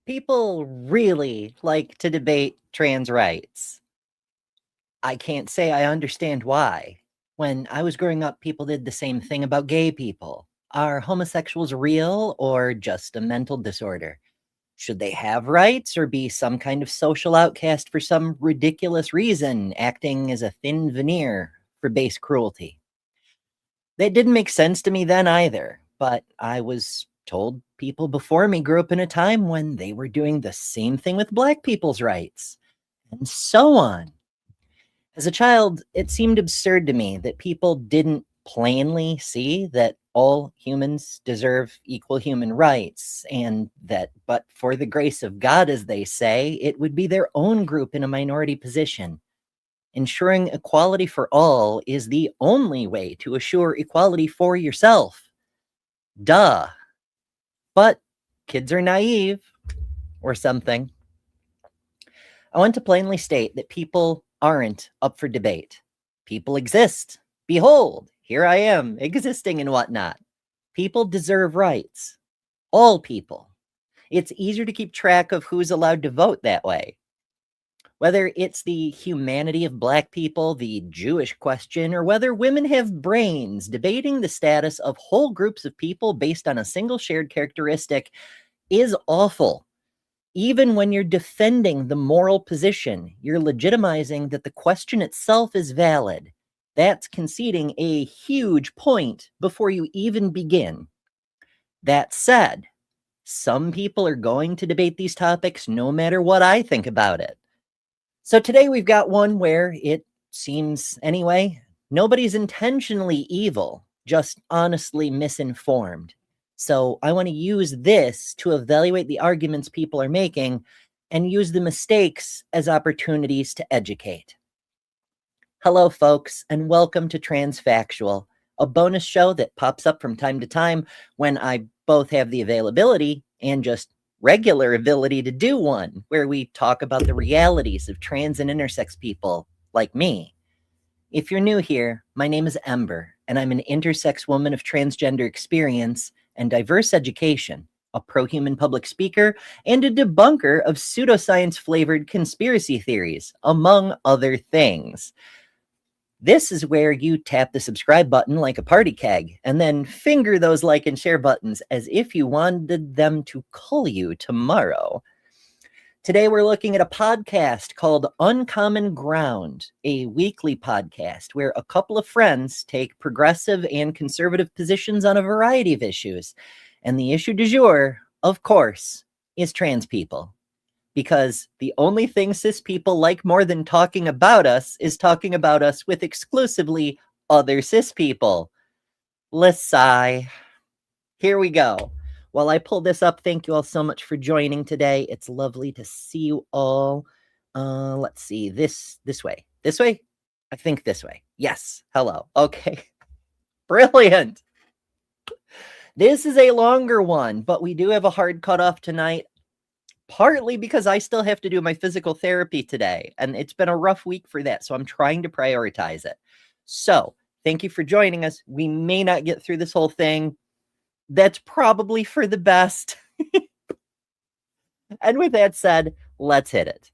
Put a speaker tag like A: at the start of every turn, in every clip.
A: People really like to debate trans rights. I can't say I understand why. When I was growing up, people did the same thing about gay people. Are homosexuals real or just a mental disorder? Should they have rights or be some kind of social outcast for some ridiculous reason, acting as a thin veneer for base cruelty? That didn't make sense to me then either, but I was told people before me grew up in a time when they were doing the same thing with Black people's rights, and so on. As a child, it seemed absurd to me that people didn't plainly see that all humans deserve equal human rights, and that, but for the grace of God, as they say, it would be their own group in a minority position. Ensuring equality for all is the only way to assure equality for yourself. Duh. But kids are naive, or something. I want to plainly state that people aren't up for debate. People exist. Behold, here I am, existing and whatnot. People deserve rights. All people. It's easier to keep track of who's allowed to vote that way. Whether it's the humanity of Black people, the Jewish question, or whether women have brains, debating the status of whole groups of people based on a single shared characteristic is awful. Even when you're defending the moral position, you're legitimizing that the question itself is valid. That's conceding a huge point before you even begin. That said, some people are going to debate these topics no matter what I think about it. So today we've got one where it seems, anyway, nobody's intentionally evil, just honestly misinformed. So I want to use this to evaluate the arguments people are making and use the mistakes as opportunities to educate. Hello, folks, and welcome to Factual, a bonus show that pops up from time to time when I both have the availability and just regular ability to do one, where we talk about the realities of trans and intersex people like me. If you're new here, my name is Ember, and I'm an intersex woman of transgender experience and diverse education, a pro-human public speaker, and a debunker of pseudoscience-flavored conspiracy theories, among other things. This is where you tap the subscribe button like a party keg, and then finger those like and share buttons as if you wanted them to call you tomorrow. Today, we're looking at a podcast called Uncommon Ground, a weekly podcast where a couple of friends take progressive and conservative positions on a variety of issues. And the issue du jour, of course, is trans people. Because the only thing cis people like more than talking about us is talking about us with exclusively other cis people. Let's sigh. Here we go. While I pull this up, thank you all so much for joining today. It's lovely to see you all. Let's see, this way. This way? I think this way. Yes. Hello. Okay. Brilliant. This is a longer one, but we do have a hard cutoff tonight. Partly because I still have to do my physical therapy today, and it's been a rough week for that, so I'm trying to prioritize it. So, thank you for joining us. We may not get through this whole thing. That's probably for the best. And with that said, let's hit it.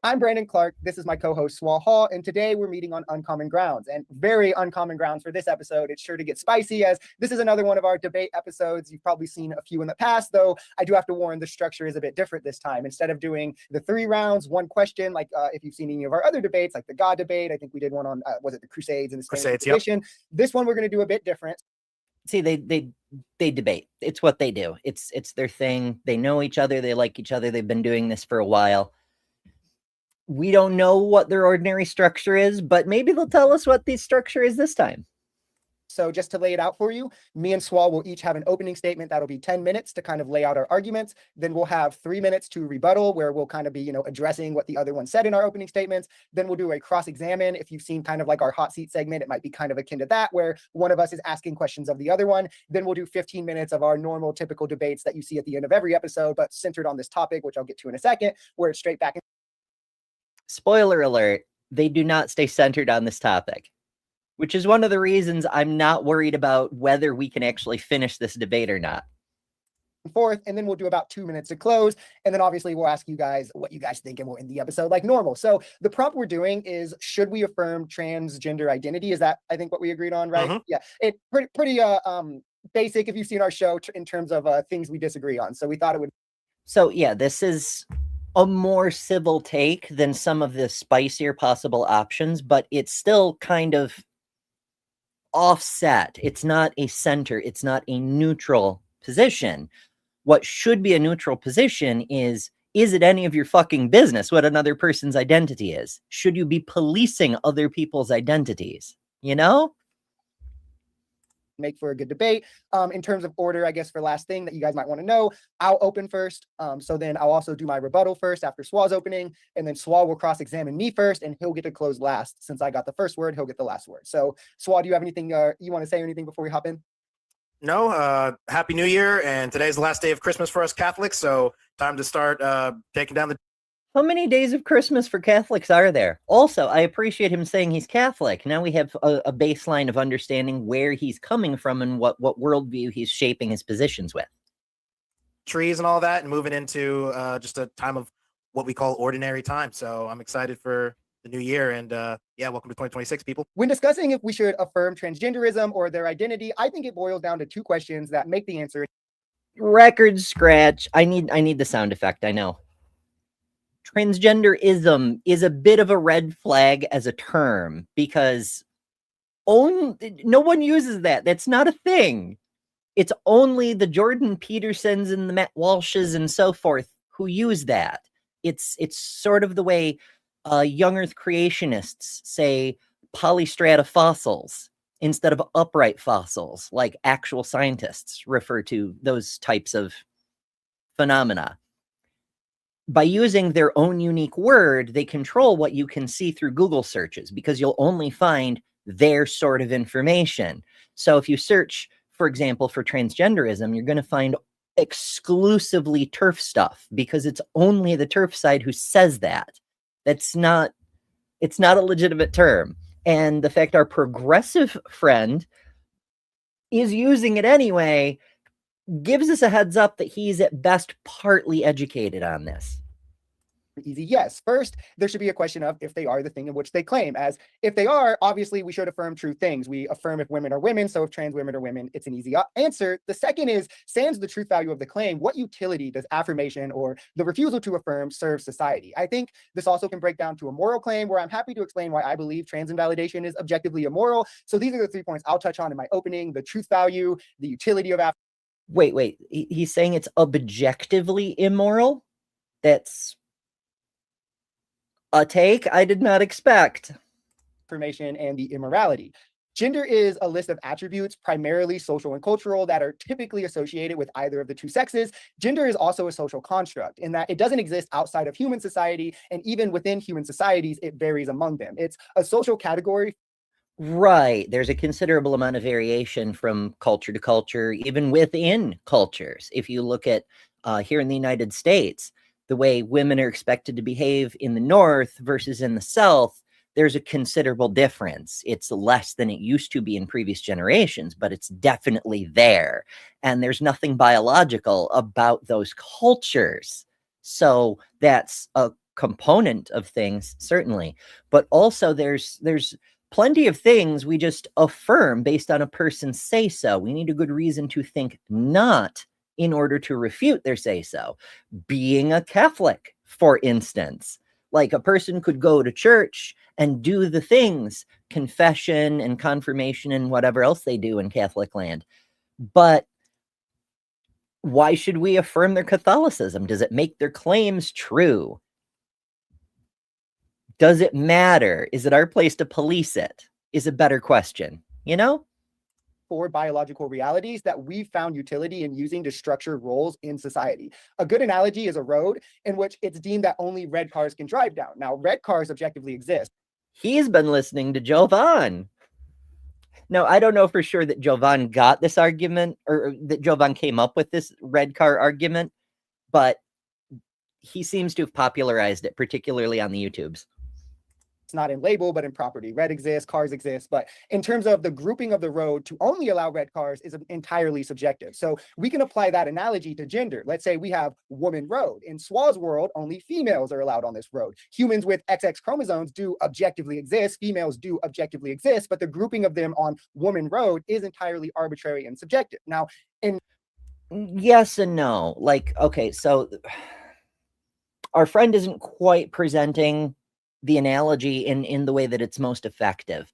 B: I'm Brandon Clark. This is my co-host Swall Hall, and today we're meeting on Uncommon Grounds, and very uncommon grounds for this episode. It's sure to get spicy, as this is another one of our debate episodes. You've probably seen a few in the past, though I do have to warn the structure is a bit different this time. Instead of doing the 3 rounds, 1 question, like if you've seen any of our other debates, like the God debate, I think we did one on, was it the Crusades and the Spanish Inquisition? Yep. This one we're going to do a bit different.
A: See, they debate. It's what they do. It's their thing. They know each other. They like each other. They've been doing this for a while. We don't know what their ordinary structure is, but maybe they'll tell us what the structure is this time.
B: So just to lay it out for you, me and Swall will each have an opening statement that'll be 10 minutes to kind of lay out our arguments. Then we'll have 3 minutes to rebuttal, where we'll kind of be, addressing what the other one said in our opening statements. Then we'll do a cross-examine. If you've seen kind of like our hot seat segment, it might be kind of akin to that, where one of us is asking questions of the other one. Then we'll do 15 minutes of our normal, typical debates that you see at the end of every episode, but centered on this topic, which I'll get to in a second, where it's straight back.
A: Spoiler alert, they do not stay centered on this topic, which is one of the reasons I'm not worried about whether we can actually finish this debate or not.
B: forth, and then we'll do about 2 minutes to close. And then obviously we'll ask you guys what you guys think, and we'll end the episode like normal. So the prompt we're doing is, should we affirm transgender identity? Is that, I think, what we agreed on, right?
C: Mhm.
B: Yeah, it pretty basic if you've seen our show in terms of things we disagree on. So we thought it would.
A: So yeah, this is a more civil take than some of the spicier possible options, but it's still kind of offset. It's not a center, it's not a neutral position. What should be a neutral position is it any of your fucking business what another person's identity is? Should you be policing other people's identities? You know?
B: Make for a good debate. In terms of order, I guess, for last thing that you guys might want to know, I'll open first. So then I'll also do my rebuttal first after Swal's opening, and then Swal will cross-examine me first, and he'll get to close last. Since I got the first word, he'll get the last word. So Swal, do you have anything you want to say, or anything before we hop in?
C: No, Happy New Year, and today's the last day of Christmas for us Catholics, so time to start taking down the.
A: How many days of Christmas for Catholics are there? Also, I appreciate him saying he's Catholic. Now we have a baseline of understanding where he's coming from and what worldview he's shaping his positions with.
C: Trees and all that, and moving into just a time of what we call ordinary time. So I'm excited for the new year, and yeah, welcome to 2026, people.
B: When discussing if we should affirm transgenderism or their identity, I think it boils down to two questions that make the answer.
A: Record scratch. I need the sound effect, I know. Transgenderism is a bit of a red flag as a term because no one uses that. That's not a thing. It's only the Jordan Petersons and the Matt Walshes and so forth who use that. It's sort of the way young Earth creationists say polystrata fossils instead of upright fossils, like actual scientists refer to those types of phenomena. By using their own unique word, they control what you can see through Google searches because you'll only find their sort of information. So if you search, for example, for transgenderism, you're going to find exclusively TERF stuff because it's only the TERF side who says that. It's not a legitimate term. And the fact our progressive friend is using it anyway gives us a heads up that he's at best partly educated on this.
B: Easy yes. First, there should be a question of if they are the thing in which they claim. As if they are, obviously we should affirm true things. We affirm if women are women, so if trans women are women, it's an easy answer. The second is, sans the truth value of the claim, what utility does affirmation or the refusal to affirm serve society? I think this also can break down to a moral claim, where I'm happy to explain why I believe trans invalidation is objectively immoral. So these are the 3 points I'll touch on in my opening: the truth value, the utility of affirmation.
A: Wait. He's saying it's objectively immoral? That's a take I did not expect.
B: Affirmation and the immorality. Gender is a list of attributes, primarily social and cultural, that are typically associated with either of the two sexes. Gender is also a social construct in that it doesn't exist outside of human society, and even within human societies, it varies among them. It's a social category.
A: Right. There's a considerable amount of variation from culture to culture, even within cultures. If you look at here in the United States, the way women are expected to behave in the North versus in the South, there's a considerable difference. It's less than it used to be in previous generations, but it's definitely there. And there's nothing biological about those cultures. So that's a component of things, certainly. But also there's plenty of things we just affirm based on a person's say-so. We need a good reason to think not in order to refute their say-so. Being a Catholic, for instance. Like a person could go to church and do the things, confession and confirmation and whatever else they do in Catholic land. But why should we affirm their Catholicism? Does it make their claims true? Does it matter? Is it our place to police it? Is a better question, you know?
B: For biological realities that we've found utility in using to structure roles in society. A good analogy is a road in which it's deemed that only red cars can drive down. Now, red cars objectively exist.
A: He's been listening to Jovan. No, I don't know for sure that Jovan got this argument or that Jovan came up with this red car argument, but he seems to have popularized it, particularly on the YouTubes.
B: it's not in label, but in property. Red exists, cars exist. But in terms of the grouping of the road to only allow red cars is entirely subjective. So we can apply that analogy to gender. Let's say we have woman road. In Swal's world, only females are allowed on this road. Humans with XX chromosomes do objectively exist. Females do objectively exist, but the grouping of them on woman road is entirely arbitrary and subjective. Now, in
A: yes and no. Like, okay, so our friend isn't quite presenting the analogy in the way that it's most effective.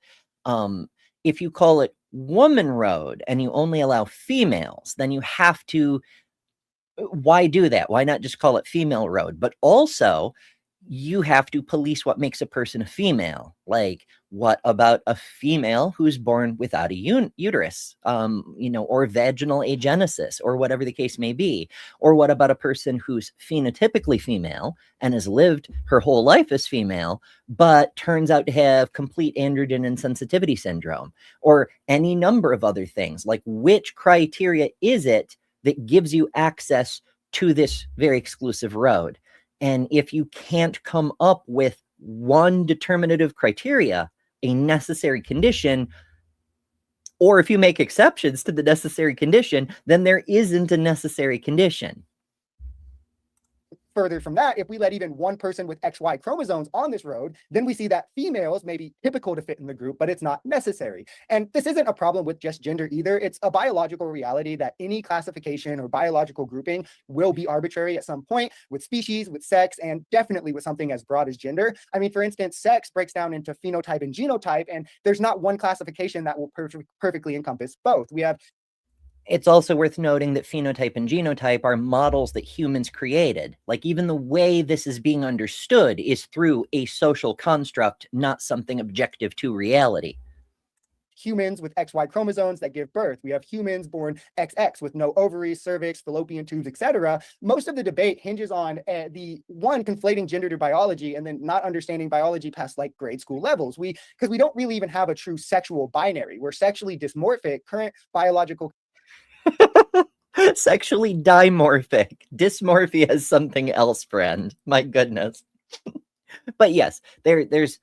A: If you call it woman road and you only allow females, then you have to, why do that? Why not just call it female road? But also, you have to police what makes a person a female. Like, what about a female who's born without a uterus, or vaginal agenesis, or whatever the case may be? Or what about a person who's phenotypically female and has lived her whole life as female, but turns out to have complete androgen insensitivity syndrome, or any number of other things? Like, which criteria is it that gives you access to this very exclusive road? And if you can't come up with one determinative criteria, a necessary condition, or if you make exceptions to the necessary condition, then there isn't a necessary condition.
B: Further from that, if we let even one person with XY chromosomes on this road, then we see that females may be typical to fit in the group, but it's not necessary. And this isn't a problem with just gender either. It's a biological reality that any classification or biological grouping will be arbitrary at some point, with species, with sex, and definitely with something as broad as gender. I mean, for instance, sex breaks down into phenotype and genotype, and there's not one classification that will perfectly encompass both. We have
A: It's also worth noting that phenotype and genotype are models that humans created. Like, even the way this is being understood is through a social construct, not something objective to reality.
B: humans with XY chromosomes that give birth. We have humans born XX with no ovaries, cervix, fallopian tubes, etc. Most of the debate hinges on the one conflating gender to biology and then not understanding biology past like grade school levels. Because we don't really even have a true sexual binary. We're sexually dysmorphic. Current biological
A: Sexually dimorphic. Dysmorphia is something else, friend. My goodness. But yes, there's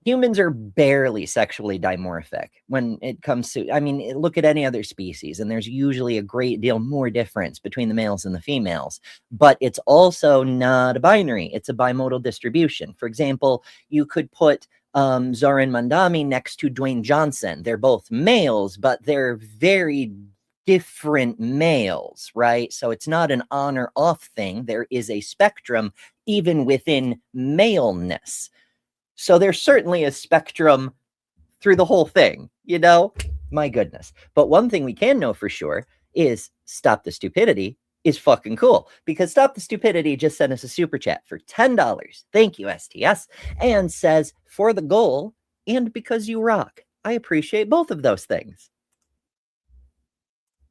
A: humans are barely sexually dimorphic when it comes to, I mean, look at any other species, and there's usually a great deal more difference between the males and the females, but it's also not a binary. It's a bimodal distribution. For example, you could put Zoran Mandami next to Dwayne Johnson. They're both males, but they're very different males, right? So it's not an on or off thing. There is a spectrum even within maleness. So there's certainly a spectrum through the whole thing, you know? My goodness. But one thing we can know for sure is Stop the Stupidity is fucking cool, because Stop the Stupidity just sent us a super chat for $10. Thank you, STS, and says, for the goal and because you rock. I appreciate both of those things.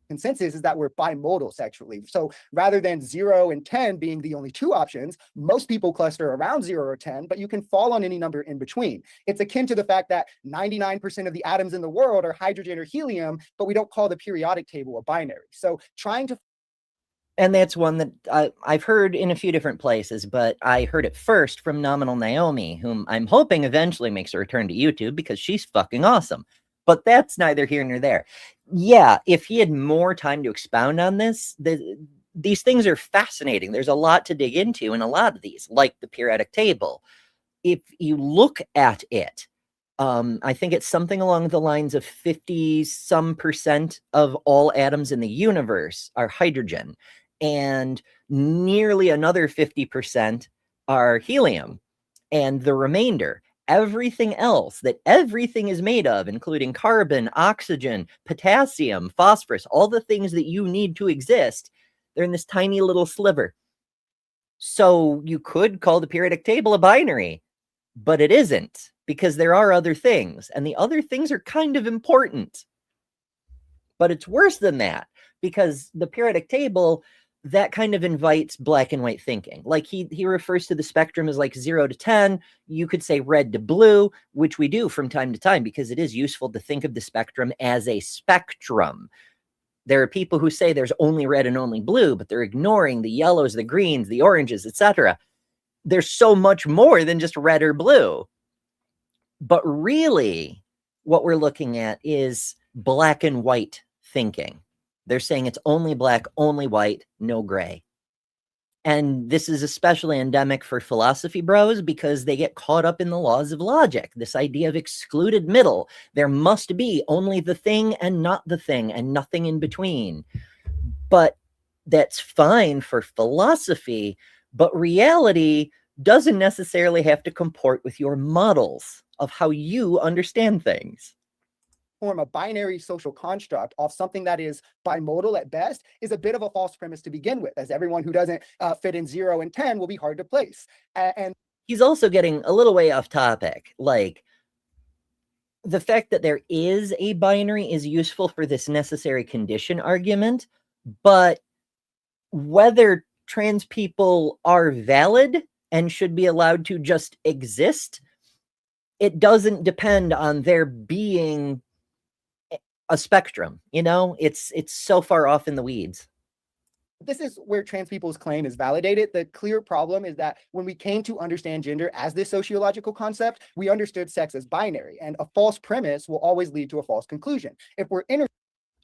B: Consensus is that we're bimodal sexually. So rather than 0 and 10 being the only two options, most people cluster around 0 or 10, but you can fall on any number in between. It's akin to the fact that 99% of the atoms in the world are hydrogen or helium, but we don't call the periodic table a binary. So trying to
A: And that's one that I've heard in a few different places, but I heard it first from Nominal Naomi, whom I'm hoping eventually makes a return to YouTube because she's fucking awesome. But that's neither here nor there. Yeah, if he had more time to expound on this, these things are fascinating. There's a lot to dig into in a lot of these, like the periodic table. If you look at it, I think it's something along the lines of 50-some% of all atoms in the universe are hydrogen, and nearly another 50% are helium, and the remainder, everything else that everything is made of, including carbon, oxygen, potassium, phosphorus, all the things that you need to exist, they're in this tiny little sliver. So you could call the periodic table a binary, but it isn't, because there are other things, and the other things are kind of important. But it's worse than that, because the periodic table, that kind of invites black and white thinking. Like he refers to the spectrum as like 0 to 10. You could say red to blue, which we do from time to time, because it is useful to think of the spectrum as a spectrum. There are people who say there's only red and only blue, but they're ignoring the yellows, the greens, the oranges, etc. There's so much more than just red or blue. But really, what we're looking at is black and white thinking. They're saying it's only black, only white, no gray. And this is especially endemic for philosophy bros because they get caught up in the laws of logic, this idea of excluded middle. There must be only the thing and not the thing and nothing in between. But that's fine for philosophy, but reality doesn't necessarily have to comport with your models of how you understand things.
B: Form a binary social construct off something that is bimodal at best is a bit of a false premise to begin with, as everyone who doesn't fit in 0 and 10 will be hard to place. And
A: he's also getting a little way off topic. Like, the fact that there is a binary is useful for this necessary condition argument, but whether trans people are valid and should be allowed to just exist, it doesn't depend on there being a spectrum. It's so far off in the weeds.
B: this is where trans people's claim is validated. The clear problem is that when we came to understand gender as this sociological concept, we understood sex as binary, and a false premise will always lead to a false conclusion. If we're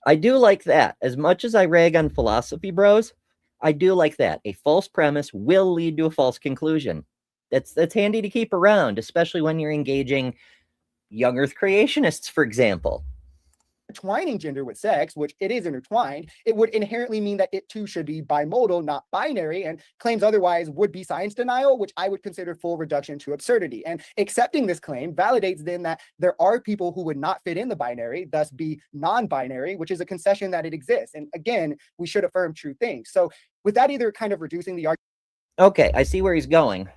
A: I do like that. As much as I rag on philosophy bros, I do like that. A false premise will lead to a false conclusion. That's handy to keep around, especially when you're engaging young earth creationists, for example.
B: intertwining gender with sex, which it is intertwined, it would inherently mean that it too should be bimodal, not binary, and claims otherwise would be science denial, which I would consider full reduction to absurdity. And accepting this claim validates then that there are people who would not fit in the binary, thus be non-binary, which is a concession that it exists. And again, we should affirm true things. So with that either kind of reducing the argument.
A: Okay, I see where he's going.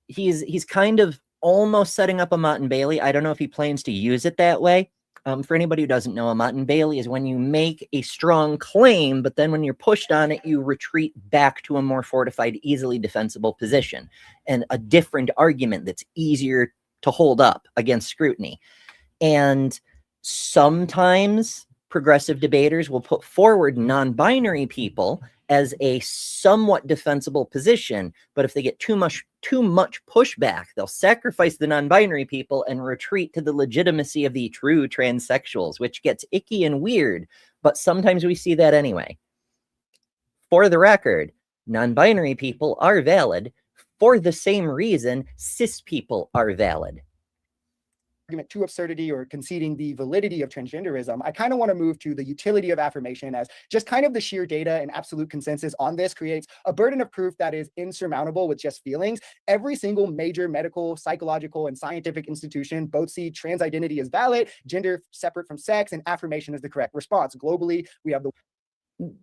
A: He's kind of almost setting up a Mott and Bailey. I don't know if he plans to use it that way. For anybody who doesn't know, a Mott and Bailey is when you make a strong claim, but then when you're pushed on it, you retreat back to a more fortified, easily defensible position and a different argument that's easier to hold up against scrutiny. And sometimes progressive debaters will put forward non-binary people as a somewhat defensible position, but if they get too much pushback, they'll sacrifice the non-binary people and retreat to the legitimacy of the true transsexuals, which gets icky and weird, but sometimes we see that anyway. For the record, non-binary people are valid for the same reason cis people are valid.
B: Argument to absurdity or conceding the validity of transgenderism, I kind of want to move to the utility of affirmation, as just kind of the sheer data and absolute consensus on this creates a burden of proof that is insurmountable with just feelings. Every single major medical, psychological, and scientific institution both see trans identity as valid, gender separate from sex, and affirmation is the correct response. Globally, we have the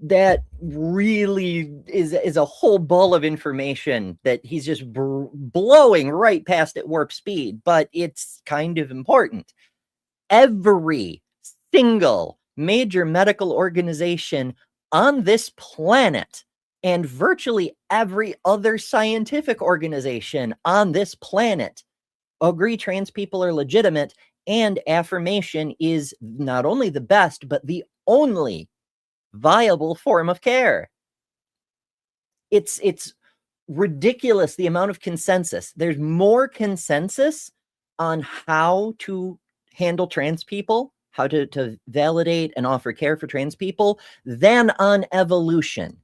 A: that really is a whole ball of information that he's just blowing right past at warp speed, but it's kind of important. Every single major medical organization on this planet and virtually every other scientific organization on this planet agree trans people are legitimate, and affirmation is not only the best, but the only viable form of care. It's ridiculous the amount of consensus. There's more consensus on how to handle trans people, how to validate and offer care for trans people than on evolution.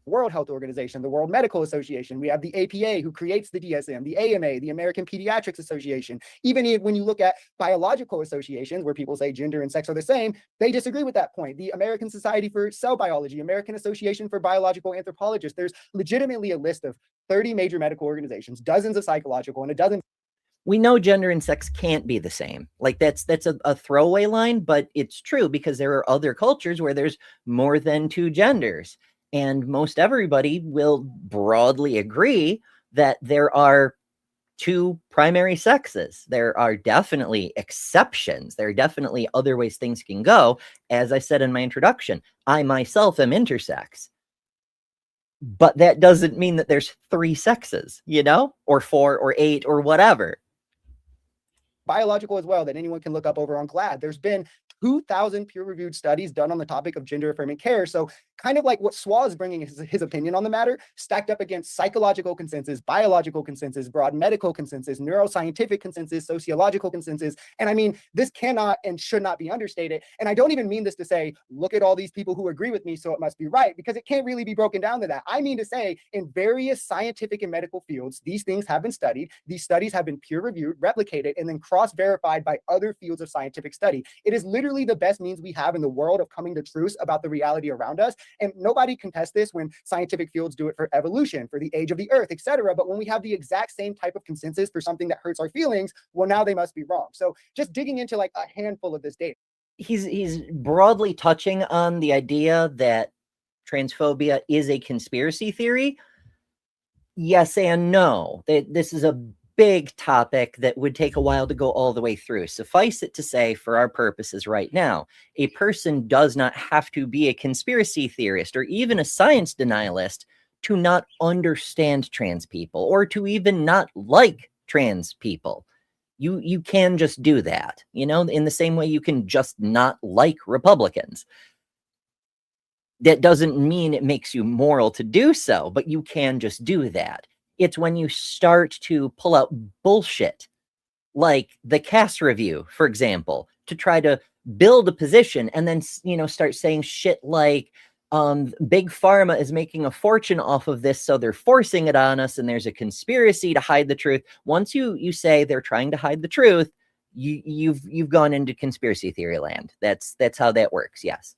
B: World Health Organization, the World Medical Association. We have the APA, who creates the DSM, the AMA, the American Pediatrics Association. Even when you look at biological associations where people say gender and sex are the same, they disagree with that point. The American Society for Cell Biology, American Association for Biological Anthropologists. There's legitimately a list of 30 major medical organizations, dozens of psychological, and a dozen.
A: We know gender and sex can't be the same. Like that's a throwaway line, but it's true because there are other cultures where there's more than two genders. And most everybody will broadly agree that there are two primary sexes. There are definitely exceptions. There are definitely other ways things can go. As I said in my introduction, I myself am intersex. But that doesn't mean that there's three sexes, or four or eight or whatever.
B: biological as well that anyone can look up over on GLAAD. There's been 2,000 peer-reviewed studies done on the topic of gender-affirming care. So kind of like what Swa is bringing his opinion on the matter, stacked up against psychological consensus, biological consensus, broad medical consensus, neuroscientific consensus, sociological consensus. And I mean, this cannot and should not be understated. And I don't even mean this to say, look at all these people who agree with me, so it must be right, because it can't really be broken down to that. I mean to say, in various scientific and medical fields, these things have been studied. These studies have been peer-reviewed, replicated, and then cross-verified by other fields of scientific study. It is literally the best means we have in the world of coming to truths about the reality around us. And nobody contests this when scientific fields do it for evolution, for the age of the earth, etc. But when we have the exact same type of consensus for something that hurts our feelings, well, now they must be wrong. So just digging into like a handful of this data.
A: He's broadly touching on the idea that transphobia is a conspiracy theory. Yes and no. This is a big topic that would take a while to go all the way through. Suffice it to say, for our purposes right now, a person does not have to be a conspiracy theorist or even a science denialist to not understand trans people or to even not like trans people. You can just do that, you know, in the same way you can just not like Republicans. That doesn't mean it makes you moral to do so, but you can just do that. It's when you start to pull out bullshit, like the Cass review, for example, to try to build a position and then, you know, start saying shit like, big pharma is making a fortune off of this, so they're forcing it on us, and there's a conspiracy to hide the truth. Once you say they're trying to hide the truth, you've gone into conspiracy theory land. That's how that works. Yes.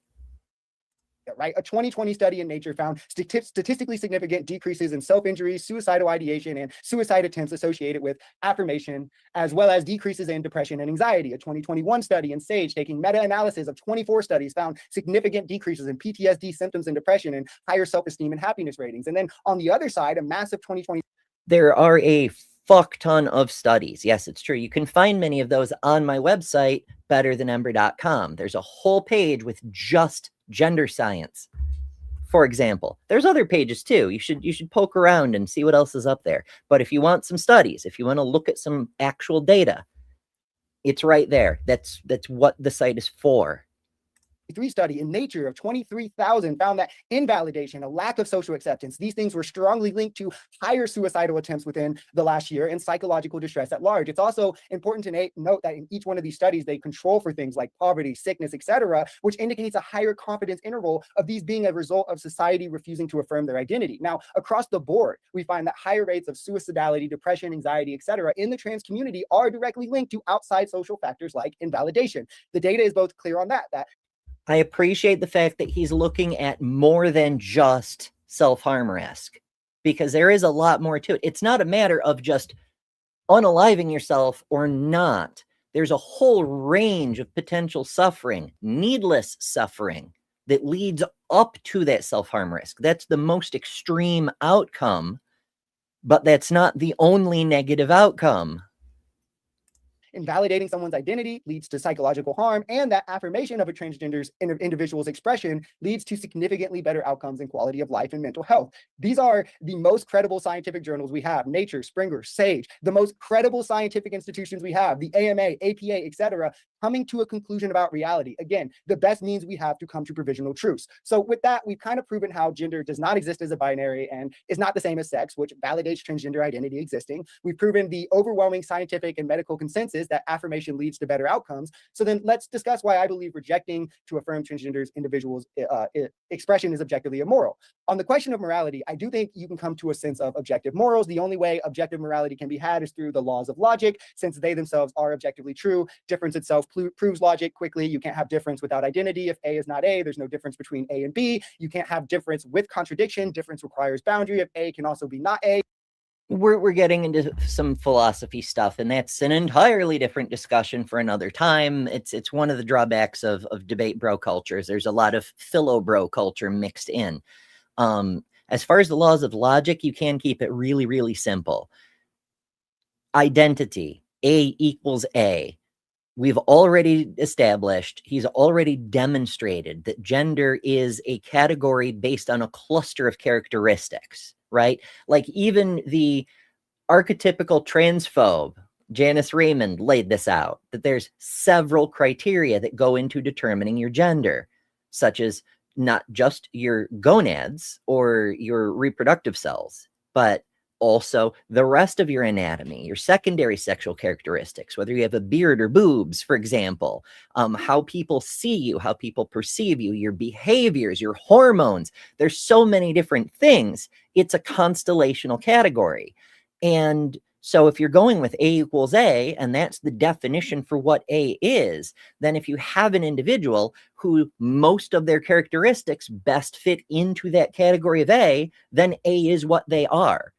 B: Right? A 2020 study in Nature found statistically significant decreases in self-injury, suicidal ideation, and suicide attempts associated with affirmation, as well as decreases in depression and anxiety. A 2021 study in Sage, taking meta-analysis of 24 studies, found significant decreases in PTSD symptoms and depression and higher self-esteem and happiness ratings. And then on the other side, a massive 2020...
A: There are a fuck ton of studies. Yes, it's true. You can find many of those on my website, betterthanember.com. There's a whole page with just gender science, for example. There's other pages too. You should poke around and see what else is up there. But if you want some studies, if you want to look at some actual data, it's right there. That's what the site is for.
B: Study in Nature of 23,000 found that invalidation, a lack of social acceptance, these things were strongly linked to higher suicidal attempts within the last year and psychological distress at large. It's also important to note that in each one of these studies, they control for things like poverty, sickness, etc., which indicates a higher confidence interval of these being a result of society refusing to affirm their identity. Now, across the board, we find that higher rates of suicidality, depression, anxiety, etc., in the trans community are directly linked to outside social factors like invalidation. The data is both clear on that
A: I appreciate the fact that he's looking at more than just self-harm risk, because there is a lot more to it. It's not a matter of just unaliving yourself or not. There's a whole range of potential suffering, needless suffering, that leads up to that self-harm risk. That's the most extreme outcome, but that's not the only negative outcome.
B: Invalidating someone's identity leads to psychological harm, and that affirmation of a transgender's individual's expression leads to significantly better outcomes in quality of life and mental health. These are the most credible scientific journals we have: Nature, Springer, Sage, the most credible scientific institutions we have, the AMA, APA, etc., coming to a conclusion about reality. Again, the best means we have to come to provisional truths. So with that, we've kind of proven how gender does not exist as a binary and is not the same as sex, which validates transgender identity existing. We've proven the overwhelming scientific and medical consensus that affirmation leads to better outcomes. So then let's discuss why I believe rejecting to affirm transgenders individuals' expression is objectively immoral. On the question of morality, I do think you can come to a sense of objective morals. The only way objective morality can be had is through the laws of logic, since they themselves are objectively true. Difference itself proves logic quickly. You can't have difference without identity. If A is not A, there's no difference between A and B. You can't have difference with contradiction. Difference requires boundary. If A can also be not A.
A: We're getting into some philosophy stuff, and that's an entirely different discussion for another time. It's one of the drawbacks of debate bro cultures. There's a lot of philo bro culture mixed in. As far as the laws of logic, you can keep it really, really simple. Identity, A equals A. We've already established, he's already demonstrated that gender is a category based on a cluster of characteristics, right? Like even the archetypical transphobe, Janice Raymond laid this out, that there's several criteria that go into determining your gender, such as not just your gonads or your reproductive cells, but also the rest of your anatomy, your secondary sexual characteristics, whether you have a beard or boobs, for example, how people see you, how people perceive you, your behaviors, your hormones. There's so many different things. It's a constellational category. And so if you're going with A equals A, and that's the definition for what A is, then if you have an individual who most of their characteristics best fit into that category of A, then A is what they are.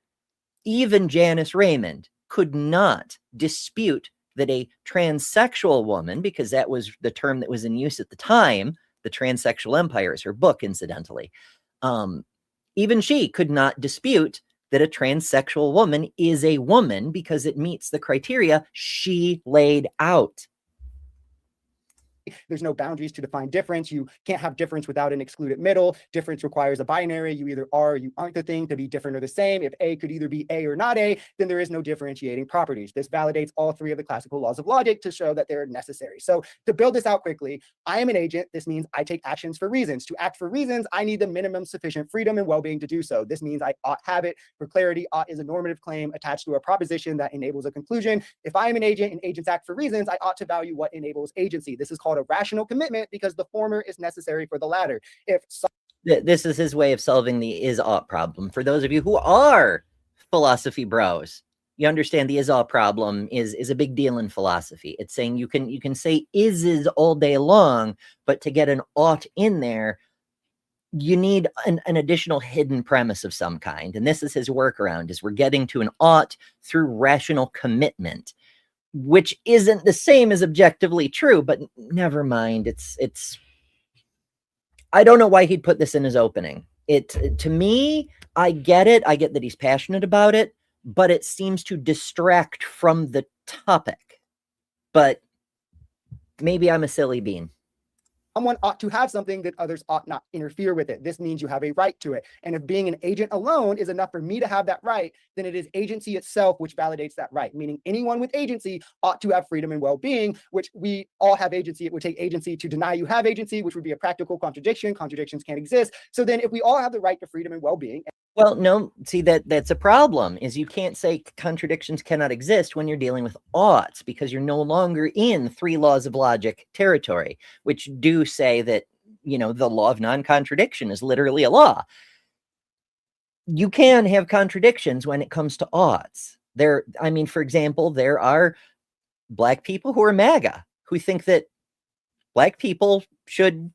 A: Even Janice Raymond could not dispute that a transsexual woman, because that was the term that was in use at the time, the Transsexual Empire is her book, incidentally. Even she could not dispute that a transsexual woman is a woman because it meets the criteria she laid out.
B: There's no boundaries to define difference. You can't have difference without an excluded middle. Difference requires a binary. You either are or you aren't the thing. To be different or the same, if A could either be A or not A, then there is no differentiating properties. This validates all three of the classical laws of logic to show that they're necessary. So to build this out quickly, I am an agent. This means I take actions for reasons. To act for reasons, I need the minimum sufficient freedom and well-being to do so. This means I ought have it. For clarity, ought is a normative claim attached to a proposition that enables a conclusion. If I am an agent and agents act for reasons, I ought to value what enables agency. This is called a rational commitment because the former is necessary for the latter. If
A: this is his way of solving the is-ought problem. For those of you who are philosophy bros, you understand the is-ought problem is a big deal in philosophy. It's saying you can say is all day long, but to get an ought in there, you need an additional hidden premise of some kind. And this is his workaround, is we're getting to an ought through rational commitment, which isn't the same as objectively true, but never mind. It's I don't know why he'd put this in his opening. To me, I get it. I get that he's passionate about it, but it seems to distract from the topic. But maybe I'm a silly bean.
B: Someone ought to have something that others ought not interfere with it. This means you have a right to it. And if being an agent alone is enough for me to have that right, then it is agency itself which validates that right, meaning anyone with agency ought to have freedom and well-being, which we all have agency. It would take agency to deny you have agency, which would be a practical contradiction. Contradictions can't exist. So then if we all have the right to freedom and well-being.
A: Well, no, see, that's a problem, is you can't say contradictions cannot exist when you're dealing with oughts, because you're no longer in three laws of logic territory, which do say that, the law of non-contradiction is literally a law. You can have contradictions when it comes to oughts. For example, there are Black people who are MAGA, who think that Black people should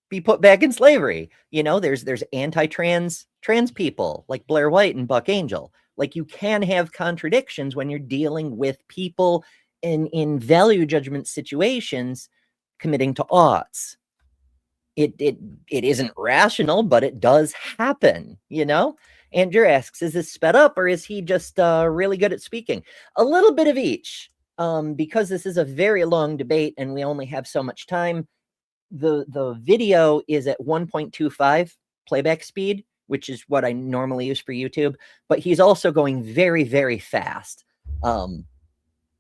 A: be put back in slavery. There's anti-trans people like Blair White and Buck Angel. Like, you can have contradictions when you're dealing with people in value judgment situations committing to oughts. It isn't rational, but it does happen, Andrew asks, is this sped up or is he just really good at speaking? A little bit of each, because this is a very long debate and we only have so much time. The video is at 1.25 playback speed, which is what I normally use for YouTube, but he's also going very, very fast,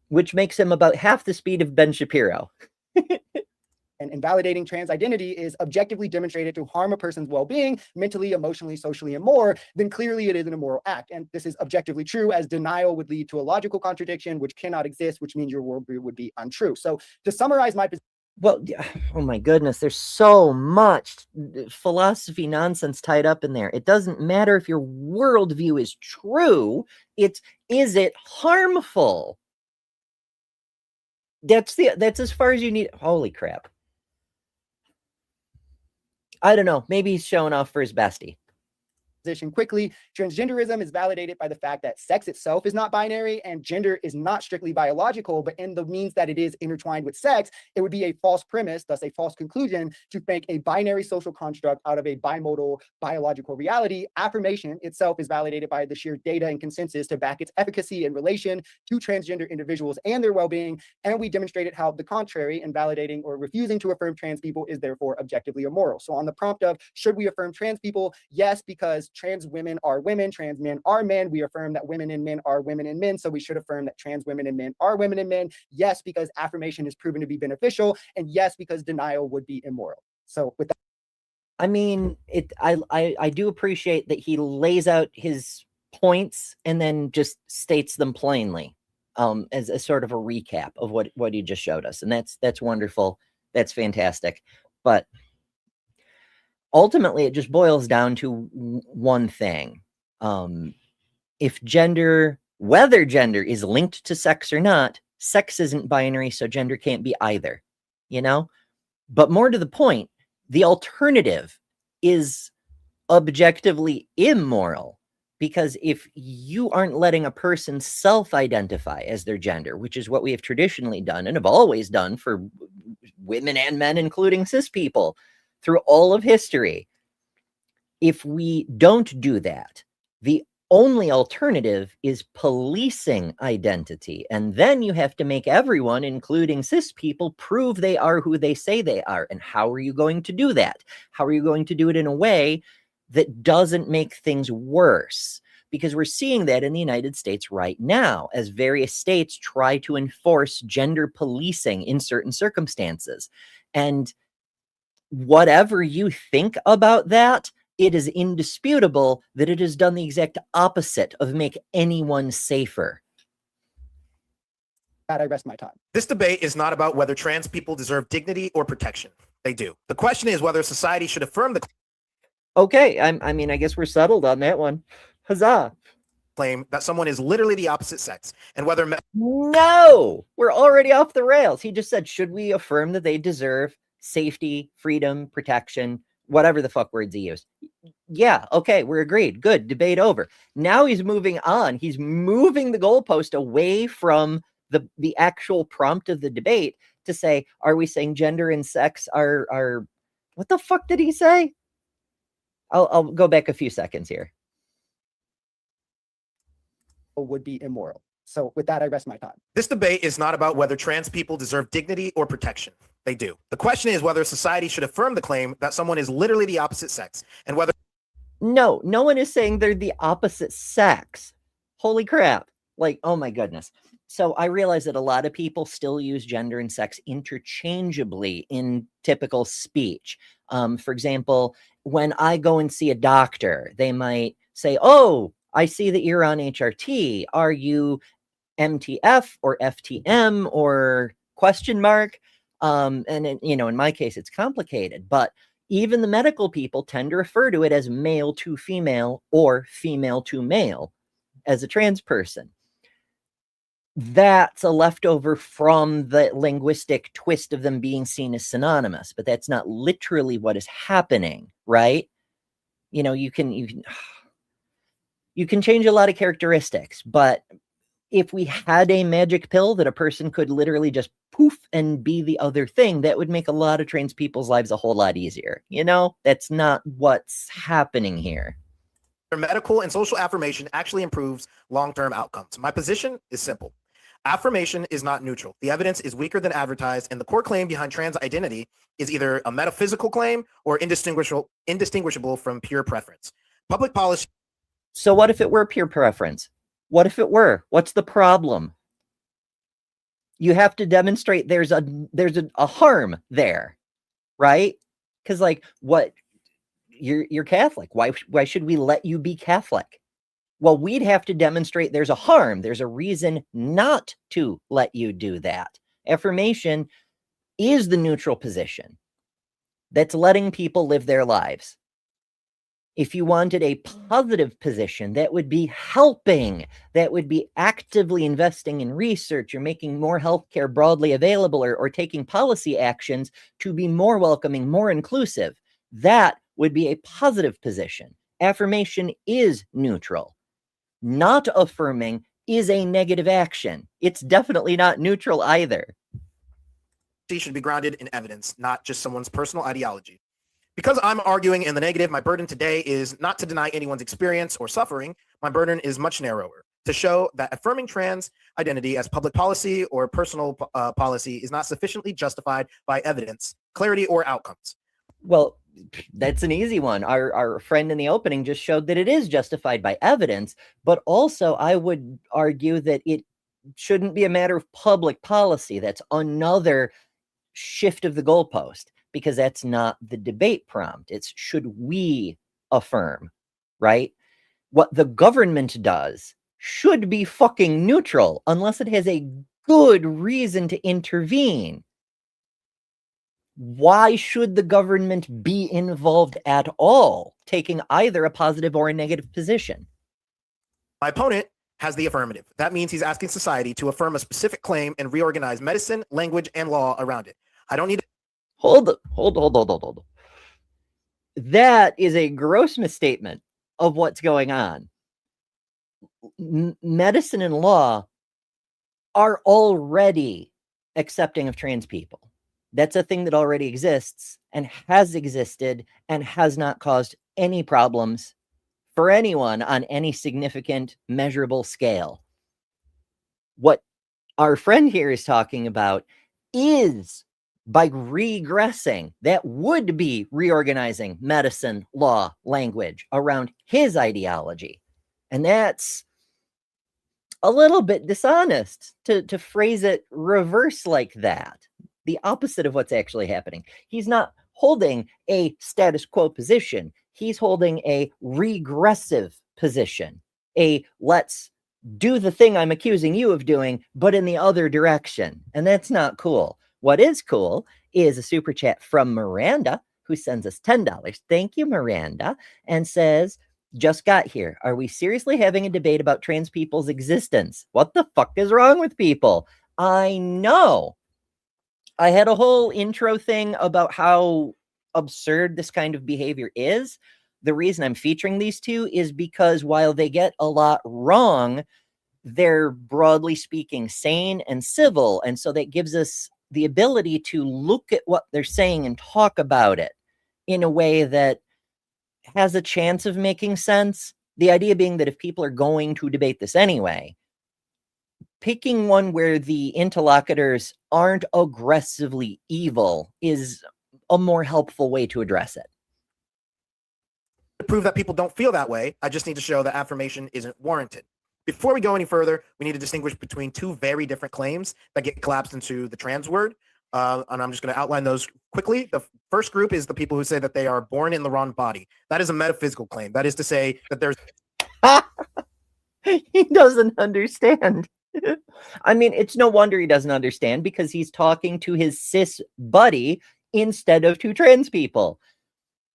A: which makes him about half the speed of Ben Shapiro.
B: And invalidating trans identity is objectively demonstrated to harm a person's well-being, mentally, emotionally, socially, and more, then clearly it is an immoral act. And this is objectively true, as denial would lead to a logical contradiction, which cannot exist, which means your worldview would be untrue. So to summarize my position.
A: Well, oh my goodness, there's so much philosophy nonsense tied up in there. It doesn't matter if your worldview is true. Is it harmful? That's as far as you need. Holy crap. I don't know. Maybe he's showing off for his bestie.
B: Quickly, transgenderism is validated by the fact that sex itself is not binary and gender is not strictly biological, but in the means that it is intertwined with sex, it would be a false premise, thus a false conclusion, to make a binary social construct out of a bimodal biological reality. Affirmation itself is validated by the sheer data and consensus to back its efficacy in relation to transgender individuals and their well-being, and we demonstrated how the contrary, invalidating or refusing to affirm trans people, is therefore objectively immoral. So on the prompt of should we affirm trans people, yes, because trans women are women, trans men are men. We affirm that women and men are women and men. So we should affirm that trans women and men are women and men. Yes, because affirmation is proven to be beneficial. And yes, because denial would be immoral. So with that.
A: I mean, I do appreciate that he lays out his points and then just states them plainly, as a sort of a recap of what he just showed us. And that's wonderful. That's fantastic. But ultimately, it just boils down to one thing. If gender, whether gender is linked to sex or not, sex isn't binary, so gender can't be either, you know? But more to the point, the alternative is objectively immoral, because if you aren't letting a person self-identify as their gender, which is what we have traditionally done and have always done for women and men, including cis people, through all of history, if we don't do that, the only alternative is policing identity. And then you have to make everyone, including cis people, prove they are who they say they are. And how are you going to do that? How are you going to do it in a way that doesn't make things worse? Because we're seeing that in the United States right now, as various states try to enforce gender policing in certain circumstances. And whatever you think about that, it is indisputable that it has done the exact opposite of make anyone safer.
B: I rest my time.
C: This debate is not about whether trans people deserve dignity or protection. They do. The question is whether society should affirm the
A: Okay, I mean, I guess we're settled on that one. Huzzah.
C: claim that someone is literally the opposite sex, and whether
A: No, we're already off the rails. He just said, should we affirm that they deserve safety, freedom, protection, whatever the fuck words he used? Yeah, okay, we're agreed. Good, debate over. Now he's moving on. He's moving the goalpost away from the actual prompt of the debate to say, are we saying gender and sex are what the fuck did he say? I'll go back a few seconds here.
B: Would be immoral. So with that, I rest my time.
C: This debate is not about whether trans people deserve dignity or protection. They do. The question is whether society should affirm the claim that someone is literally the opposite sex, and whether
A: no one is saying they're the opposite sex. Holy crap. Like, oh my goodness. So I realize that a lot of people still use gender and sex interchangeably in typical speech. For example, when I go and see a doctor, they might say, oh, I see that you're on HRT. Are you MTF or FTM or question mark? And in my case, it's complicated, but even the medical people tend to refer to it as male to female or female to male as a trans person. That's a leftover from the linguistic twist of them being seen as synonymous, but that's not literally what is happening, right? You can change a lot of characteristics, but if we had a magic pill that a person could literally just poof and be the other thing, that would make a lot of trans people's lives a whole lot easier. That's not what's happening here.
C: medical and social affirmation actually improves long-term outcomes. My position is simple. Affirmation is not neutral. The evidence is weaker than advertised, and the core claim behind trans identity is either a metaphysical claim or indistinguishable from pure preference. Public policy.
A: So what if it were pure preference? What if it were? What's the problem? You have to demonstrate there's a harm there, right? Because you're Catholic. Why should we let you be Catholic? Well, we'd have to demonstrate there's a harm. There's a reason not to let you do that. Affirmation is the neutral position that's letting people live their lives. If you wanted a positive position, that would be helping, that would be actively investing in research or making more healthcare broadly available or taking policy actions to be more welcoming, more inclusive. That would be a positive position. Affirmation is neutral. Not affirming is a negative action. It's definitely not neutral either.
C: Should be grounded in evidence, not just someone's personal ideology. Because I'm arguing in the negative, my burden today is not to deny anyone's experience or suffering. My burden is much narrower, to show that affirming trans identity as public policy or personal policy is not sufficiently justified by evidence, clarity, or outcomes.
A: Well, That's an easy one. Our friend in the opening just showed that it is justified by evidence, but also I would argue that it shouldn't be a matter of public policy. That's another shift of the goalpost, because that's not the debate prompt. It's should we affirm, right? What the government does should be fucking neutral unless it has a good reason to intervene. Why should the government be involved at all, taking either a positive or a negative position?
C: My opponent has the affirmative. That means he's asking society to affirm a specific claim and reorganize medicine, language, and law around it. I don't need to
A: Hold. That is a gross misstatement of what's going on. Medicine and law are already accepting of trans people. That's a thing that already exists and has existed and has not caused any problems for anyone on any significant measurable scale. What our friend here is talking about is, by regressing, that would be reorganizing medicine, law, language around his ideology. And that's a little bit dishonest to phrase it reverse like that. The opposite of what's actually happening. He's not holding a status quo position. He's holding a regressive position. Let's do the thing I'm accusing you of doing, but in the other direction. And that's not cool. What is cool is a super chat from Miranda, who sends us $10. Thank you, Miranda, and says, just got here. Are we seriously having a debate about trans people's existence? What the fuck is wrong with people? I know. I had a whole intro thing about how absurd this kind of behavior is. The reason I'm featuring these two is because while they get a lot wrong, they're broadly speaking sane and civil. And so that gives us the ability to look at what they're saying and talk about it in a way that has a chance of making sense. The idea being that if people are going to debate this anyway, picking one where the interlocutors aren't aggressively evil is a more helpful way to address it.
C: To prove that people don't feel that way, I just need to show that affirmation isn't warranted. Before we go any further, we need to distinguish between two very different claims that get collapsed into the trans word. And I'm just going to outline those quickly. The first group is the people who say that they are born in the wrong body. That is a metaphysical claim. That is to say that there's...
A: He doesn't understand. I mean, it's no wonder he doesn't understand, because he's talking to his cis buddy instead of to trans people.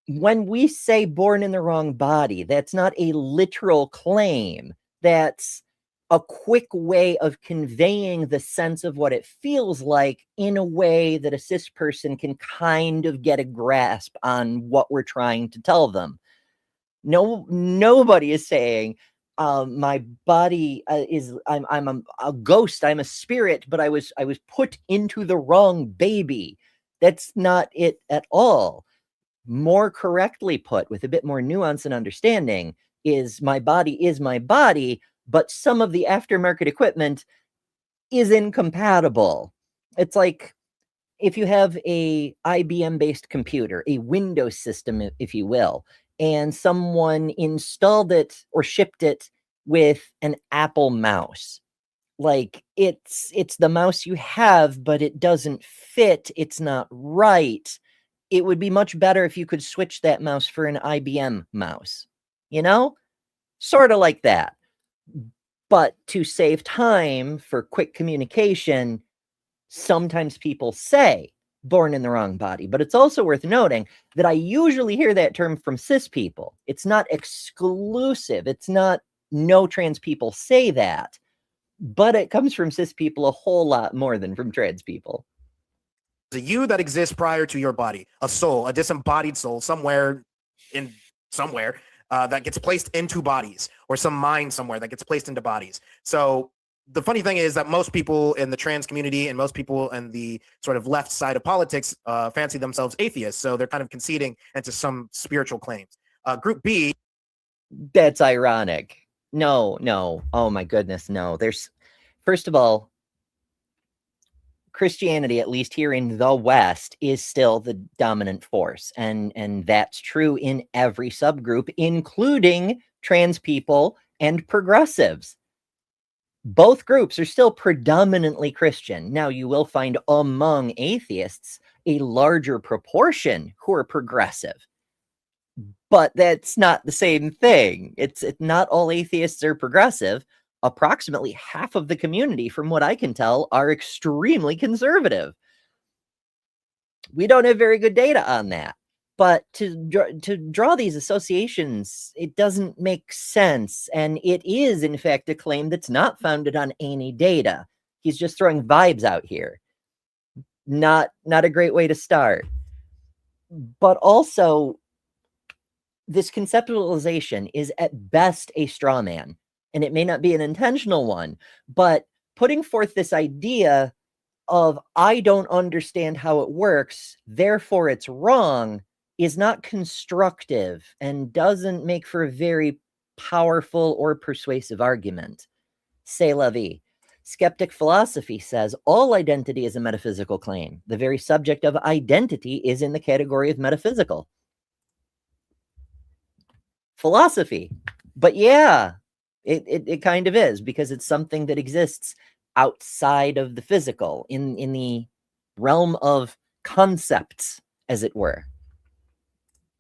A: When we say born in the wrong body, that's not a literal claim. That's a quick way of conveying the sense of what it feels like in a way that a cis person can kind of get a grasp on what we're trying to tell them. Nobody is saying, my body I'm a ghost, I'm a spirit, but I was put into the wrong baby. That's not it at all. More correctly put, with a bit more nuance and understanding, is my body, but some of the aftermarket equipment is incompatible. It's like if you have a IBM-based computer, a Windows system, if you will, and someone installed it or shipped it with an Apple mouse. Like, it's the mouse you have, but it doesn't fit. It's not right. It would be much better if you could switch that mouse for an IBM mouse, you know? Sort of like that. But to save time for quick communication, sometimes people say born in the wrong body. But it's also worth noting that I usually hear that term from cis people. It's not exclusive. It's not no trans people say that, but it comes from cis people a whole lot more than from trans people.
C: A you that exists prior to your body, a soul, a disembodied soul somewhere that gets placed into bodies, or some mind somewhere that gets placed into bodies. So the funny thing is that most people in the trans community and most people in the sort of left side of politics fancy themselves atheists. So they're kind of conceding into some spiritual claims. Group B.
A: That's ironic. No. Oh my goodness, no. First of all, Christianity, at least here in the West, is still the dominant force. And that's true in every subgroup, including trans people and progressives. Both groups are still predominantly Christian. Now, you will find among atheists a larger proportion who are progressive, but that's not the same thing. It's not all atheists are progressive. Approximately half of the community, from what I can tell, are extremely conservative. We don't have very good data on that. But to draw these associations, it doesn't make sense. And it is, in fact, a claim that's not founded on any data. He's just throwing vibes out here. Not a great way to start. But also, this conceptualization is at best a straw man, and it may not be an intentional one, but putting forth this idea of I don't understand how it works, therefore it's wrong, is not constructive and doesn't make for a very powerful or persuasive argument. C'est la vie. Skeptic philosophy says all identity is a metaphysical claim. The very subject of identity is in the category of metaphysical. Philosophy. But yeah, it kind of is, because it's something that exists outside of the physical, in the realm of concepts, as it were.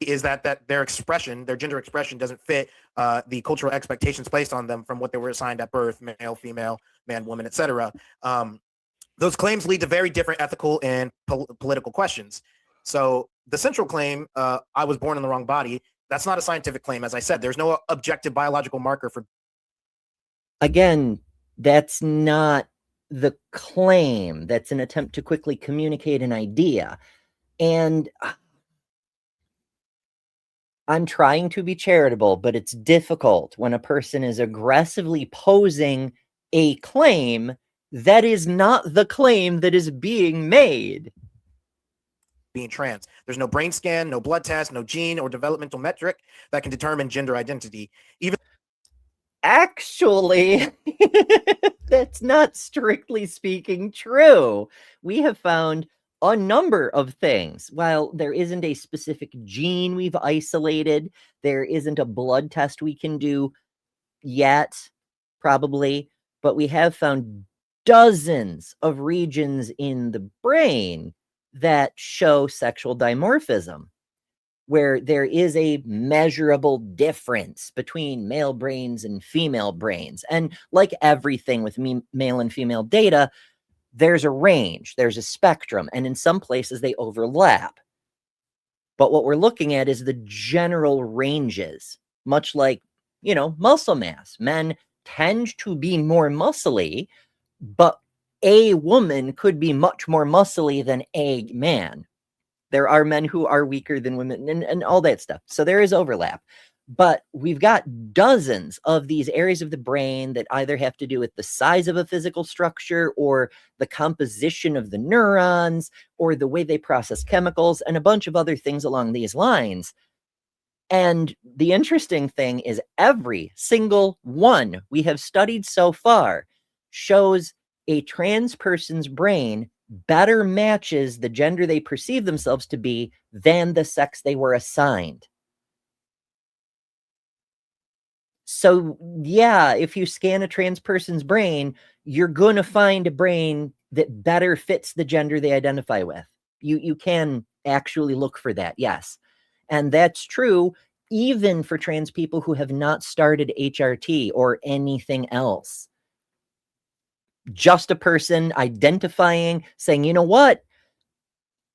C: Is that their expression, their gender expression, doesn't fit the cultural expectations placed on them from what they were assigned at birth: male, female, man, woman, etc. Those claims lead to very different ethical and political questions. So the central claim, I was born in the wrong body, that's not a scientific claim. As I said, there's no objective biological marker for.
A: Again, that's not the claim. That's an attempt to quickly communicate an idea. And I'm trying to be charitable, but it's difficult when a person is aggressively posing a claim that is not the claim that is being made.
C: Being trans. There's no brain scan, no blood test, no gene or developmental metric that can determine gender identity. Even
A: actually, that's not strictly speaking true. We have found a number of things. While there isn't a specific gene we've isolated, there isn't a blood test we can do yet, probably, but we have found dozens of regions in the brain that show sexual dimorphism, where there is a measurable difference between male brains and female brains. And like everything with male and female data, there's a range, there's a spectrum, and in some places they overlap. But what we're looking at is the general ranges, much like, muscle mass. Men tend to be more muscly, but a woman could be much more muscly than a man. There are men who are weaker than women and all that stuff. So there is overlap. But we've got dozens of these areas of the brain that either have to do with the size of a physical structure or the composition of the neurons or the way they process chemicals and a bunch of other things along these lines. And the interesting thing is every single one we have studied so far shows a trans person's brain better matches the gender they perceive themselves to be than the sex they were assigned. So, yeah, if you scan a trans person's brain, you're going to find a brain that better fits the gender they identify with. You can actually look for that, yes. And that's true even for trans people who have not started HRT or anything else. Just a person identifying, saying, you know what?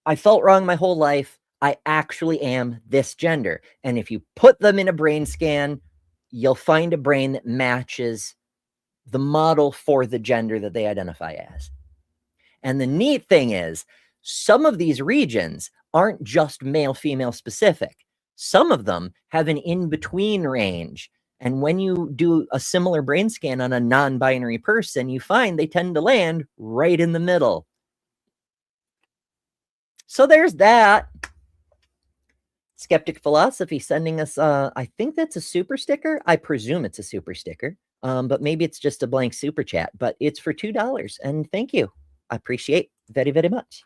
A: I felt wrong my whole life. I actually am this gender. And if you put them in a brain scan, you'll find a brain that matches the model for the gender that they identify as. And the neat thing is, some of these regions aren't just male-female specific. Some of them have an in-between range. And when you do a similar brain scan on a non-binary person, you find they tend to land right in the middle. So there's that. Skeptic Philosophy sending us, I think that's a super sticker. I presume it's a super sticker, but maybe it's just a blank super chat, but it's for $2. And thank you. I appreciate very, very much.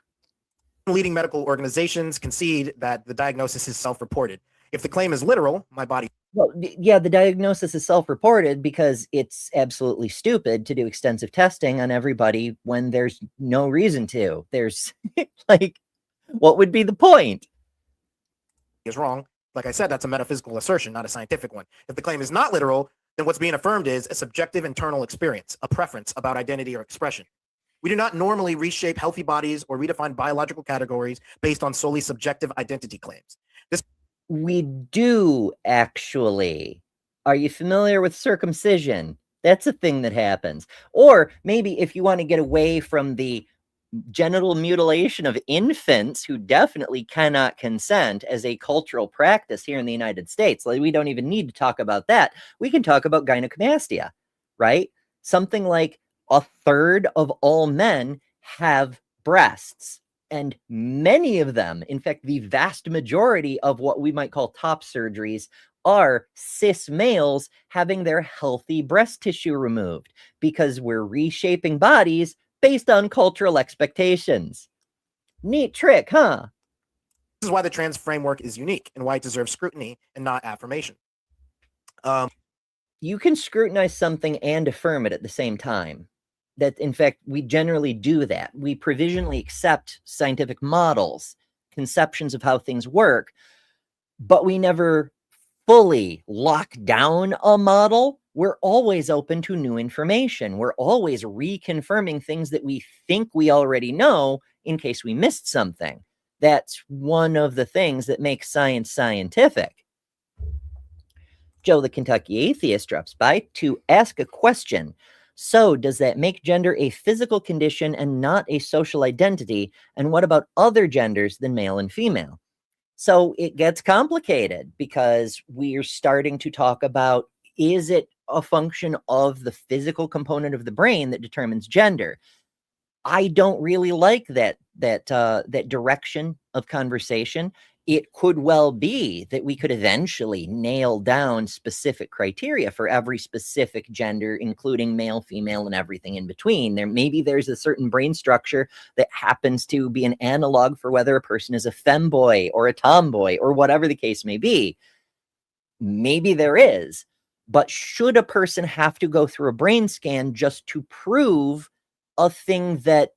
C: Leading medical organizations concede that the diagnosis is self-reported. If the claim is literal, my body.
A: Well, yeah, the diagnosis is self-reported because it's absolutely stupid to do extensive testing on everybody when there's no reason to. There's like, what would be the point?
C: Is wrong. Like I said, that's a metaphysical assertion, not a scientific one. If the claim is not literal, then what's being affirmed is a subjective internal experience, a preference about identity or expression. We do not normally reshape healthy bodies or redefine biological categories based on solely subjective identity claims.
A: We do, actually. Are you familiar with circumcision? That's a thing that happens. Or maybe if you want to get away from the genital mutilation of infants who definitely cannot consent as a cultural practice here in the United States, like we don't even need to talk about that. We can talk about gynecomastia, right? Something like a third of all men have breasts. And many of them, in fact, the vast majority of what we might call top surgeries are cis males having their healthy breast tissue removed because we're reshaping bodies based on cultural expectations. Neat trick, huh?
C: This is why the trans framework is unique and why it deserves scrutiny and not affirmation.
A: You can scrutinize something and affirm it at the same time. That, in fact, we generally do that. We provisionally accept scientific models, conceptions of how things work, but we never fully lock down a model. We're always open to new information. We're always reconfirming things that we think we already know in case we missed something. That's one of the things that makes science scientific. Joe the Kentucky Atheist drops by to ask a question. So, does that make gender a physical condition and not a social identity? And what about other genders than male and female? So it gets complicated because we're starting to talk about, is it a function of the physical component of the brain that determines gender? I don't really like that direction of conversation. It could well be that we could eventually nail down specific criteria for every specific gender, including male, female, and everything in between. Maybe there's a certain brain structure that happens to be an analog for whether a person is a femboy or a tomboy or whatever the case may be. Maybe there is, but should a person have to go through a brain scan just to prove a thing that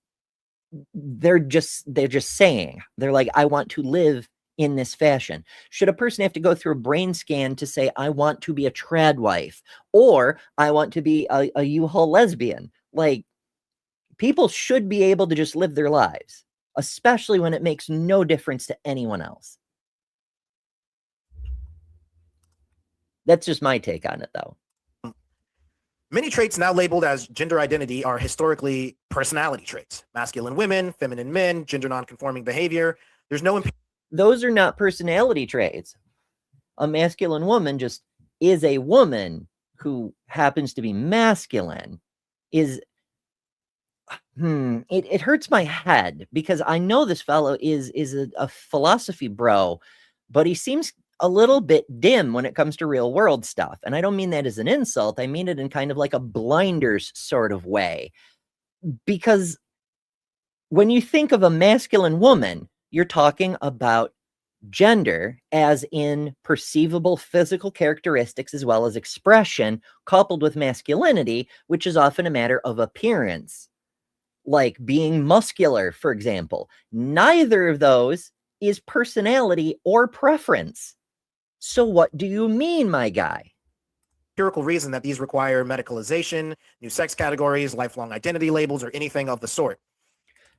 A: they're just saying? They're like, I want to live in this fashion. Should a person have to go through a brain scan to say, I want to be a trad wife, or I want to be a U-Haul lesbian? Like, people should be able to just live their lives, especially when it makes no difference to anyone else. That's just my take on it, though.
C: Many traits now labeled as gender identity are historically personality traits. Masculine women, feminine men, gender nonconforming behavior. There's no
A: those are not personality traits. A masculine woman just is a woman who happens to be masculine. It hurts my head because I know this fellow is a philosophy bro, but he seems a little bit dim when it comes to real world stuff. And I don't mean that as an insult. I mean it in kind of like a blinders sort of way. Because when you think of a masculine woman, you're talking about gender as in perceivable physical characteristics as well as expression, coupled with masculinity, which is often a matter of appearance, like being muscular, for example. Neither of those is personality or preference. So what do you mean, my guy?
C: empirical reason that these require medicalization, new sex categories, lifelong identity labels, or anything of the sort.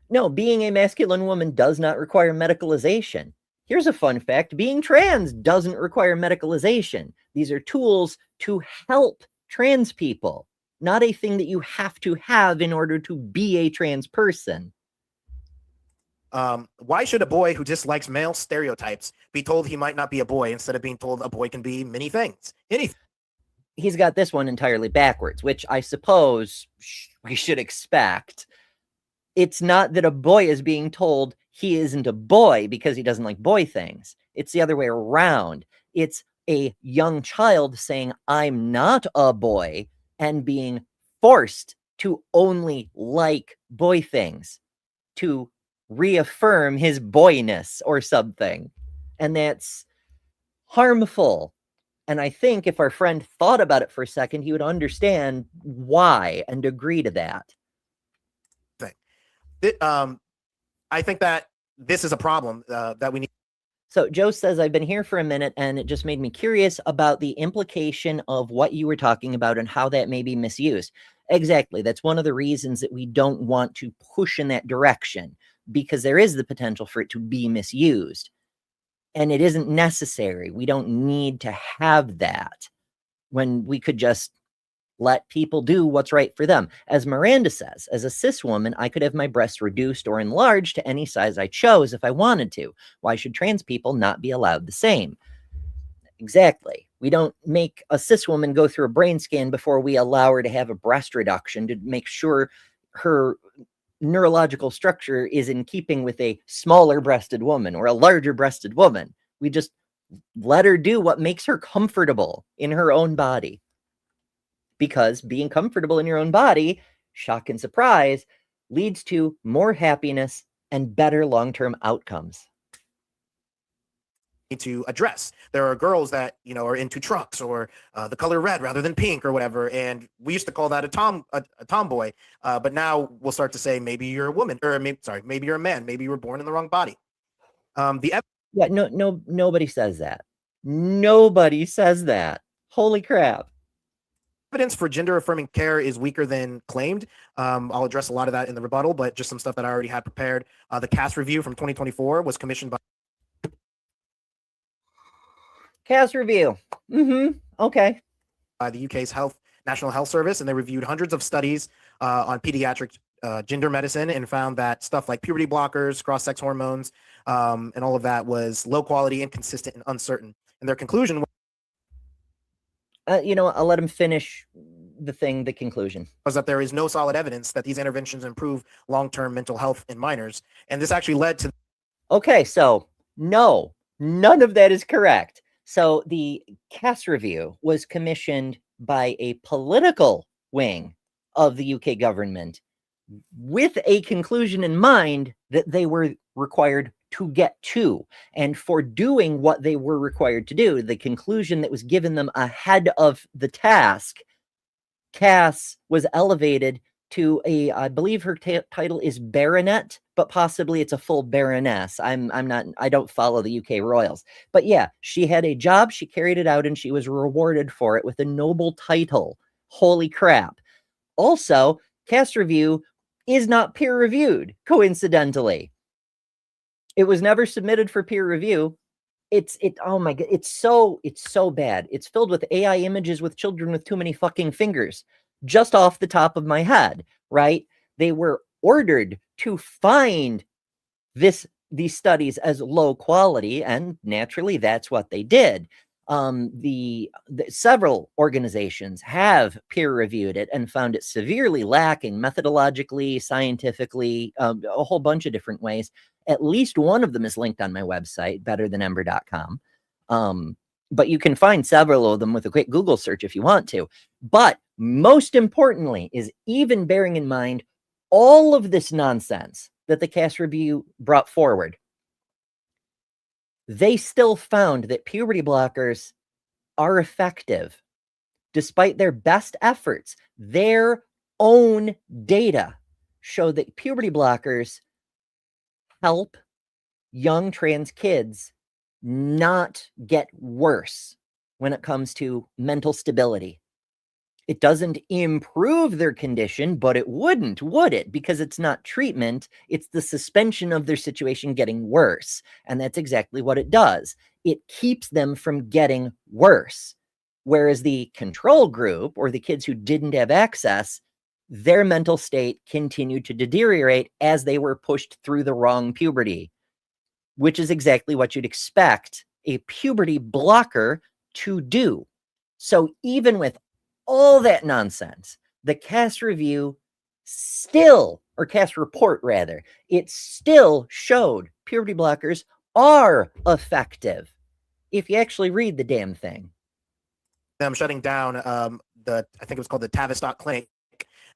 A: No, being a masculine woman does not require medicalization. Here's a fun fact: being trans doesn't require medicalization. These are tools to help trans people, not a thing that you have to have in order to be a trans person.
C: Why should a boy who dislikes male stereotypes be told he might not be a boy instead of being told a boy can be many things? Anything.
A: He's got this one entirely backwards, which I suppose we should expect. It's not that a boy is being told he isn't a boy because he doesn't like boy things. It's the other way around. It's a young child saying, I'm not a boy, and being forced to only like boy things. to reaffirm his boyness or something. And that's harmful. And I think if our friend thought about it for a second, he would understand why and agree to that.
C: I think that this is a problem that we need.
A: So Joe says, I've been here for a minute and it just made me curious about the implication of what you were talking about and how that may be misused. Exactly. That's one of the reasons that we don't want to push in that direction, because there is the potential for it to be misused. And it isn't necessary. We don't need to have that when we could just let people do what's right for them. As Miranda says, as a cis woman, I could have my breasts reduced or enlarged to any size I chose if I wanted to. Why should trans people not be allowed the same? Exactly. We don't make a cis woman go through a brain scan before we allow her to have a breast reduction to make sure her neurological structure is in keeping with a smaller breasted woman or a larger breasted woman. We just let her do what makes her comfortable in her own body. Because being comfortable in your own body, shock and surprise, leads to more happiness and better long-term outcomes.
C: To address. There are girls that, you know, are into trucks or the color red rather than pink or whatever, and we used to call that a tomboy, but now we'll start to say maybe you're a woman, or maybe you're a man, maybe you were born in the wrong body.
A: Nobody says that. Nobody says that. Holy crap.
C: Evidence for gender affirming care is weaker than claimed. I'll address a lot of that in the rebuttal, but just some stuff that I already had prepared. The CAS review from 2024 was commissioned by
A: CAS review. Okay.
C: By the UK's National Health Service, and they reviewed hundreds of studies on pediatric gender medicine and found that stuff like puberty blockers, cross-sex hormones, and all of that was low quality, inconsistent, and uncertain. And their conclusion was,
A: I'll let him finish the conclusion.
C: Was that there is no solid evidence that these interventions improve long-term mental health in minors. And this actually led to...
A: Okay, so no, none of that is correct. So the CAS review was commissioned by a political wing of the UK government with a conclusion in mind that they were required to get to. And for doing what they were required to do, the conclusion that was given them ahead of the task, Cass was elevated to I believe her title is baronet, but possibly it's a full baroness. I don't follow the UK royals. But yeah, she had a job, she carried it out, and she was rewarded for it with a noble title. Holy crap. Also, CAS review is not peer reviewed, coincidentally. It was never submitted for peer review. Oh my god, it's so bad. It's filled with AI images with children with too many fucking fingers. Just off the top of my head, right? They were ordered to find these studies as low quality, and naturally that's what they did. The several organizations have peer reviewed it and found it severely lacking methodologically, scientifically, a whole bunch of different ways. At least one of them is linked on my website, betterthanember.com. But you can find several of them with a quick Google search if you want to. But most importantly is even bearing in mind all of this nonsense that the CAS review brought forward. They still found that puberty blockers are effective. Despite their best efforts, their own data show that puberty blockers help young trans kids not get worse when it comes to mental stability. It doesn't improve their condition, but it wouldn't, would it? Because it's not treatment, it's the suspension of their situation getting worse. And that's exactly what it does. It keeps them from getting worse. Whereas the control group, or the kids who didn't have access, their mental state continued to deteriorate as they were pushed through the wrong puberty, which is exactly what you'd expect a puberty blocker to do. So even with all that nonsense, the CAS review still, or CAS report rather, it still showed puberty blockers are effective if you actually read the damn thing.
C: Them shutting down I think it was called the Tavistock Clinic,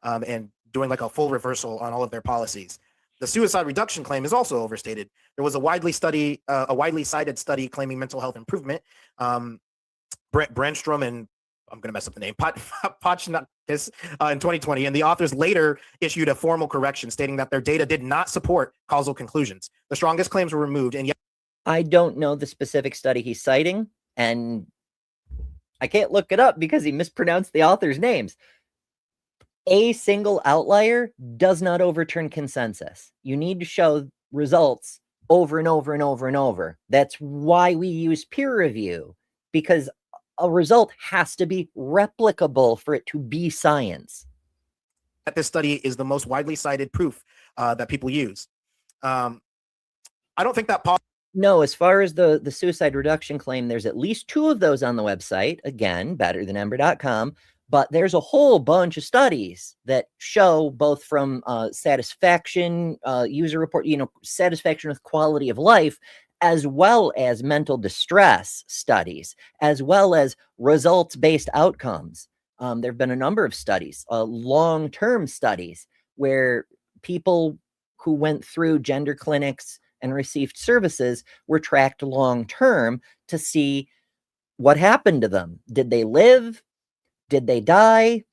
C: and doing like a full reversal on all of their policies. The suicide reduction claim is also overstated. There was a widely cited study claiming mental health improvement. Brandstrom and I'm going to mess up the name, Pochnakis, in 2020, and the authors later issued a formal correction stating that their data did not support causal conclusions. The strongest claims were removed, and yet
A: I don't know the specific study he's citing, and I can't look it up because he mispronounced the author's names. A single outlier does not overturn consensus. You need to show results over and over and over and over. That's why we use peer review, because a result has to be replicable for it to be science.
C: this study is the most widely cited proof that people use. I don't think that
A: No, as far as the suicide reduction claim, there's at least 2 of those on the website. Again, betterthanember.com. But there's a whole bunch of studies that show both from satisfaction, user report, satisfaction with quality of life, as well as mental distress studies, as well as results-based outcomes. There have been a number of studies, long-term studies, where people who went through gender clinics and received services were tracked long-term to see what happened to them. Did they live? Did they die?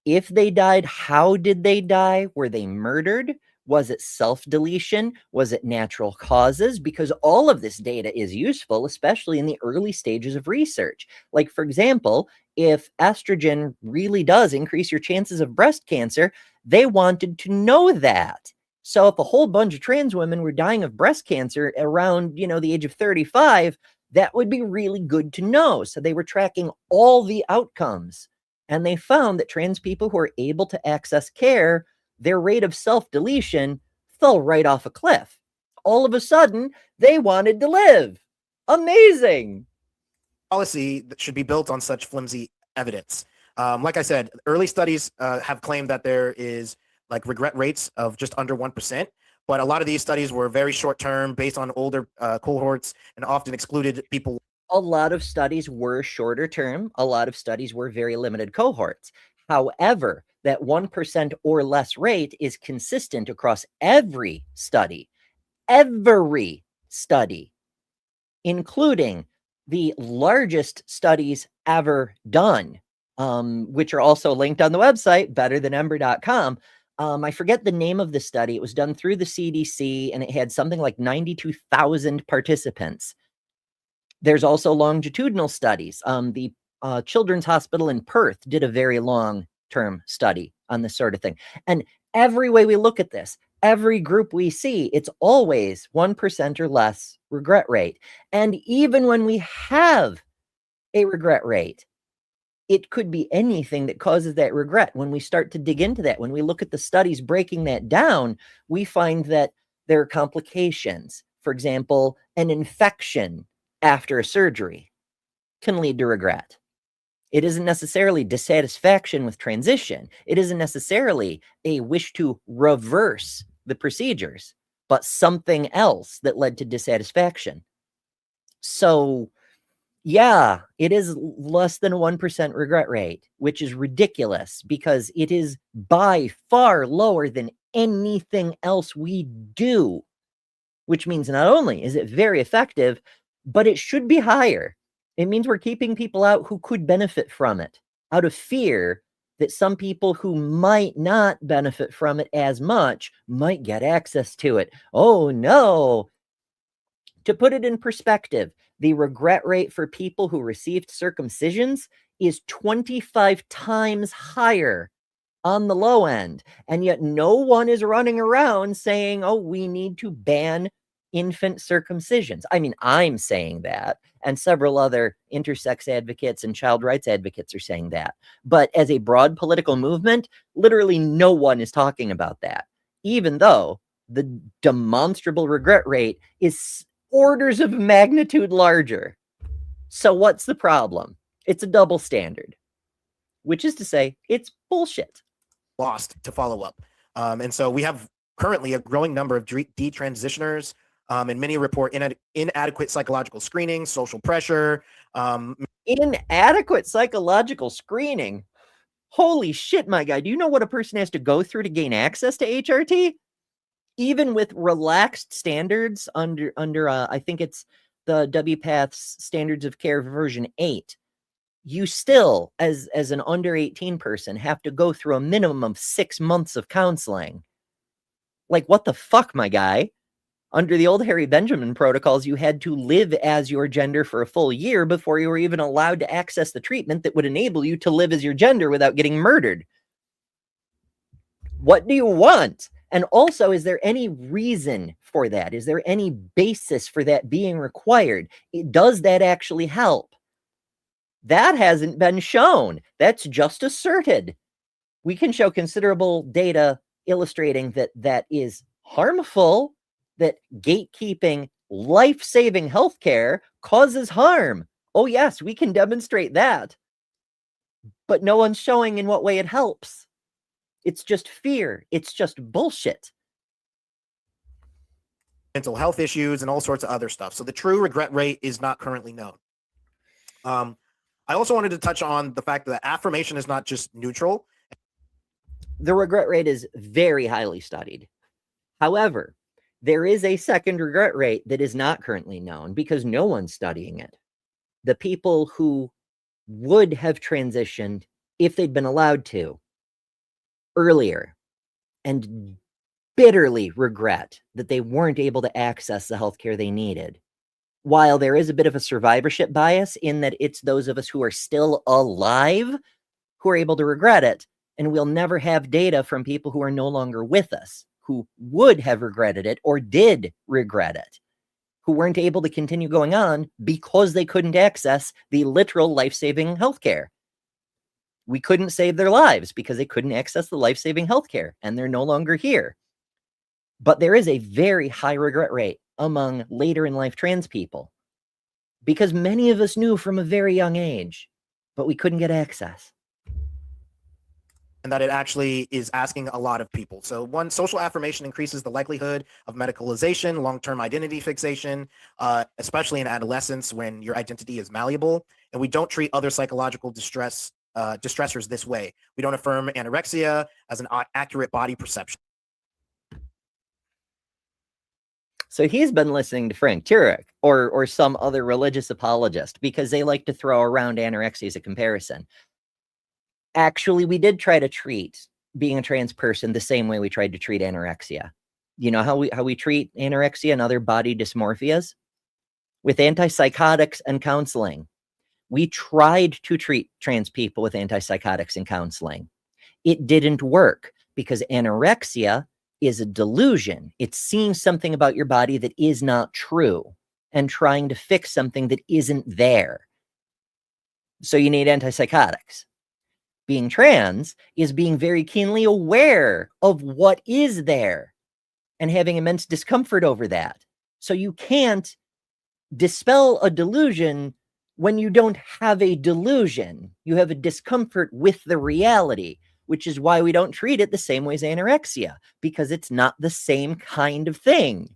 A: If they died, how did they die? Were they murdered? Was it self-deletion? Was it natural causes? Because all of this data is useful, especially in the early stages of research. Like, for example, if estrogen really does increase your chances of breast cancer, they wanted to know that. So if a whole bunch of trans women were dying of breast cancer around, the age of 35, that would be really good to know. So they were tracking all the outcomes. And they found that trans people who are able to access care, their rate of self-deletion fell right off a cliff. All of a sudden, they wanted to live. Amazing.
C: Policy that should be built on such flimsy evidence. Like I said, early studies have claimed that there is regret rates of just under 1%. But a lot of these studies were very short term, based on older cohorts, and often excluded people.
A: A lot of studies were shorter term. A lot of studies were very limited cohorts. However, that 1% or less rate is consistent across every study, including the largest studies ever done, which are also linked on the website, betterthanember.com. I forget the name of the study. It was done through the CDC, and it had something like 92,000 participants. There's also longitudinal studies. The Children's Hospital in Perth did a very long-term study on this sort of thing. And every way we look at this, every group we see, it's always 1% or less regret rate. And even when we have a regret rate, it could be anything that causes that regret. When we start to dig into that, when we look at the studies breaking that down, we find that there are complications. For example, an infection after a surgery can lead to regret. It isn't necessarily dissatisfaction with transition. It isn't necessarily a wish to reverse the procedures, but something else that led to dissatisfaction. So, yeah, it is less than a 1% regret rate, which is ridiculous because it is by far lower than anything else we do, which means not only is it very effective, but it should be higher. It means we're keeping people out who could benefit from it out of fear that some people who might not benefit from it as much might get access to it. Oh, no. To put it in perspective, the regret rate for people who received circumcisions is 25 times higher on the low end. And yet no one is running around saying, oh, we need to ban infant circumcisions. I mean, I'm saying that, and several other intersex advocates and child rights advocates are saying that. But as a broad political movement, literally no one is talking about that, even though the demonstrable regret rate is orders of magnitude larger. So what's the problem? It's a double standard, which is to say it's bullshit.
C: Lost to follow up. And so we have currently a growing number of detransitioners, and many report inadequate psychological screening, social pressure.
A: Inadequate psychological screening? Holy shit, my guy. Do you know what a person has to go through to gain access to HRT? even with relaxed standards under I think it's the WPATH's Standards of Care version 8, you still, as an under 18 person, have to go through a minimum of 6 months of counseling. Like, what the fuck, my guy? Under the old Harry Benjamin protocols, you had to live as your gender for a full year before you were even allowed to access the treatment that would enable you to live as your gender without getting murdered. What do you want? And also, is there any reason for that? Is there any basis for that being required? Does that actually help? That hasn't been shown. That's just asserted. We can show considerable data illustrating that that is harmful, that gatekeeping life-saving healthcare causes harm. Oh yes, we can demonstrate that. But no one's showing in what way it helps. It's just fear. It's just bullshit.
C: Mental health issues and all sorts of other stuff. So the true regret rate is not currently known. I also wanted to touch on the fact that affirmation is not just neutral.
A: The regret rate is very highly studied. However, there is a second regret rate that is not currently known because no one's studying it. The people who would have transitioned if they'd been allowed to earlier and bitterly regret that they weren't able to access the healthcare they needed. While there is a bit of a survivorship bias in that it's those of us who are still alive who are able to regret it, and we'll never have data from people who are no longer with us, who would have regretted it or did regret it, who weren't able to continue going on because they couldn't access the literal life-saving healthcare. We couldn't save their lives because they couldn't access the life-saving healthcare, and they're no longer here. But there is a very high regret rate among later in life trans people because many of us knew from a very young age, but we couldn't get access.
C: And that it actually is asking a lot of people. So one, social affirmation increases the likelihood of medicalization, long-term identity fixation, especially in adolescence when your identity is malleable. And we don't treat other psychological distressors this way. We don't affirm anorexia as an accurate body perception.
A: So he's been listening to Frank Turek or some other religious apologist because they like to throw around anorexia as a comparison. Actually, we did try to treat being a trans person the same way we tried to treat anorexia. You know how we treat anorexia and other body dysmorphias? With antipsychotics and counseling. We tried to treat trans people with antipsychotics and counseling. It didn't work because anorexia is a delusion. It's seeing something about your body that is not true and trying to fix something that isn't there. So you need antipsychotics. Being trans is being very keenly aware of what is there and having immense discomfort over that. So you can't dispel a delusion when you don't have a delusion. You have a discomfort with the reality, which is why we don't treat it the same way as anorexia, because it's not the same kind of thing.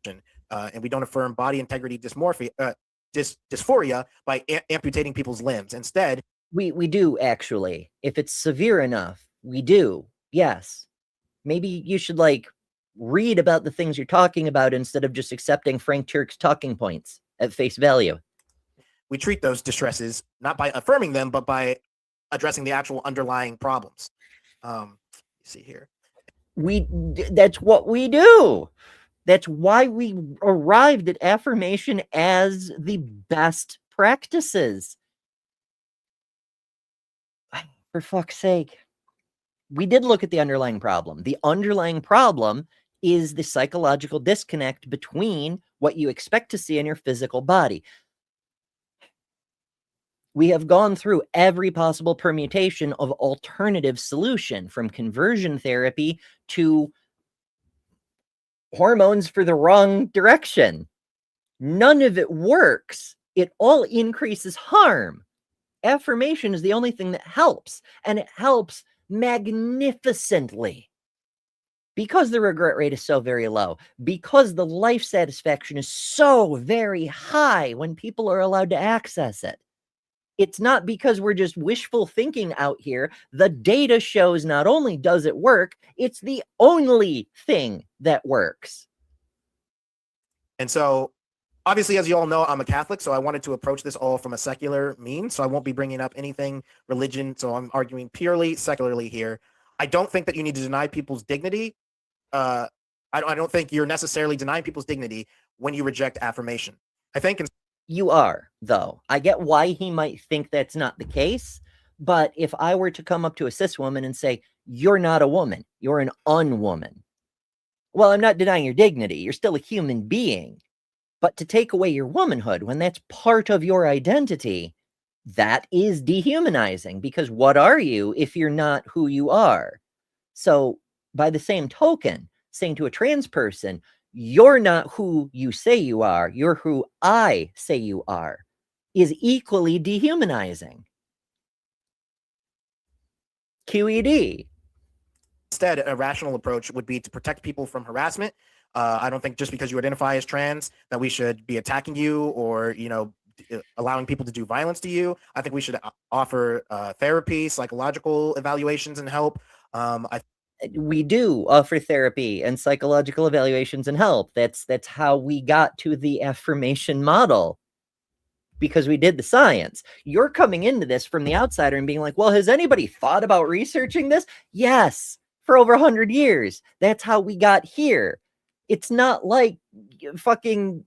C: And we don't affirm body integrity dysphoria by amputating people's limbs. Instead,
A: we do actually. If it's severe enough, we do. Yes. Maybe you should read about the things you're talking about instead of just accepting Frank Turek's talking points at face value.
C: We treat those distresses not by affirming them, but by addressing the actual underlying problems. See here.
A: That's what we do. That's why we arrived at affirmation as the best practices. For fuck's sake. We did look at the underlying problem. The underlying problem is the psychological disconnect between what you expect to see in your physical body. We have gone through every possible permutation of alternative solution, from conversion therapy to hormones for the wrong direction. None of it works. It all increases harm. Affirmation is the only thing that helps, and it helps magnificently. Because the regret rate is so very low, because the life satisfaction is so very high when people are allowed to access it. It's not because we're just wishful thinking out here. The data shows not only does it work, it's the only thing that works.
C: And so, obviously, as you all know, I'm a Catholic, so I wanted to approach this all from a secular means. So I won't be bringing up anything religion. So I'm arguing purely secularly here. I don't think that you need to deny people's dignity. I don't think you're necessarily denying people's dignity when you reject affirmation. I think
A: you are, though. I get why he might think that's not the case. But if I were to come up to a cis woman and say, you're not a woman, you're an unwoman. Well, I'm not denying your dignity. You're still a human being. But to take away your womanhood when that's part of your identity, that is dehumanizing, because what are you if you're not who you are? So by the same token, saying to a trans person, you're not who you say you are, you're who I say you are, is equally dehumanizing. QED.
C: Instead, a rational approach would be to protect people from harassment. I don't think just because you identify as trans that we should be attacking you or, allowing people to do violence to you. I think we should offer therapy, psychological evaluations, and help.
A: We do offer therapy and psychological evaluations and help. That's how we got to the affirmation model, because we did the science. You're coming into this from the outsider and being like, well, has anybody thought about researching this? Yes, for over 100 years. That's how we got here. It's not like fucking,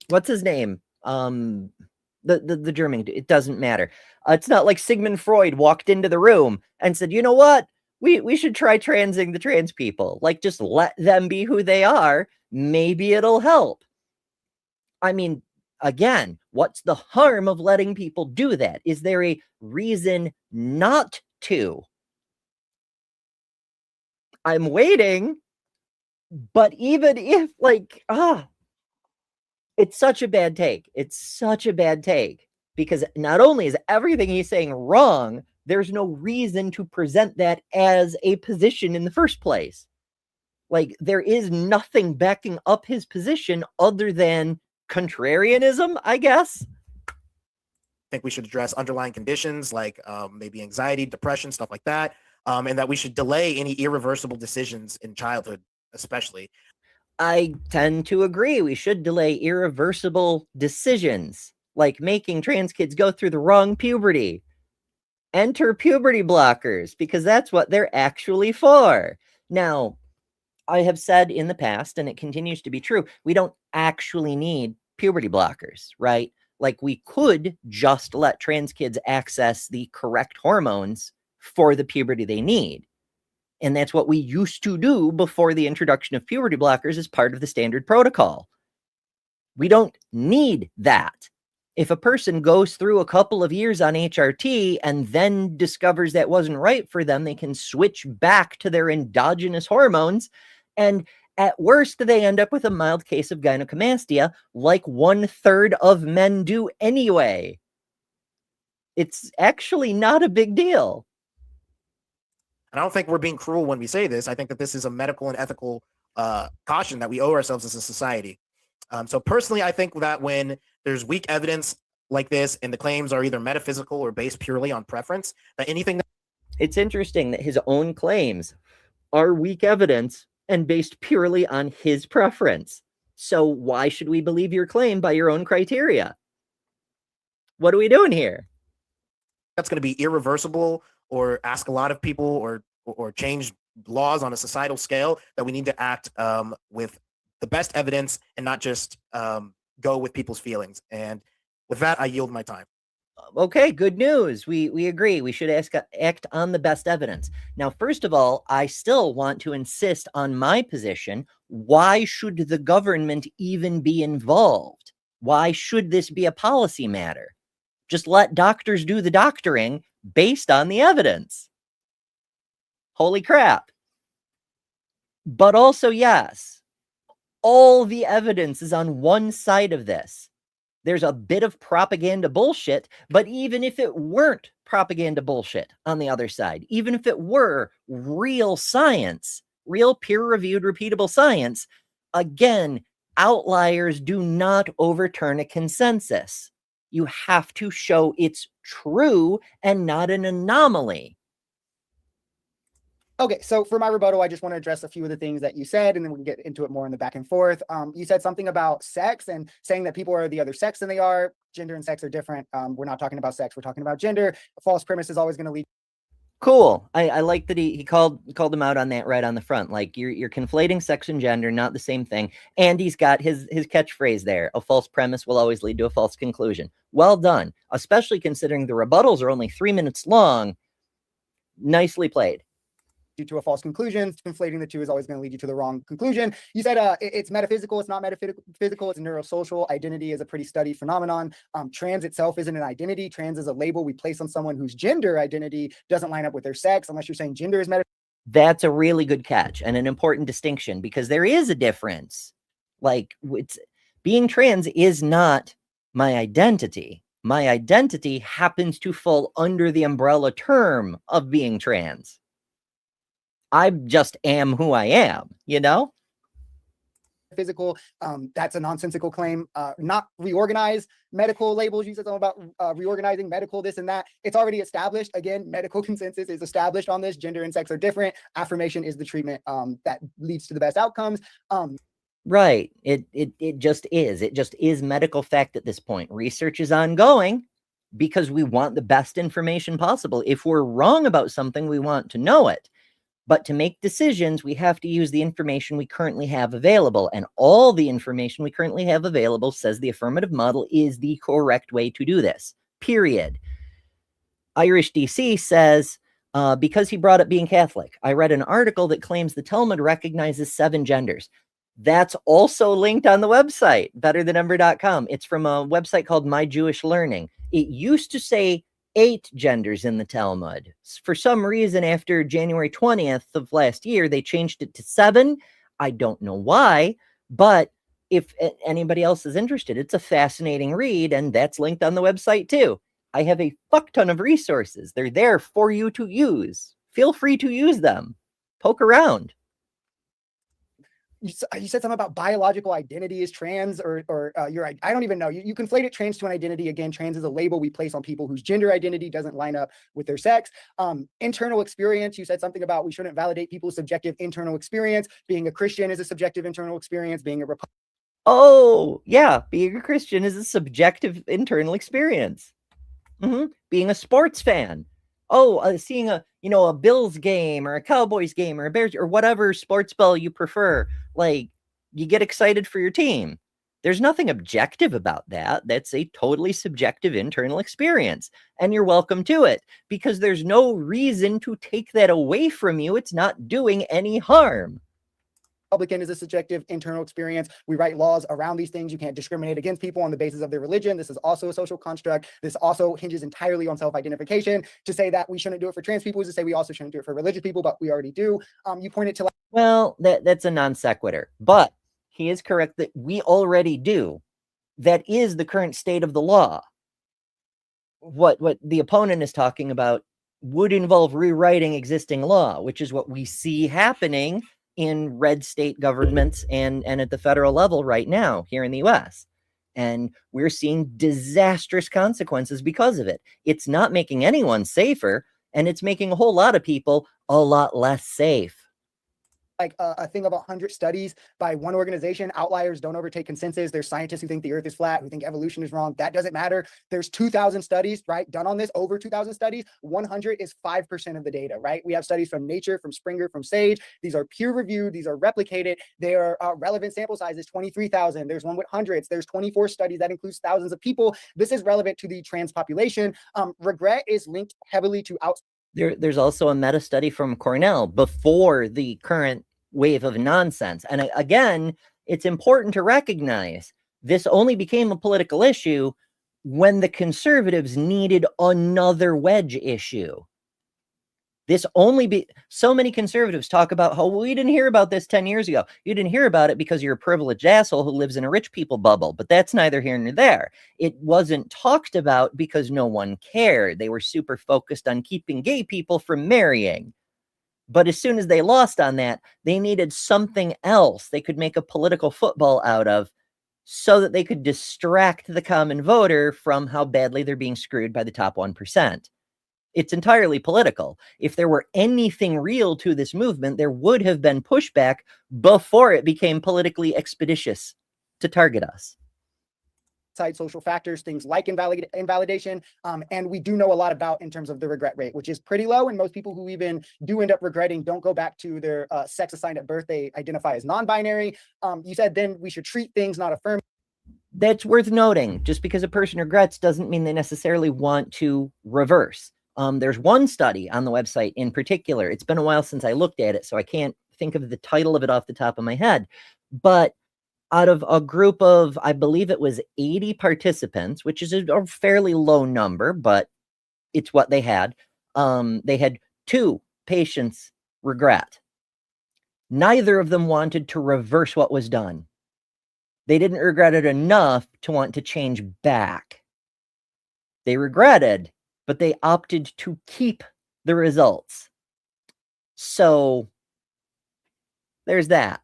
A: what's his name? The German, it doesn't matter. It's not like Sigmund Freud walked into the room and said, you know what? We should try transing the trans people. Like, just let them be who they are. Maybe it'll help. I mean, again, what's the harm of letting people do that? Is there a reason not to? I'm waiting. But even if, it's such a bad take. It's such a bad take, because not only is everything he's saying wrong, there's no reason to present that as a position in the first place. Like, there is nothing backing up his position other than contrarianism, I guess.
C: I think we should address underlying conditions like maybe anxiety, depression, stuff like that, and that we should delay any irreversible decisions in childhood, especially.
A: I tend to agree. We should delay irreversible decisions, like making trans kids go through the wrong puberty. Enter puberty blockers, because that's what they're actually for. Now, I have said in the past, and it continues to be true, we don't actually need puberty blockers, right? Like, we could just let trans kids access the correct hormones for the puberty they need. And that's what we used to do before the introduction of puberty blockers as part of the standard protocol. We don't need that. If a person goes through a couple of years on HRT and then discovers that wasn't right for them, they can switch back to their endogenous hormones. And at worst, they end up with a mild case of gynecomastia, like 1/3 of men do anyway. It's actually not a big deal.
C: And I don't think we're being cruel when we say this. I think that this is a medical and ethical caution that we owe ourselves as a society. So personally, I think that when there's weak evidence like this and the claims are either metaphysical or based purely on preference, that anything that—
A: It's interesting that his own claims are weak evidence and based purely on his preference. So why should we believe your claim by your own criteria? What are we doing here?
C: That's going to be irreversible or ask a lot of people or change laws on a societal scale, that we need to act with the best evidence and not just go with people's feelings. And with that, I yield my time.
A: Okay, good news. We agree. We should act on the best evidence. Now, first of all, I still want to insist on my position. Why should the government even be involved? Why should this be a policy matter? Just let doctors do the doctoring based on the evidence. Holy crap. But also, yes, all the evidence is on one side of this. There's a bit of propaganda bullshit, but even if it weren't propaganda bullshit on the other side, even if it were real science, real peer-reviewed, repeatable science, again, outliers do not overturn a consensus. You have to show it's true and not an anomaly.
B: Okay, so for my rebuttal, I just want to address a few of the things that you said, and then we can get into it more in the back and forth. You said something about sex and saying that people are the other sex than they are. Gender and sex are different. We're not talking about sex. We're talking about gender. A false premise is always going to lead.
A: Cool. I like that he called him out on that right on the front. Like you're conflating sex and gender, not the same thing. And he's got his catchphrase there. A false premise will always lead to a false conclusion. Well done, especially considering the rebuttals are only 3 minutes long. Nicely played.
B: You to a false conclusion. Conflating the two is always going to lead you to the wrong conclusion. You said it's metaphysical. It's not metaphysical. It's neurosocial. Identity is a pretty studied phenomenon. Trans itself isn't an identity. Trans is a label we place on someone whose gender identity doesn't line up with their sex, unless you're saying gender is metaphysical.
A: That's a really good catch and an important distinction, because there is a difference. Like, being trans is not my identity. My identity happens to fall under the umbrella term of being trans. I just am who I am, you know?
B: Physical, that's a nonsensical claim. Not reorganize medical labels. You said something about reorganizing medical, this and that. It's already established. Again, medical consensus is established on this. Gender and sex are different. Affirmation is the treatment that leads to the best outcomes.
A: Right. It just is. It just is medical fact at this point. Research is ongoing because we want the best information possible. If we're wrong about something, we want to know it. But to make decisions, we have to use the information we currently have available. And all the information we currently have available says the affirmative model is the correct way to do this, period. Irish DC says, because he brought up being Catholic, I read an article that claims the Talmud recognizes 7 genders. That's also linked on the website, betterthanumber.com. It's from a website called My Jewish Learning. It used to say 8 genders in the Talmud. For some reason, after January 20th of last year, they changed it to 7. I don't know why, but if anybody else is interested, it's a fascinating read, and that's linked on the website too. I have a fuck ton of resources. They're there for you to use. Feel free to use them. Poke around.
B: You said something about biological identity is trans, or I don't even know. You conflated trans to an identity. Again, trans is a label we place on people whose gender identity doesn't line up with their sex. Internal experience, you said something about we shouldn't validate people's subjective internal experience. Being a Christian is a subjective internal experience. Being a Republican.
A: Oh, yeah. Being a Christian is a subjective internal experience. Being a sports fan. Seeing a Bills game or a Cowboys game or a Bears or whatever sports ball you prefer, like, you get excited for your team. There's nothing objective about that. That's a totally subjective internal experience, and you're welcome to it because there's no reason to take that away from you. It's not doing any harm.
B: Republican is a subjective internal experience. We write laws around these things. You can't discriminate against people on the basis of their religion. This is also a social construct. This also hinges entirely on self-identification. To say that we shouldn't do it for trans people is to say we also shouldn't do it for religious people, but we already do. You pointed to,
A: well, that's a non sequitur, but he is correct that we already do. That is the current state of the law. What the opponent is talking about would involve rewriting existing law, which is what we see happening in red state governments and at the federal level right now here in the US. And we're seeing disastrous consequences because of it. It's not making anyone safer, and it's making a whole lot of people a lot less safe.
B: like a thing of 100 studies by one organization. Outliers don't overtake consensus. There's scientists who think the earth is flat, who think evolution is wrong. That doesn't matter. There's 2,000 studies, right, done on this, over 2,000 studies. 100 is 5% of the data, right? We have studies from Nature, from Springer, from Sage. These are peer reviewed. These are replicated. They are relevant sample sizes, 23,000. There's one with hundreds. There's 24 studies that includes thousands of people. This is relevant to the trans population. Regret is linked heavily to out.
A: There's also a meta study from Cornell before the current wave of nonsense. And again, it's important to recognize this only became a political issue when the conservatives needed another wedge issue. So many conservatives talk about how we didn't hear about this 10 years ago. You didn't hear about it because you're a privileged asshole who lives in a rich people bubble, but that's neither here nor there. It wasn't talked about because no one cared. They were super focused on keeping gay people from marrying. But as soon as they lost on that, they needed something else they could make a political football out of. so that they could distract the common voter from how badly they're being screwed by the top 1%. It's entirely political. If there were anything real to this movement, there would have been pushback before it became politically expeditious to target us.
B: Social factors, things like invalidation. And we do know a lot about in terms of the regret rate, which is pretty low. And most people who even do end up regretting don't go back to their sex assigned at birth. They identify as non-binary. You said then we should treat things, not affirm.
A: That's worth noting. Just because a person regrets doesn't mean they necessarily want to reverse. There's one study on the website in particular. It's been a while since I looked at it, so I can't think of the title of it off the top of my head. But out of a group of, I believe it was 80 participants, which is a fairly low number, but it's what they had. They had 2 patients regret. Neither of them wanted to reverse what was done. They didn't regret it enough to want to change back. They regretted, but they opted to keep the results. So there's that.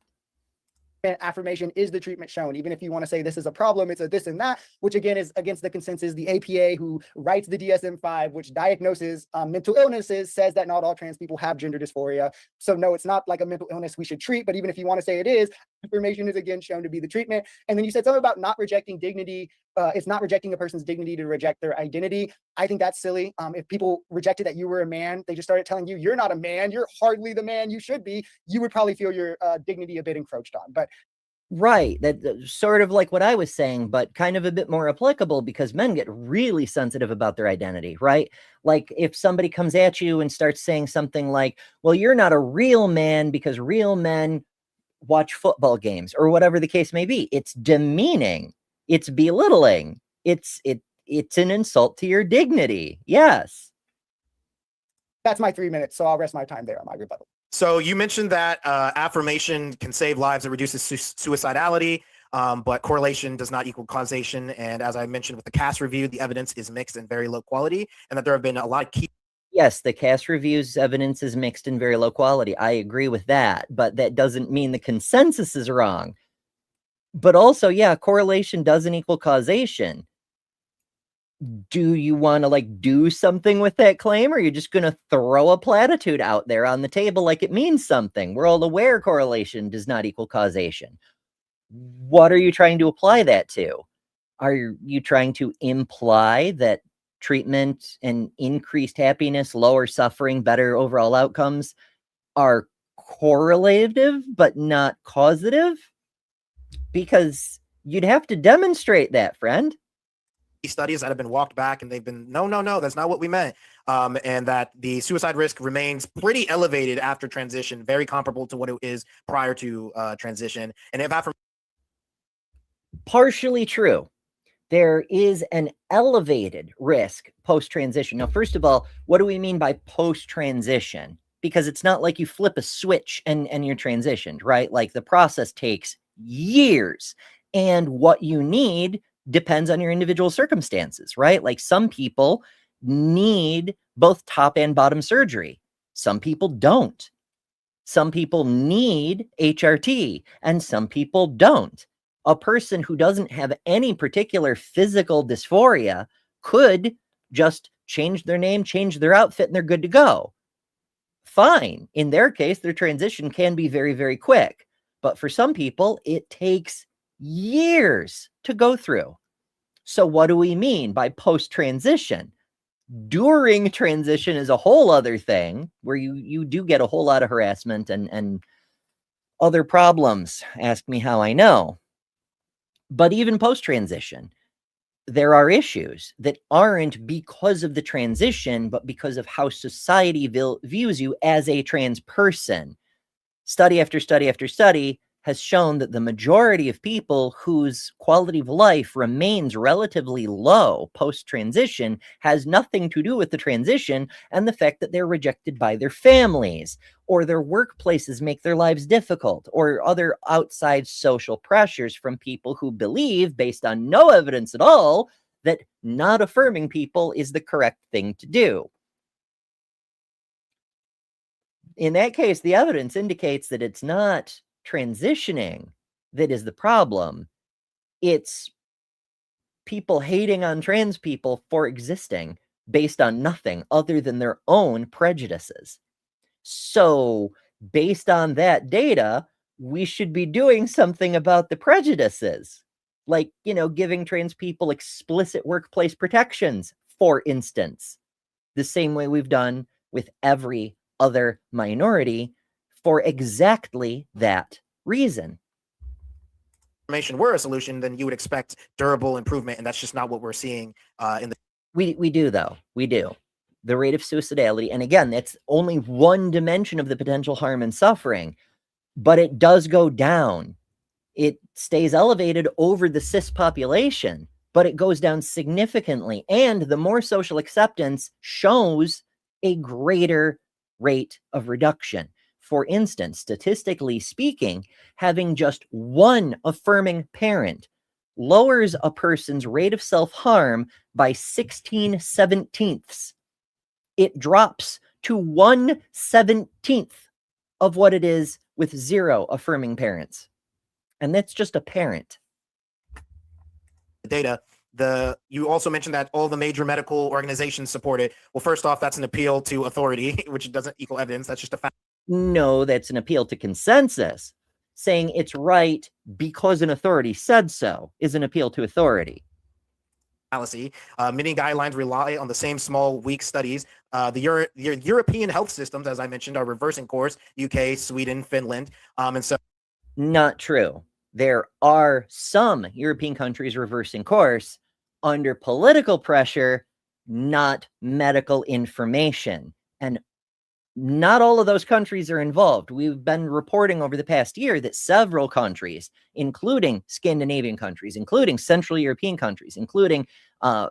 B: Affirmation is the treatment shown. Even if you want to say this is a problem, it's a this and that, which again is against the consensus. The APA, who writes the DSM-5, which diagnoses mental illnesses, says that not all trans people have gender dysphoria. So no, it's not like a mental illness we should treat. But even if you want to say it is, affirmation is again shown to be the treatment. And then you said something about not rejecting dignity. It's not rejecting a person's dignity to reject their identity. I think that's silly. If people rejected that you were a man, they just started telling you you're not a man, you're hardly the man you should be, you would probably feel your dignity a bit encroached on. But
A: right, that's sort of like what I was saying, but kind of a bit more applicable, because men get really sensitive about their identity, right? Like if somebody comes at you and starts saying something like, well, you're not a real man because real men watch football games, or whatever the case may be, it's demeaning. It's belittling. It's an insult to your dignity. Yes.
B: That's my 3 minutes, so I'll rest my time there on my rebuttal.
C: So you mentioned that affirmation can save lives. It reduces suicidality, but correlation does not equal causation. And as I mentioned with the CAS review, the evidence is mixed and very low quality, and that there have been a lot of key.
A: Yes, the CAS review's evidence is mixed and very low quality. I agree with that, but that doesn't mean the consensus is wrong. But also, yeah, correlation doesn't equal causation. Do you want to like do something with that claim, or are you just going to throw a platitude out there on the table like it means something? We're all aware correlation does not equal causation. What are you trying to apply that to? Are you trying to imply that treatment and increased happiness, lower suffering, better overall outcomes are correlative but not causative? Because you'd have to demonstrate that, friend.
C: Studies that have been walked back, and they've been no, that's not what we meant, and that the suicide risk remains pretty elevated after transition, very comparable to what it is prior to transition. And if after
A: partially true, there is an elevated risk post-transition. Now, first of all, what do we mean by post-transition? Because it's not like you flip a switch and you're transitioned, right? Like the process takes years, and what you need depends on your individual circumstances, right? Like some people need both top and bottom surgery. Some people don't. Some people need HRT and some people don't. A person who doesn't have any particular physical dysphoria could just change their name, change their outfit, and they're good to go. Fine. In their case, their transition can be very, very quick. But for some people, it takes years to go through. So what do we mean by post-transition? During transition is a whole other thing, where you do get a whole lot of harassment and other problems. Ask me how I know. But even post-transition, there are issues that aren't because of the transition, but because of how society views you as a trans person. Study after study after study has shown that the majority of people whose quality of life remains relatively low post-transition has nothing to do with the transition and the fact that they're rejected by their families, or their workplaces make their lives difficult, or other outside social pressures from people who believe, based on no evidence at all, that not affirming people is the correct thing to do. In that case, the evidence indicates that it's not transitioning that is the problem. It's people hating on trans people for existing based on nothing other than their own prejudices. So, based on that data, we should be doing something about the prejudices, like, giving trans people explicit workplace protections, for instance, the same way we've done with every other minority for exactly that reason.
C: Information were a solution, then you would expect durable improvement, and that's just not what we're seeing in the.
A: We do, though. We do. The rate of suicidality, and again, that's only one dimension of the potential harm and suffering, but it does go down. It stays elevated over the cis population, but it goes down significantly. And the more social acceptance shows a greater rate of reduction. For instance, statistically speaking, having just one affirming parent lowers a person's rate of self-harm by 16/17. It drops to 1/17 of what it is with 0 affirming parents. And that's just a parent.
C: Data. You also mentioned that all the major medical organizations support it. Well, first off, that's an appeal to authority, which doesn't equal evidence. That's just a fact.
A: No, that's an appeal to consensus. Saying it's right because an authority said so is an appeal to authority.
C: Fallacy. Many guidelines rely on the same small, weak studies. The European health systems, as I mentioned, are reversing course. UK, Sweden, Finland, and so.
A: Not true. There are some European countries reversing course under political pressure, not medical information. And not all of those countries are involved. We've been reporting over the past year that several countries, including Scandinavian countries, including Central European countries, including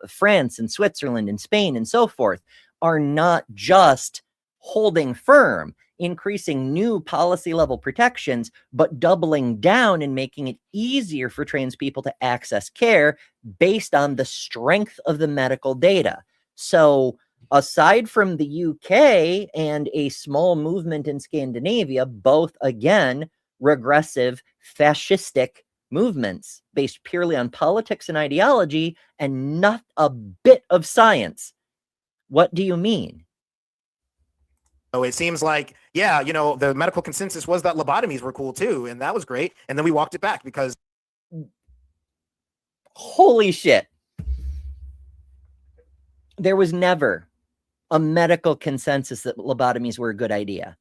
A: France and Switzerland and Spain and so forth, are not just holding firm, increasing new policy level protections, but doubling down and making it easier for trans people to access care based on the strength of the medical data. So, aside from the UK and a small movement in Scandinavia, both, again, regressive, fascistic movements based purely on politics and ideology and not a bit of science. What do you mean?
C: So it seems like, yeah, the medical consensus was that lobotomies were cool too, and that was great. And then we walked it back because.
A: Holy shit. There was never a medical consensus that lobotomies were a good idea.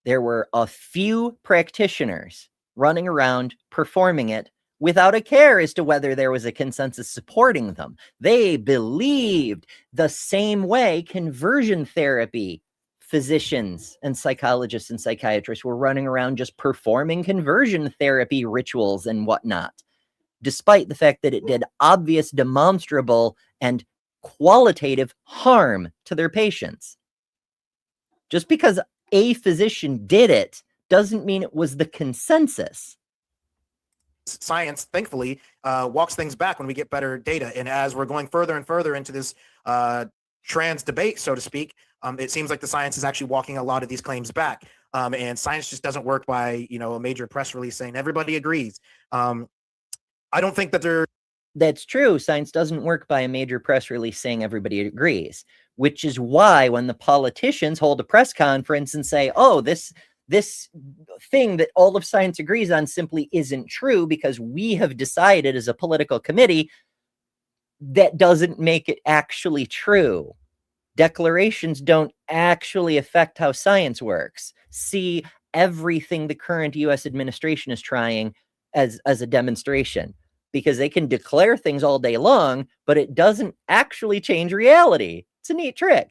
A: There were a few practitioners running around performing it without a care as to whether there was a consensus supporting them. They believed the same way conversion therapy physicians and psychologists and psychiatrists were running around just performing conversion therapy rituals and whatnot, despite the fact that it did obvious, demonstrable, and qualitative harm to their patients. Just because a physician did it doesn't mean it was the consensus.
C: Science, thankfully, walks things back when we get better data. And as we're going further and further into this trans debate, so to speak, it seems like the science is actually walking a lot of these claims back. And science just doesn't work by, a major press release saying everybody agrees. I don't think that
A: That's true. Science doesn't work by a major press release saying everybody agrees, which is why when the politicians hold a press conference and say, oh, this thing that all of science agrees on simply isn't true because we have decided as a political committee, that doesn't make it actually true. Declarations don't actually affect how science works. See everything the current US administration is trying as a demonstration, because they can declare things all day long, but it doesn't actually change reality. It's a neat trick.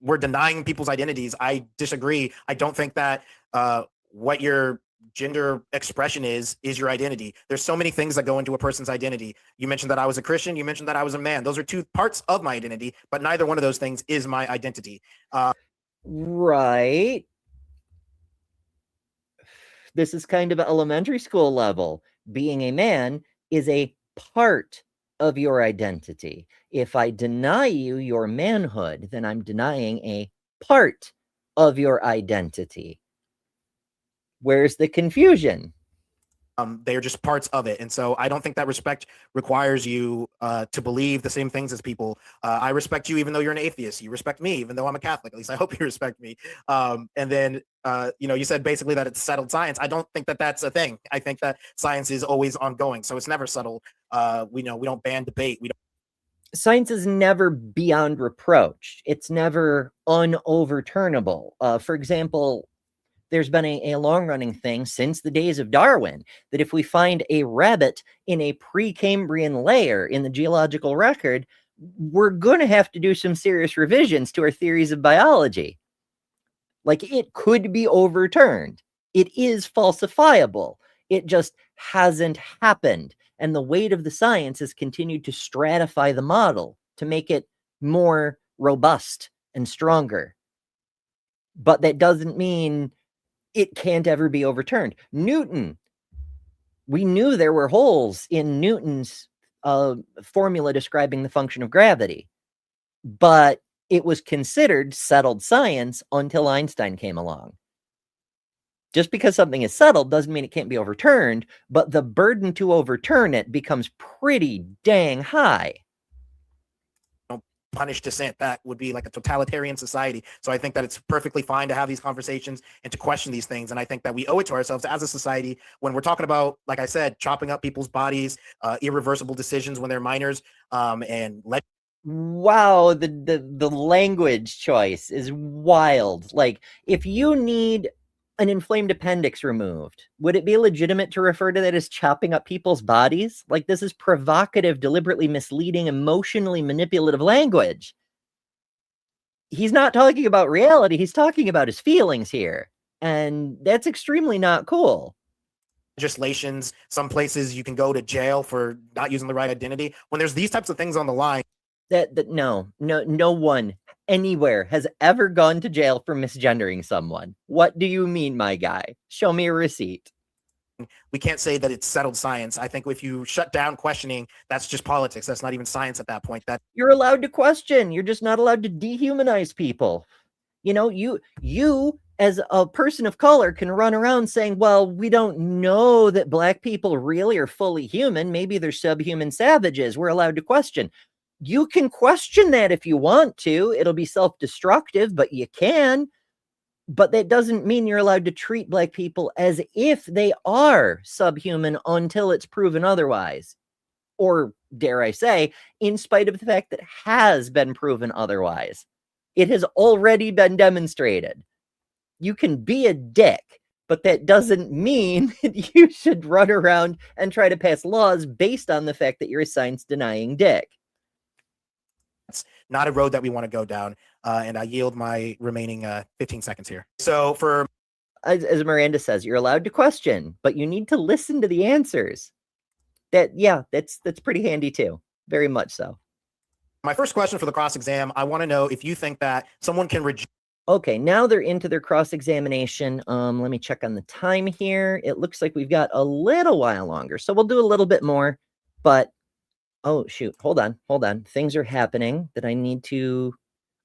C: We're denying people's identities. I disagree. I don't think that what your gender expression is your identity. There's so many things that go into a person's identity. You mentioned that I was a Christian. You mentioned that I was a man. Those are two parts of my identity, but neither one of those things is my identity.
A: Right. This is kind of elementary school level. Being a man is a part of your identity. If I deny you your manhood, then I'm denying a part of your identity. Where's the confusion?
C: They are just parts of it. And so I don't think that respect requires you to believe the same things as people. I respect you even though you're an atheist. You respect me even though I'm a Catholic. At least I hope you respect me. And then, you said basically that it's settled science. I don't think that that's a thing. I think that science is always ongoing. So it's never settled. We don't ban debate.
A: Science is never beyond reproach. It's never unoverturnable. For example, there's been a long-running thing since the days of Darwin that if we find a rabbit in a Precambrian layer in the geological record, we're going to have to do some serious revisions to our theories of biology. Like, it could be overturned. It is falsifiable. It just hasn't happened. And the weight of the science has continued to stratify the model to make it more robust and stronger. But that doesn't mean it can't ever be overturned. Newton, we knew there were holes in Newton's formula describing the function of gravity, but it was considered settled science until Einstein came along. Just because something is settled doesn't mean it can't be overturned, but the burden to overturn it becomes pretty dang high.
C: Punish dissent. That would be like a totalitarian society. So I think that it's perfectly fine to have these conversations and to question these things. And I think that we owe it to ourselves as a society when we're talking about, like I said, chopping up people's bodies, irreversible decisions when they're minors, and
A: wow, the language choice is wild. Like, if you need an inflamed appendix removed, would it be legitimate to refer to that as chopping up people's bodies? Like, this is provocative, deliberately misleading, emotionally manipulative language. He's not talking about reality. He's talking about his feelings here. And that's extremely not cool.
C: Legislations, some places you can go to jail for not using the right identity. When there's these types of things on the line,
A: no one anywhere has ever gone to jail for misgendering someone. What do you mean, my guy? Show me a receipt.
C: We can't say that it's settled science. I think if you shut down questioning, that's just politics. That's not even science at that point. That
A: you're allowed to question. You're just not allowed to dehumanize people. You as a person of color can run around saying, well, we don't know that black people really are fully human. Maybe they're subhuman savages. We're allowed to question. You can question that if you want to. It'll be self-destructive, but you can. But that doesn't mean you're allowed to treat black people as if they are subhuman until it's proven otherwise. Or, dare I say, in spite of the fact that it has been proven otherwise. It has already been demonstrated. You can be a dick, but that doesn't mean that you should run around and try to pass laws based on the fact that you're a science-denying dick.
C: It's not a road that we want to go down. And I yield my remaining 15 seconds here. So
A: as Miranda says, you're allowed to question, but you need to listen to the answers. That's pretty handy too. Very much so.
C: My first question for the cross-exam, I want to know if you think that someone can reject.
A: Okay, now they're into their cross-examination. Let me check on the time here. It looks like we've got a little while longer, so we'll do a little bit more, but oh, shoot. Hold on. Things are happening that I need to...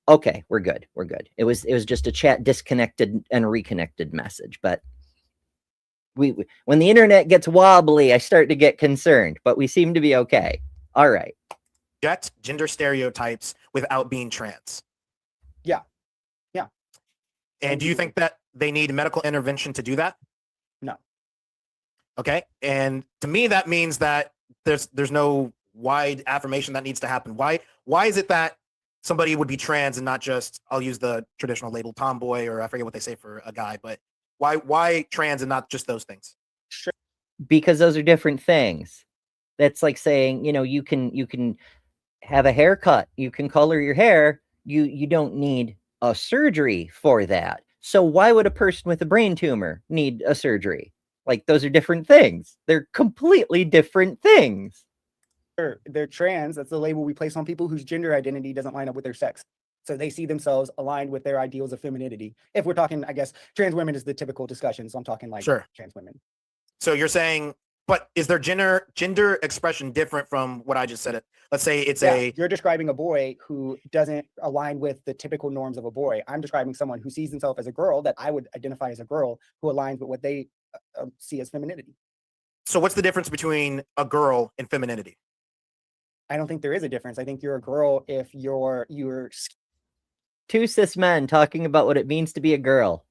A: Okay, we're good. It was just a chat disconnected and reconnected message, but when the internet gets wobbly, I start to get concerned, but we seem to be okay. All right.
C: Reject gender stereotypes without being trans.
B: Yeah.
C: And do you think that they need medical intervention to do that?
B: No.
C: Okay. And to me, that means that there's no wide affirmation that needs to happen. Why is it that somebody would be trans and not just, I'll use the traditional label tomboy, or I forget what they say for a guy, but why trans and not just those things?
B: Sure.
A: Because those are different things. That's like saying, you can have a haircut, you can color your hair, you don't need a surgery for that. So why would a person with a brain tumor need a surgery? Like, those are different things. They're completely different things.
B: Sure, they're trans. That's the label we place on people whose gender identity doesn't line up with their sex. So they see themselves aligned with their ideals of femininity. If we're talking, I guess, trans women is the typical discussion. So I'm talking like trans women.
C: So you're saying, but is their gender expression different from what I just said? Let's say it's
B: you're describing a boy who doesn't align with the typical norms of a boy. I'm describing someone who sees himself as a girl that I would identify as a girl who aligns with what they see as femininity.
C: So what's the difference between a girl and femininity?
B: I don't think there is a difference. I think you're a girl if you're
A: Two cis men talking about what it means to be a girl.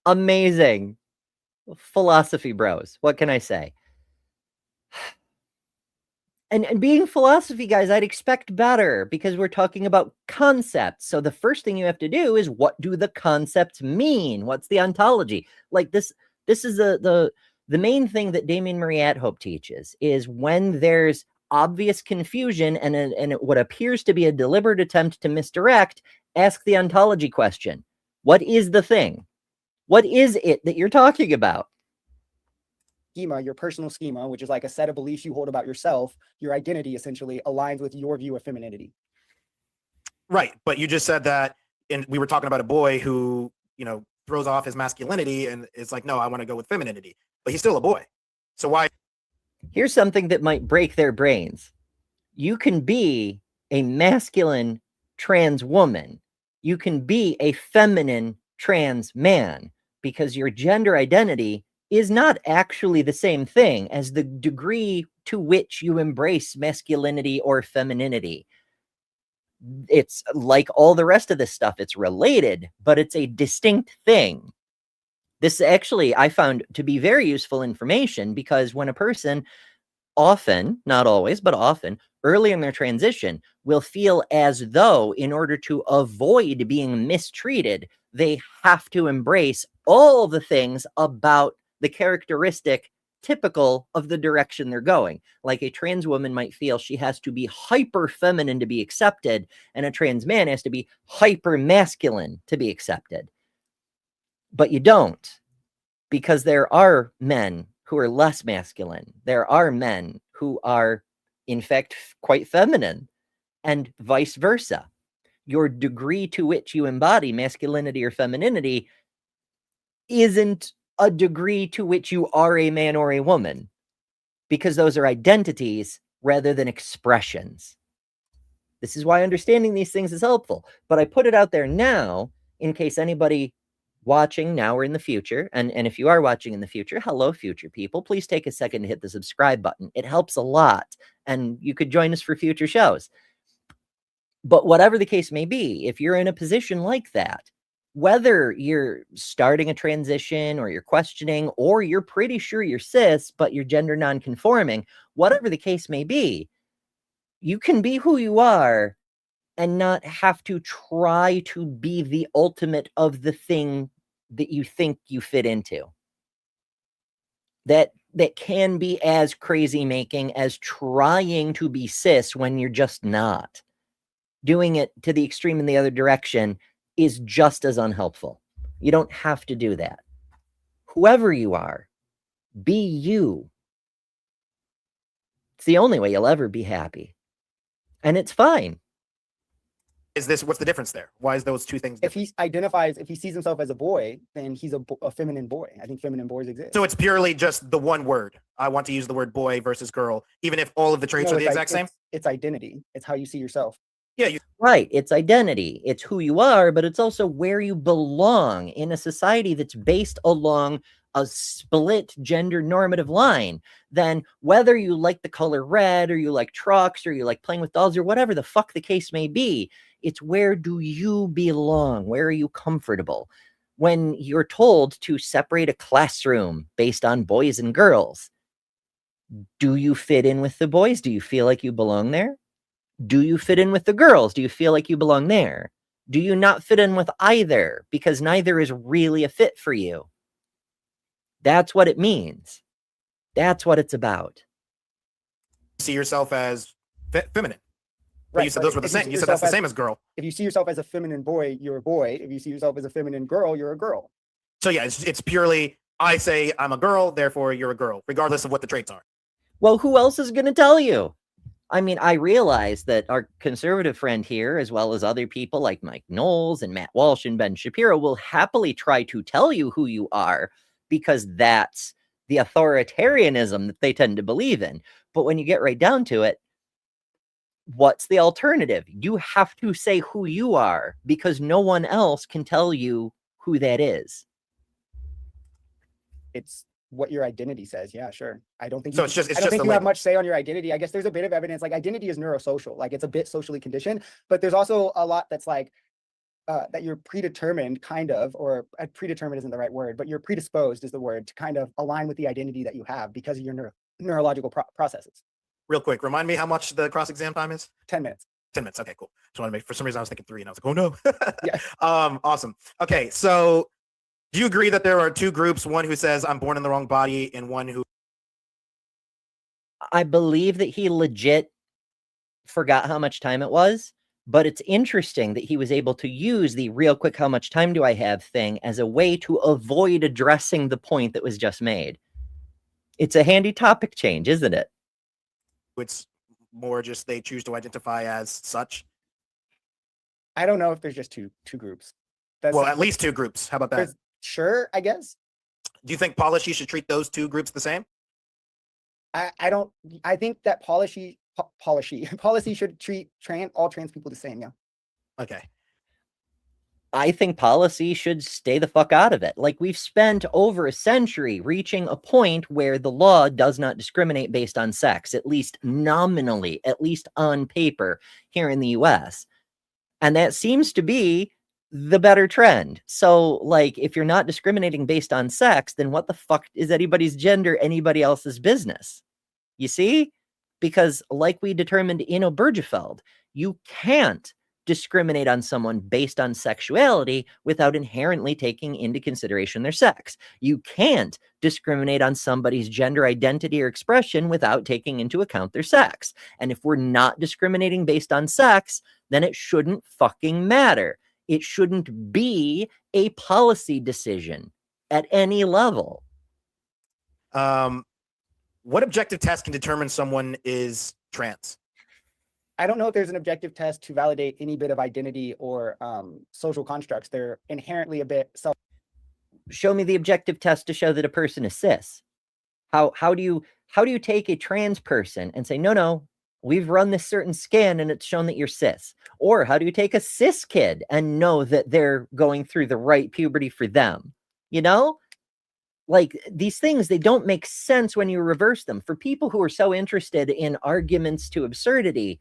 A: Amazing. Philosophy bros. What can I say? And being philosophy guys, I'd expect better because we're talking about concepts. So the first thing you have to do is, what do the concepts mean? What's the ontology? Like this is the main thing that Damien Marie Hope teaches, is when there's obvious confusion and what appears to be a deliberate attempt to misdirect, ask the ontology question. What is the thing? What is it that you're talking about?
B: schema, your personal schema, which is like a set of beliefs you hold about yourself, your identity essentially aligns with your view of femininity.
C: Right. But you just said that, and we were talking about a boy who, throws off his masculinity and is like, no, I want to go with femininity, but he's still a boy. So why?
A: Here's something that might break their brains. You can be a masculine trans woman. You can be a feminine trans man, because your gender identity is not actually the same thing as the degree to which you embrace masculinity or femininity. It's like all the rest of this stuff. It's related, but it's a distinct thing. This actually I found to be very useful information, because when a person often, not always, but often, early in their transition, will feel as though in order to avoid being mistreated, they have to embrace all the things about the characteristic typical of the direction they're going. Like a trans woman might feel she has to be hyper feminine to be accepted, and a trans man has to be hyper masculine to be accepted. But you don't, because there are men who are less masculine. There are men who are, in fact, quite feminine, and vice versa. Your degree to which you embody masculinity or femininity isn't a degree to which you are a man or a woman, because those are identities rather than expressions. This is why understanding these things is helpful. But I put it out there now in case anybody watching now or in the future, and if you are watching in the future, hello, future people, please take a second to hit the subscribe button. It helps a lot, and you could join us for future shows. But whatever the case may be, if you're in a position like that, whether you're starting a transition or you're questioning, or you're pretty sure you're cis, but you're gender nonconforming, whatever the case may be, you can be who you are and not have to try to be the ultimate of the thing that you think you fit into. That can be as crazy making as trying to be cis when you're just not. Doing it to the extreme in the other direction is just as unhelpful. You don't have to do that. Whoever you are, be you. It's the only way you'll ever be happy. And it's fine.
C: What's the difference there? Why is those two things different?
B: If he sees himself as a boy, then he's a feminine boy. I think feminine boys exist.
C: So it's purely just the one word. I want to use the word boy versus girl, even if all of the traits are the exact same?
B: It's identity. It's how you see yourself.
C: Yeah.
A: Right. It's identity. It's who you are, but it's also where you belong in a society that's based along a split gender normative line. Then whether you like the color red, or you like trucks, or you like playing with dolls, or whatever the fuck the case may be, it's where do you belong? Where are you comfortable? When you're told to separate a classroom based on boys and girls, do you fit in with the boys? Do you feel like you belong there? Do you fit in with the girls? Do you feel like you belong there? Do you not fit in with either, because neither is really a fit for you? That's what it means. That's what it's about.
C: See yourself as feminine. But
B: Right,
C: you said those were the same. You said that's the same as girl.
B: If you see yourself as a feminine boy, you're a boy. If you see yourself as a feminine girl, you're a girl.
C: So yeah, it's purely, I say I'm a girl, therefore you're a girl, regardless of what the traits are.
A: Well, who else is going to tell you? I mean, I realize that our conservative friend here, as well as other people like Mike Knowles and Matt Walsh and Ben Shapiro, will happily try to tell you who you are, because that's the authoritarianism that they tend to believe in. But when you get right down to it, what's the alternative? You have to say who you are, because no one else can tell you who that is.
B: It's what your identity says. Yeah, sure. I don't think
C: So
B: you,
C: it's just
B: I don't think
C: a
B: you have
C: label.
B: much say on your identity. I guess there's a bit of evidence, like identity is neurosocial, like it's a bit socially conditioned, but there's also a lot that's like that you're predetermined kind of, or predetermined isn't the right word, but you're predisposed is the word, to kind of align with the identity that you have because of your neurological processes.
C: Real quick, remind me how much the cross exam time is?
B: 10 minutes.
C: 10 minutes. Okay, cool. Just want to make, for some reason I was thinking 3 and I was like, oh no.
B: Yeah.
C: Awesome. Okay, so do you agree that there are two groups, one who says I'm born in the wrong body and one who...
A: I believe that he legit forgot how much time it was, but it's interesting that he was able to use the real quick how much time do I have thing as a way to avoid addressing the point that was just made. It's a handy topic change, isn't it?
C: It's more just they choose to identify as such?
B: I don't know if there's just two groups.
C: Well, at least two groups. How about that?
B: Sure, I guess.
C: Do you think policy should treat those two groups the same?
B: I don't. I think that policy should treat all trans people the same. Yeah.
C: Okay.
A: I think policy should stay the fuck out of it. Like, we've spent over a century reaching a point where the law does not discriminate based on sex, at least nominally, at least on paper here in the US. And that seems to be the better trend. So, like, if you're not discriminating based on sex, then what the fuck is anybody's gender anybody else's business? You see? Because, like we determined in Obergefell, you can't discriminate on someone based on sexuality without inherently taking into consideration their sex. You can't discriminate on somebody's gender identity or expression without taking into account their sex. And if we're not discriminating based on sex, then it shouldn't fucking matter. It shouldn't be a policy decision at any level.
C: What objective test can determine someone is trans?
B: I don't know if there's an objective test to validate any bit of identity or social constructs. They're inherently a bit self.
A: Show me the objective test to show that a person is cis. How do you take a trans person and say, no, we've run this certain scan and it's shown that you're cis? Or how do you take a cis kid and know that they're going through the right puberty for them? You know? Like, these things, they don't make sense when you reverse them. For people who are so interested in arguments to absurdity,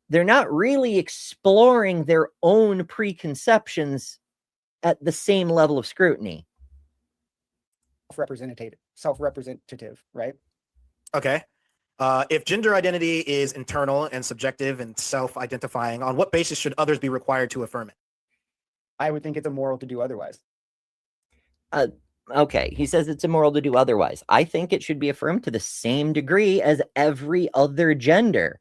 A: they're not really exploring their own preconceptions at the same level of scrutiny.
B: Self-representative, right?
C: Okay. If gender identity is internal and subjective and self-identifying, on what basis should others be required to affirm it?
B: I would think it's immoral to do otherwise.
A: Okay, he says it's immoral to do otherwise. I think it should be affirmed to the same degree as every other gender.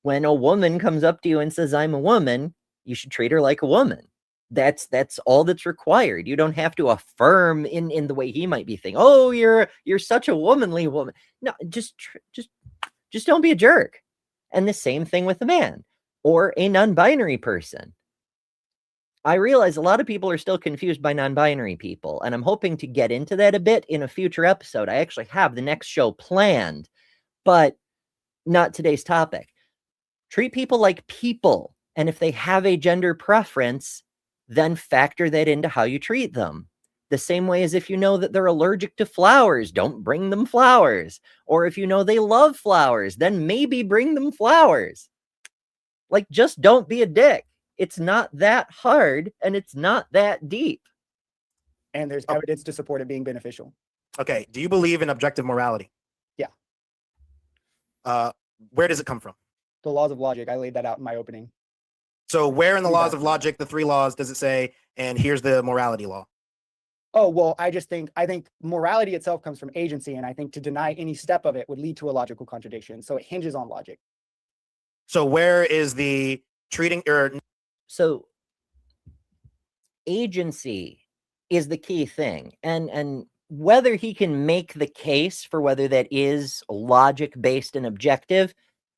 A: When a woman comes up to you and says, I'm a woman, you should treat her like a woman. That's all that's required. You don't have to affirm in the way he might be thinking, oh, you're such a womanly woman. No, just don't be a jerk. And the same thing with a man or a non-binary person. I realize a lot of people are still confused by non-binary people, and I'm hoping to get into that a bit in a future episode. I actually have the next show planned, but not today's topic. Treat people like people, and if they have a gender preference, then factor that into how you treat them. The same way as if you know that they're allergic to flowers, don't bring them flowers. Or if you know they love flowers, then maybe bring them flowers. Like, just don't be a dick. It's not that hard, and it's not that deep.
B: And there's evidence to support it being beneficial.
C: Okay. Do you believe in objective morality?
B: Yeah.
C: Where does it come from?
B: The laws of logic. I laid that out in my opening.
C: So where in the laws of logic, the 3 laws, does it say, and here's the morality law?
B: Oh, well, I think morality itself comes from agency, and I think to deny any step of it would lead to a logical contradiction. So it hinges on logic.
C: So where is the treating or...
A: So agency is the key thing. And whether he can make the case for whether that is logic-based and objective,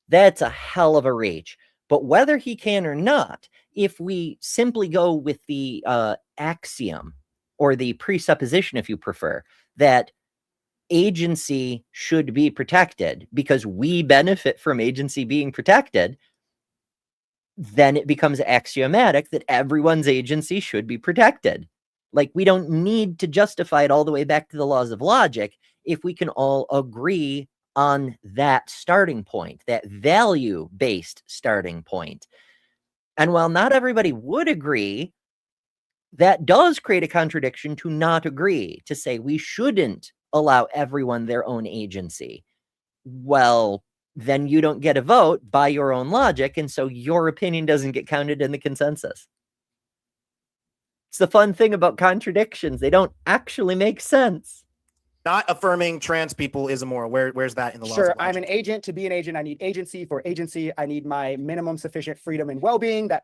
A: that's a hell of a reach. But whether he can or not, if we simply go with the axiom or the presupposition, if you prefer, that agency should be protected because we benefit from agency being protected, then it becomes axiomatic that everyone's agency should be protected. Like, we don't need to justify it all the way back to the laws of logic. if we can all agree on that starting point, that value-based starting point. And while not everybody would agree, that does create a contradiction to not agree, to say we shouldn't allow everyone their own agency. Well, then you don't get a vote by your own logic, and so your opinion doesn't get counted in the consensus. It's the fun thing about contradictions. They don't actually make sense.
C: Not affirming trans people is immoral. Where's that in the laws?
B: Sure, I'm an agent. To be an agent, I need agency. For agency, I need my minimum sufficient freedom and well-being. That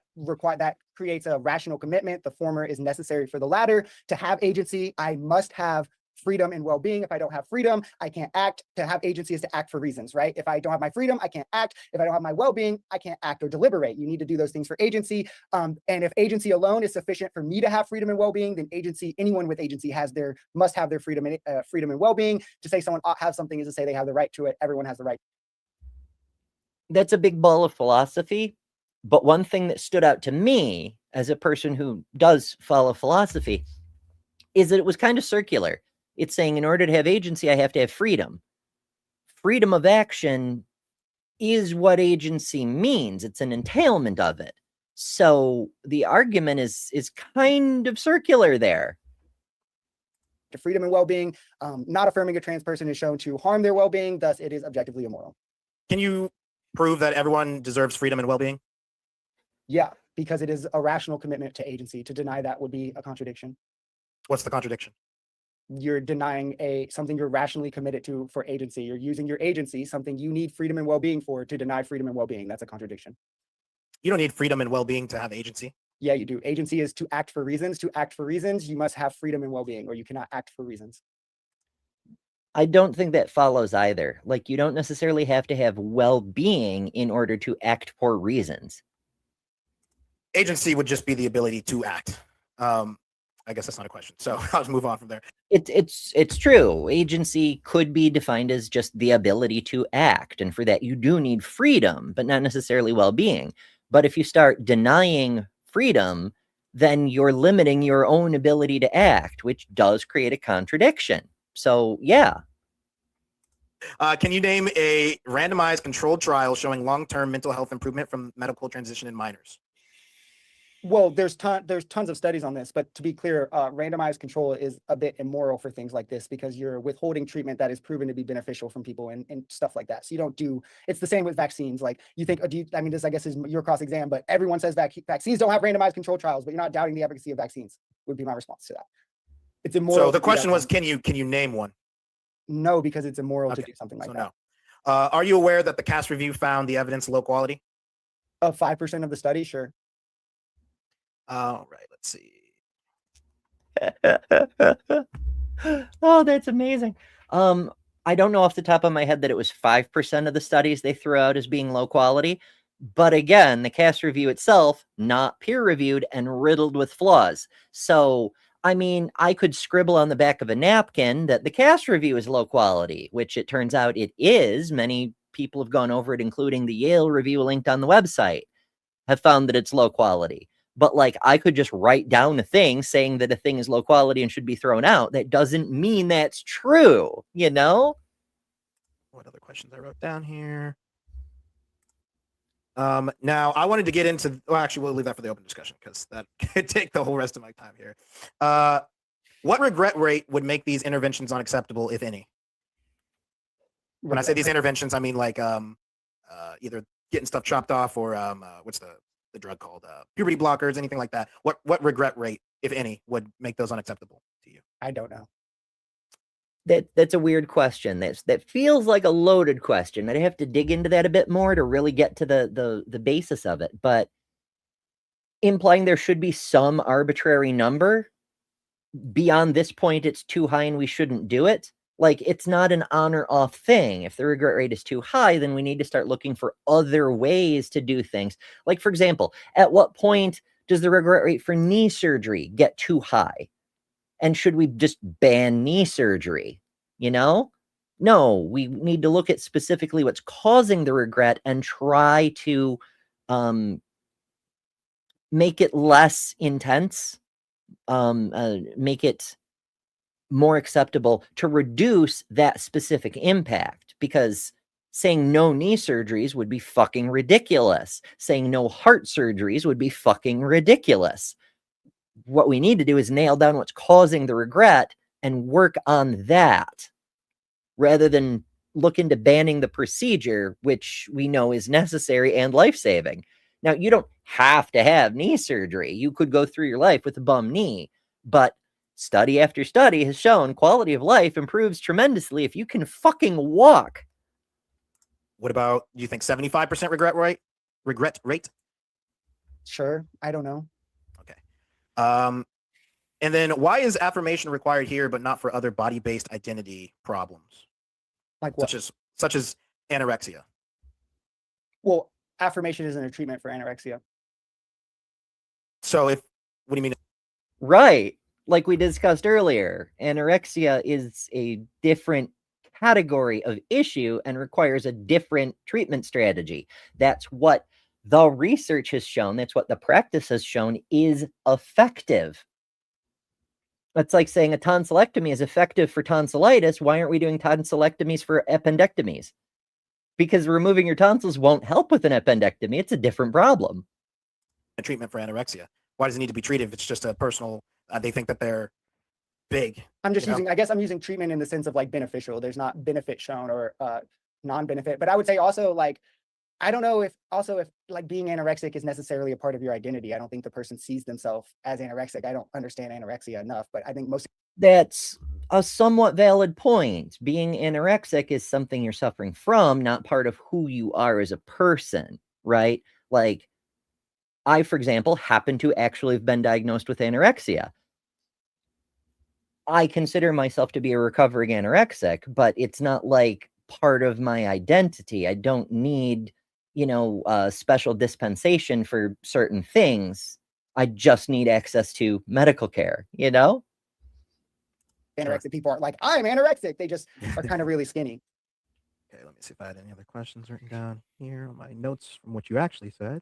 B: creates a rational commitment. The former is necessary for the latter. To have agency, I must have freedom and well-being. If I don't have freedom, I can't act. To have agency is to act for reasons, right? If I don't have my freedom, I can't act. If I don't have my well-being, I can't act or deliberate. You need to do those things for agency. And if agency alone is sufficient for me to have freedom and well-being, then agency, anyone with agency must have their freedom and well-being. To say someone ought to have something is to say they have the right to it. Everyone has the right.
A: That's a big ball of philosophy. But one thing that stood out to me as a person who does follow philosophy is that it was kind of circular. It's saying in order to have agency, I have to have freedom. Freedom of action is what agency means. It's an entailment of it. So the argument is kind of circular there.
B: To freedom and well-being, not affirming a trans person is shown to harm their well-being. Thus, it is objectively immoral.
C: Can you prove that everyone deserves freedom and well-being?
B: Yeah, because it is a rational commitment to agency. To deny that would be a contradiction.
C: What's the contradiction?
B: You're denying something you're rationally committed to for agency. You're using your agency, something you need freedom and well-being for, to deny freedom and well-being. That's a contradiction.
C: You don't need freedom and well-being to have agency.
B: Yeah, you do. Agency is to act for reasons. To act for reasons, you must have freedom and well-being, or you cannot act for reasons.
A: I don't think that follows either. Like, you don't necessarily have to have well-being in order to act for reasons.
C: Agency would just be the ability to act. I guess that's not a question. So I'll just move on from there.
A: It's true. Agency could be defined as just the ability to act. And for that, you do need freedom, but not necessarily well-being. But if you start denying freedom, then you're limiting your own ability to act, which does create a contradiction. So, yeah.
C: Can you name a randomized controlled trial showing long-term mental health improvement from medical transition in minors?
B: Well, there's tons of studies on this, but to be clear, randomized control is a bit immoral for things like this because you're withholding treatment that is proven to be beneficial from people and stuff like that. So you don't do. It's the same with vaccines. Like you think, I mean, this I guess is your cross exam, but everyone says vaccines don't have randomized control trials, but you're not doubting the efficacy of vaccines. Would be my response to that. It's immoral.
C: So the question was, can you name one?
B: No, because it's immoral to do something like that.
C: No. Are you aware that the CAS review found the evidence low quality?
B: Of 5% of the study, sure.
C: All right, let's see.
A: Oh, that's amazing. I don't know off the top of my head that it was 5% of the studies they threw out as being low quality. But again, the CAS review itself, not peer-reviewed and riddled with flaws. So, I mean, I could scribble on the back of a napkin that the CAS review is low quality, which it turns out it is. Many people have gone over it, including the Yale review linked on the website, have found that it's low quality. But like, I could just write down a thing saying that a thing is low quality and should be thrown out. That doesn't mean that's true, you know?
C: What other questions I wrote down here? Now I wanted to get into, well, actually we'll leave that for the open discussion because that could take the whole rest of my time here. What regret rate would make these interventions unacceptable, if any? When I say these interventions, I mean like either getting stuff chopped off or what's the drug called? Puberty blockers, anything like that. What regret rate, if any, would make those unacceptable to you?
B: I don't know.
A: That's a weird question. That feels like a loaded question. I'd have to dig into that a bit more to really get to the basis of it. But implying there should be some arbitrary number beyond this point, it's too high and we shouldn't do it. Like, it's not an on or off thing. If the regret rate is too high, then we need to start looking for other ways to do things. Like, for example, at what point does the regret rate for knee surgery get too high? And should we just ban knee surgery? You know? No, we need to look at specifically what's causing the regret and try to make it less intense, make it more acceptable to reduce that specific impact, because saying no knee surgeries would be fucking ridiculous. Saying no heart surgeries would be fucking ridiculous. What we need to do is nail down what's causing the regret and work on that, rather than look into banning the procedure, which we know is necessary and life-saving. Now, you don't have to have knee surgery. You could go through your life with a bum knee, but study after study has shown quality of life improves tremendously if you can fucking walk.
C: What about, you think 75% regret rate?
B: Sure. I don't know.
C: Okay. And then why is affirmation required here, but not for other body-based identity problems,
B: Like what?
C: such as anorexia?
B: Well, affirmation isn't a treatment for anorexia.
C: So what do you mean?
A: Right. Like we discussed earlier, anorexia is a different category of issue and requires a different treatment strategy. That's what the research has shown. That's what the practice has shown is effective. That's like saying a tonsillectomy is effective for tonsillitis. Why aren't we doing tonsillectomies for appendectomies? Because removing your tonsils won't help with an appendectomy. It's a different problem.
C: A treatment for anorexia. Why does it need to be treated if it's just a personal, they think that they're big?
B: I'm just using, I guess I'm using treatment in the sense of like beneficial. There's not benefit shown or non-benefit. But I would say also like, I don't know if like being anorexic is necessarily a part of your identity. I don't think the person sees themselves as anorexic. I don't understand anorexia enough, but I think most.
A: That's a somewhat valid point. Being anorexic is something you're suffering from, not part of who you are as a person, right? Like, I, for example, happen to actually have been diagnosed with anorexia. I consider myself to be a recovering anorexic, but it's not like part of my identity. I don't need, special dispensation for certain things. I just need access to medical care,
B: Anorexic people aren't like, I'm anorexic. They just are kind of really skinny.
C: Okay, let me see if I had any other questions written down here on my notes from what you actually said.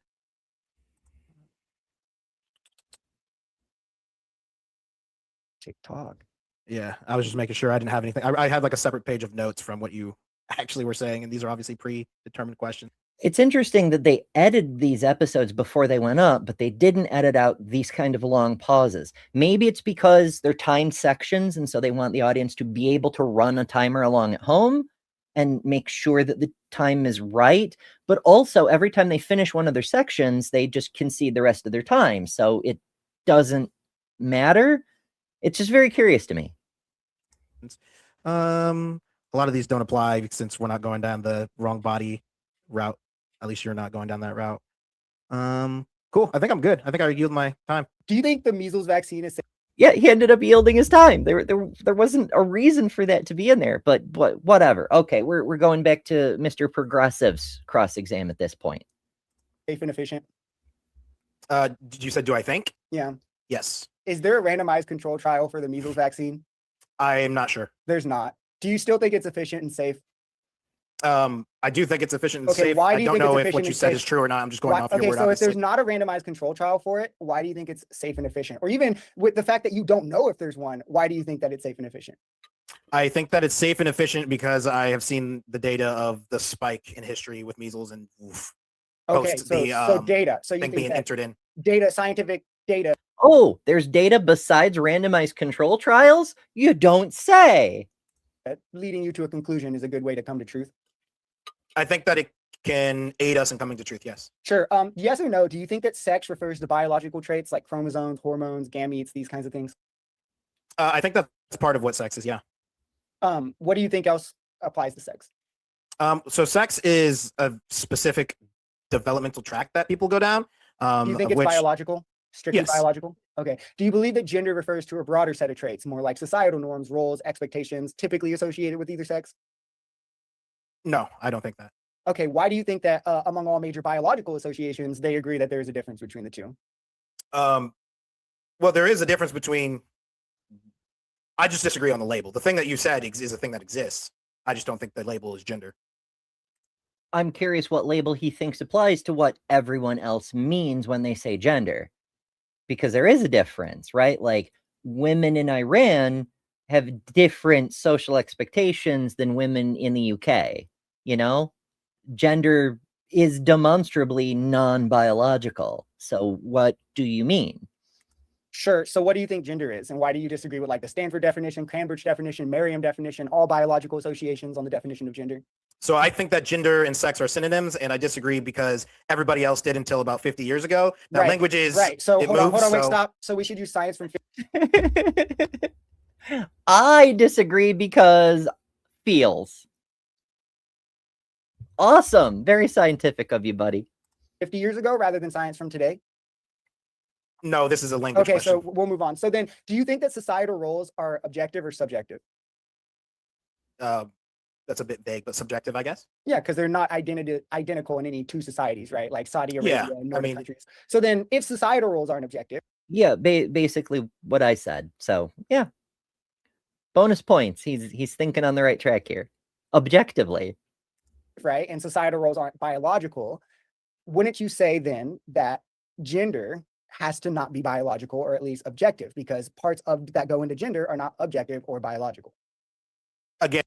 B: TikTok.
C: Yeah, I was just making sure I didn't have anything. I had like a separate page of notes from what you actually were saying, and these are obviously predetermined questions.
A: It's interesting that they edited these episodes before they went up, but they didn't edit out these kind of long pauses. Maybe it's because they're timed sections, and so they want the audience to be able to run a timer along at home and make sure that the time is right. But also, every time they finish one of their sections, they just concede the rest of their time. So it doesn't matter. It's just very curious to me.
C: A lot of these don't apply since we're not going down the wrong body route. At least you're not going down that route. Cool. I think I'm good. I think I yield my time.
B: Do you think the measles vaccine is safe?
A: Yeah, he ended up yielding his time. There wasn't a reason for that to be in there, but whatever. Okay, we're going back to Mr. Progressive's cross-exam at this point.
B: Safe and efficient?
C: You said, do I think?
B: Yeah.
C: Yes.
B: Is there a randomized control trial for the measles vaccine?
C: I am not sure.
B: There's not. Do you still think it's efficient and safe?
C: I do think it's efficient and
B: Okay,
C: safe.
B: why do
C: I
B: you
C: don't
B: think it's
C: know if
B: efficient
C: what you
B: and
C: said
B: safe?
C: is true or not. I'm just going off your word.
B: So if
C: obviously.
B: there's not a randomized control trial for it, why do you think it's safe and efficient? Or even with the fact that you don't know if there's one, why do you think that it's safe and efficient?
C: I think that it's safe and efficient because I have seen the data of the spike in history with measles and
B: Okay, so data. So you
C: thing
B: think
C: being
B: that
C: entered in.
B: data, scientific data.
A: Oh, there's data besides randomized control trials? You don't say.
B: Leading you to a conclusion is a good way to come to truth.
C: I think that it can aid us in coming to truth. Yes.
B: Sure. Yes or no? Do you think that sex refers to biological traits like chromosomes, hormones, gametes, these kinds of things?
C: I think that's part of what sex is. Yeah.
B: What do you think else applies to sex?
C: So sex is a specific developmental track that people go down.
B: Do you think it's biological? Strictly biological? Okay. Do you believe that gender refers to a broader set of traits, more like societal norms, roles, expectations, typically associated with either sex?
C: No, I don't think that.
B: Okay. Why do you think that among all major biological associations, they agree that there's a difference between the two?
C: Well, there is a difference between. I just disagree on the label. The thing that you said is a thing that exists. I just don't think the label is gender.
A: I'm curious what label he thinks applies to what everyone else means when they say gender. Because there is a difference, right? Like women in Iran have different social expectations than women in the UK. You know, gender is demonstrably non-biological. So what do you mean?
B: Sure. So what do you think gender is? And why do you disagree with like the Stanford definition, Cambridge definition, Merriam definition, all biological associations on the definition of gender?
C: So I think that gender and sex are synonyms, and I disagree because everybody else did until about 50 years ago. Now,
B: Right.
C: language is
B: Right. So
C: it
B: hold on,
C: moves,
B: wait,
C: so-
B: stop. So we should use science from
A: I disagree because feels. Awesome. Very scientific of you, buddy.
B: 50 years ago rather than science from today.
C: No, this is a language
B: Okay,
C: question.
B: so we'll move on. So then, do you think that societal roles are objective or subjective?
C: That's a bit vague, but subjective, I guess.
B: Yeah, because they're not identical in any two societies, right? Like Saudi Arabia
C: Yeah,
B: and
C: I
B: Nordic
C: mean-
B: countries. So then, if societal roles aren't objective,
A: Yeah, basically what I said. So yeah, bonus points. He's thinking on the right track here. Objectively,
B: right, and societal roles aren't biological, wouldn't you say then that gender has to not be biological or at least objective because parts of that go into gender are not objective or biological?
C: Again,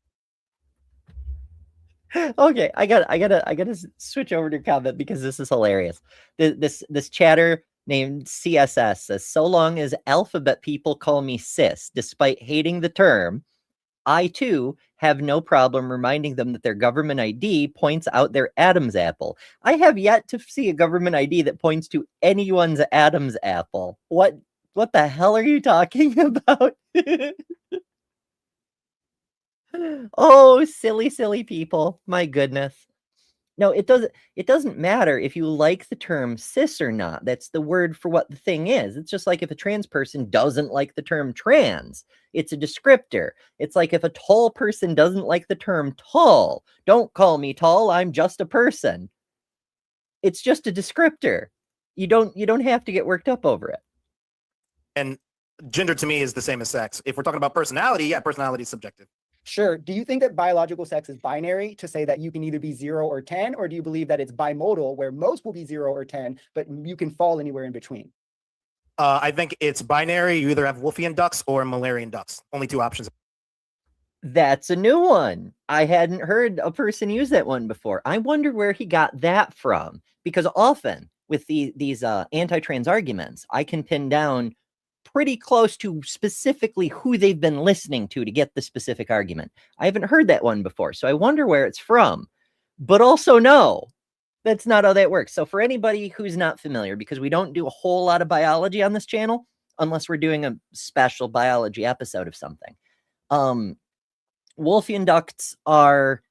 A: okay, I gotta switch over to comment because this is hilarious. This chatter named CSS says, so long as alphabet people call me cis, despite hating the term, I too have no problem reminding them that their government ID points out their Adam's apple. I have yet to see a government ID that points to anyone's Adam's apple. What the hell are you talking about? Oh, silly people. My goodness. No, it doesn't matter if you like the term cis or not. That's the word for what the thing is. It's just like if a trans person doesn't like the term trans, it's a descriptor. It's like if a tall person doesn't like the term tall, don't call me tall, I'm just a person. It's just a descriptor. You don't have to get worked up over it.
C: and gender to me is the same as sex. If we're talking about personality, yeah, personality is subjective.
B: Sure. Do you think that biological sex is binary to say that you can either be 0 or 10, or do you believe that it's bimodal where most will be 0 or 10, but you can fall anywhere in between?
C: I think it's binary. You either have Wolfian ducks or Mullerian ducks. Only two options.
A: That's a new one. I hadn't heard a person use that one before. I wonder where he got that from, because often with these anti-trans arguments, I can pin down pretty close to specifically who they've been listening to get the specific argument. I haven't heard that one before, so I wonder where it's from. But also, no, that's not how that works. So for anybody who's not familiar, because we don't do a whole lot of biology on this channel, unless we're doing a special biology episode of something. Wolfian ducts are,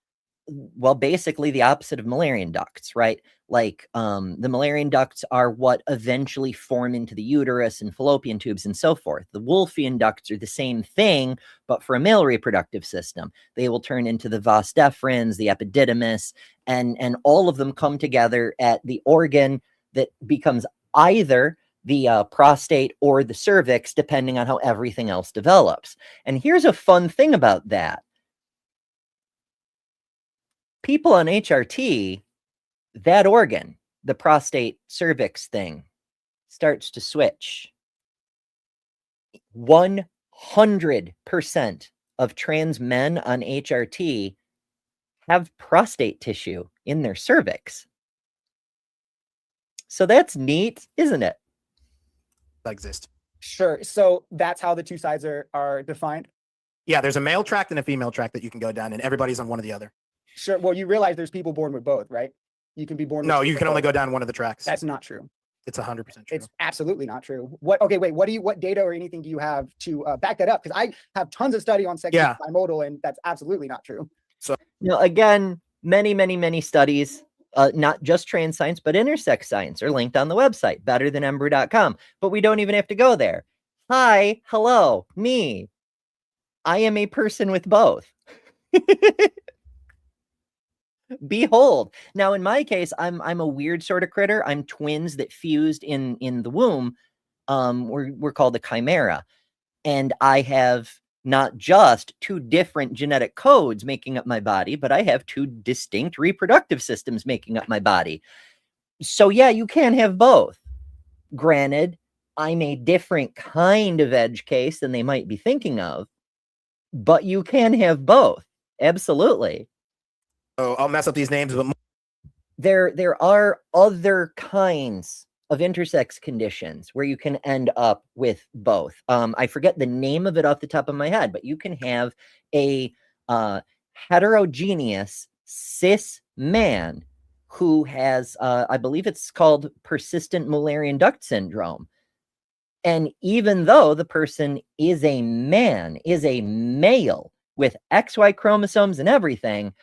A: well, basically the opposite of Mullerian ducts, right? Like the Mullerian ducts are what eventually form into the uterus and fallopian tubes and so forth. The Wolfian ducts are the same thing, but for a male reproductive system. They will turn into the vas deferens, the epididymis, and all of them come together at the organ that becomes either the prostate or the cervix, depending on how everything else develops. And here's a fun thing about that. People on HRT, that organ, the prostate cervix thing, starts to switch. 100% of trans men on HRT have prostate tissue in their cervix. So that's neat, isn't it?
C: That exist.
B: Sure. So that's how the two sides are defined?
C: Yeah, there's a male tract and a female tract that you can go down, and everybody's on one or the other.
B: Sure. Well, you realize there's people born with both, right? You can be born with
C: No,
B: both
C: you
B: of
C: can only
B: both.
C: go down one of the tracks.
B: That's not true.
C: It's 100% true.
B: It's absolutely not true. Okay, wait, what data or anything do you have to back that up? Because I have tons of study on sex
C: Yeah.
B: bimodal, and that's absolutely not true.
A: Now, again, many studies, not just trans science, but intersex science are linked on the website, betterthanembrew.com. But we don't even have to go there. Hi, hello, me. I am a person with both. Behold. Now, in my case, I'm a weird sort of critter. I'm twins that fused in the womb. We're called a chimera. And I have not just two different genetic codes making up my body, but I have two distinct reproductive systems making up my body. So yeah, you can have both. Granted, I'm a different kind of edge case than they might be thinking of. but you can have both. Absolutely.
C: So I'll mess up these names, but
A: There are other kinds of intersex conditions where you can end up with both. I forget the name of it off the top of my head, but you can have a heterogeneous cis man who has, I believe it's called persistent Mullerian duct syndrome. And even though the person is a man, is a male with XY chromosomes and everything,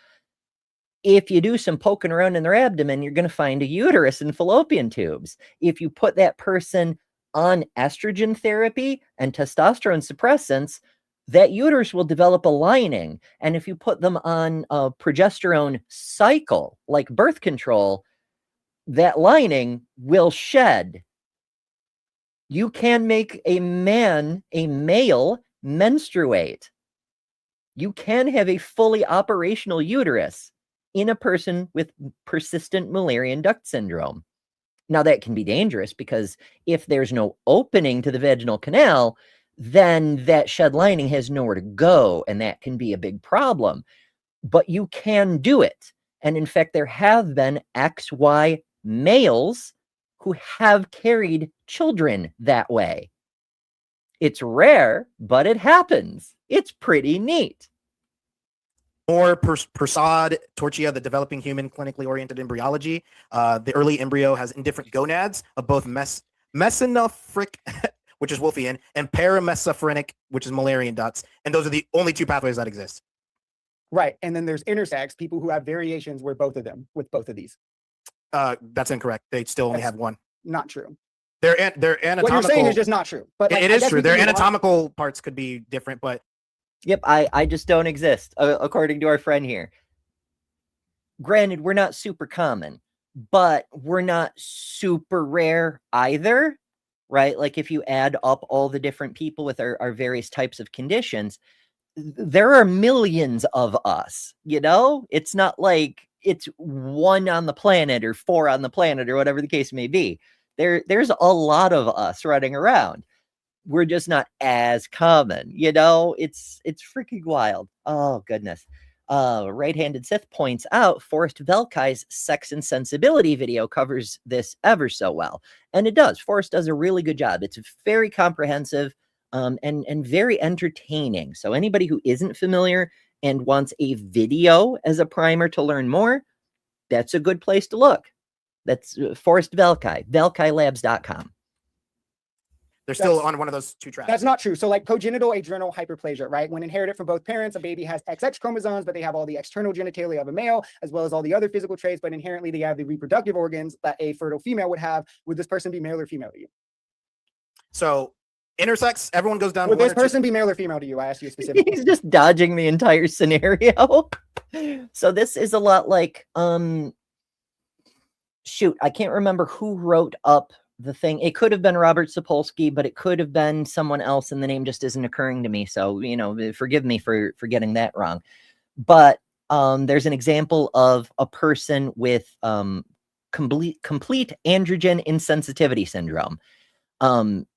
A: if you do some poking around in their abdomen, you're going to find a uterus and fallopian tubes. If you put that person on estrogen therapy and testosterone suppressants, that uterus will develop a lining. And if you put them on a progesterone cycle, like birth control, that lining will shed. You can make a man, a male, menstruate. You can have a fully operational uterus in a person with persistent Mullerian duct syndrome. Now, that can be dangerous because if there's no opening to the vaginal canal, then that shed lining has nowhere to go, and that can be a big problem. But you can do it. And in fact, there have been XY males who have carried children that way. It's rare, but it happens. It's pretty neat.
C: More Prasad Torchia, the developing human clinically oriented embryology. The early embryo has indifferent gonads of both mesophrenic, which is Wolffian, and paramesophrenic, which is Mullerian ducts. And those are the only two pathways that exist.
B: Right. And then there's intersex, people who have variations with both of these.
C: That's incorrect. They still only have one.
B: Not true.
C: They're anatomical.
B: What you're saying is just not true. But
C: it is true. Their anatomical parts could be different, but
A: yep, I just don't exist, according to our friend here. Granted, we're not super common, but we're not super rare either, right? Like if you add up all the different people with our various types of conditions, there are millions of us, you know? It's not like it's one on the planet or four on the planet or whatever the case may be. There's a lot of us running around. We're just not as common, you know? It's freaking wild. Oh, goodness. Right-Handed Sith points out Forrest Velkai's Sex and Sensibility video covers this ever so well. And it does. Forrest does a really good job. It's very comprehensive and very entertaining. So anybody who isn't familiar and wants a video as a primer to learn more, that's a good place to look. That's Forrest Velkai, velkailabs.com.
C: They're still on one of those two tracks.
B: That's not true. So like congenital adrenal hyperplasia, right? When inherited from both parents, a baby has XX chromosomes, but they have all the external genitalia of a male, as well as all the other physical traits, but inherently they have the reproductive organs that a fertile female would have. Would this person be male or female to you?
C: So intersex, everyone goes down.
B: Would this person be male or female to you? I asked you specifically.
A: He's just dodging the entire scenario. So this is a lot like, shoot, I can't remember who wrote up the thing. It could have been Robert Sapolsky, but it could have been someone else, and the name just isn't occurring to me. So, you know, forgive me for getting that wrong. But there's an example of a person with complete androgen insensitivity syndrome,